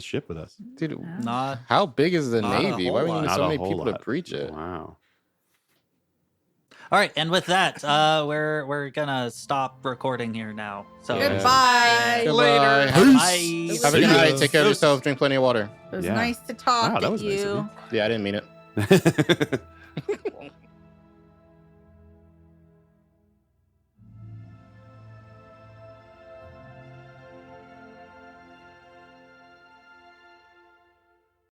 ship with us? Dude, Not. how big is the Not a Navy? whole Why would you lot. need Not so a many whole people to lot. breach it? Wow. All right, and with that, we're gonna stop recording here now. So Yeah. Goodbye. Goodbye. Bye. Have a See good ya. night. Take care of yourself. Drink plenty of water. It was Yeah. nice to talk Wow, that to was nice of you. Yeah, I didn't mean it. you.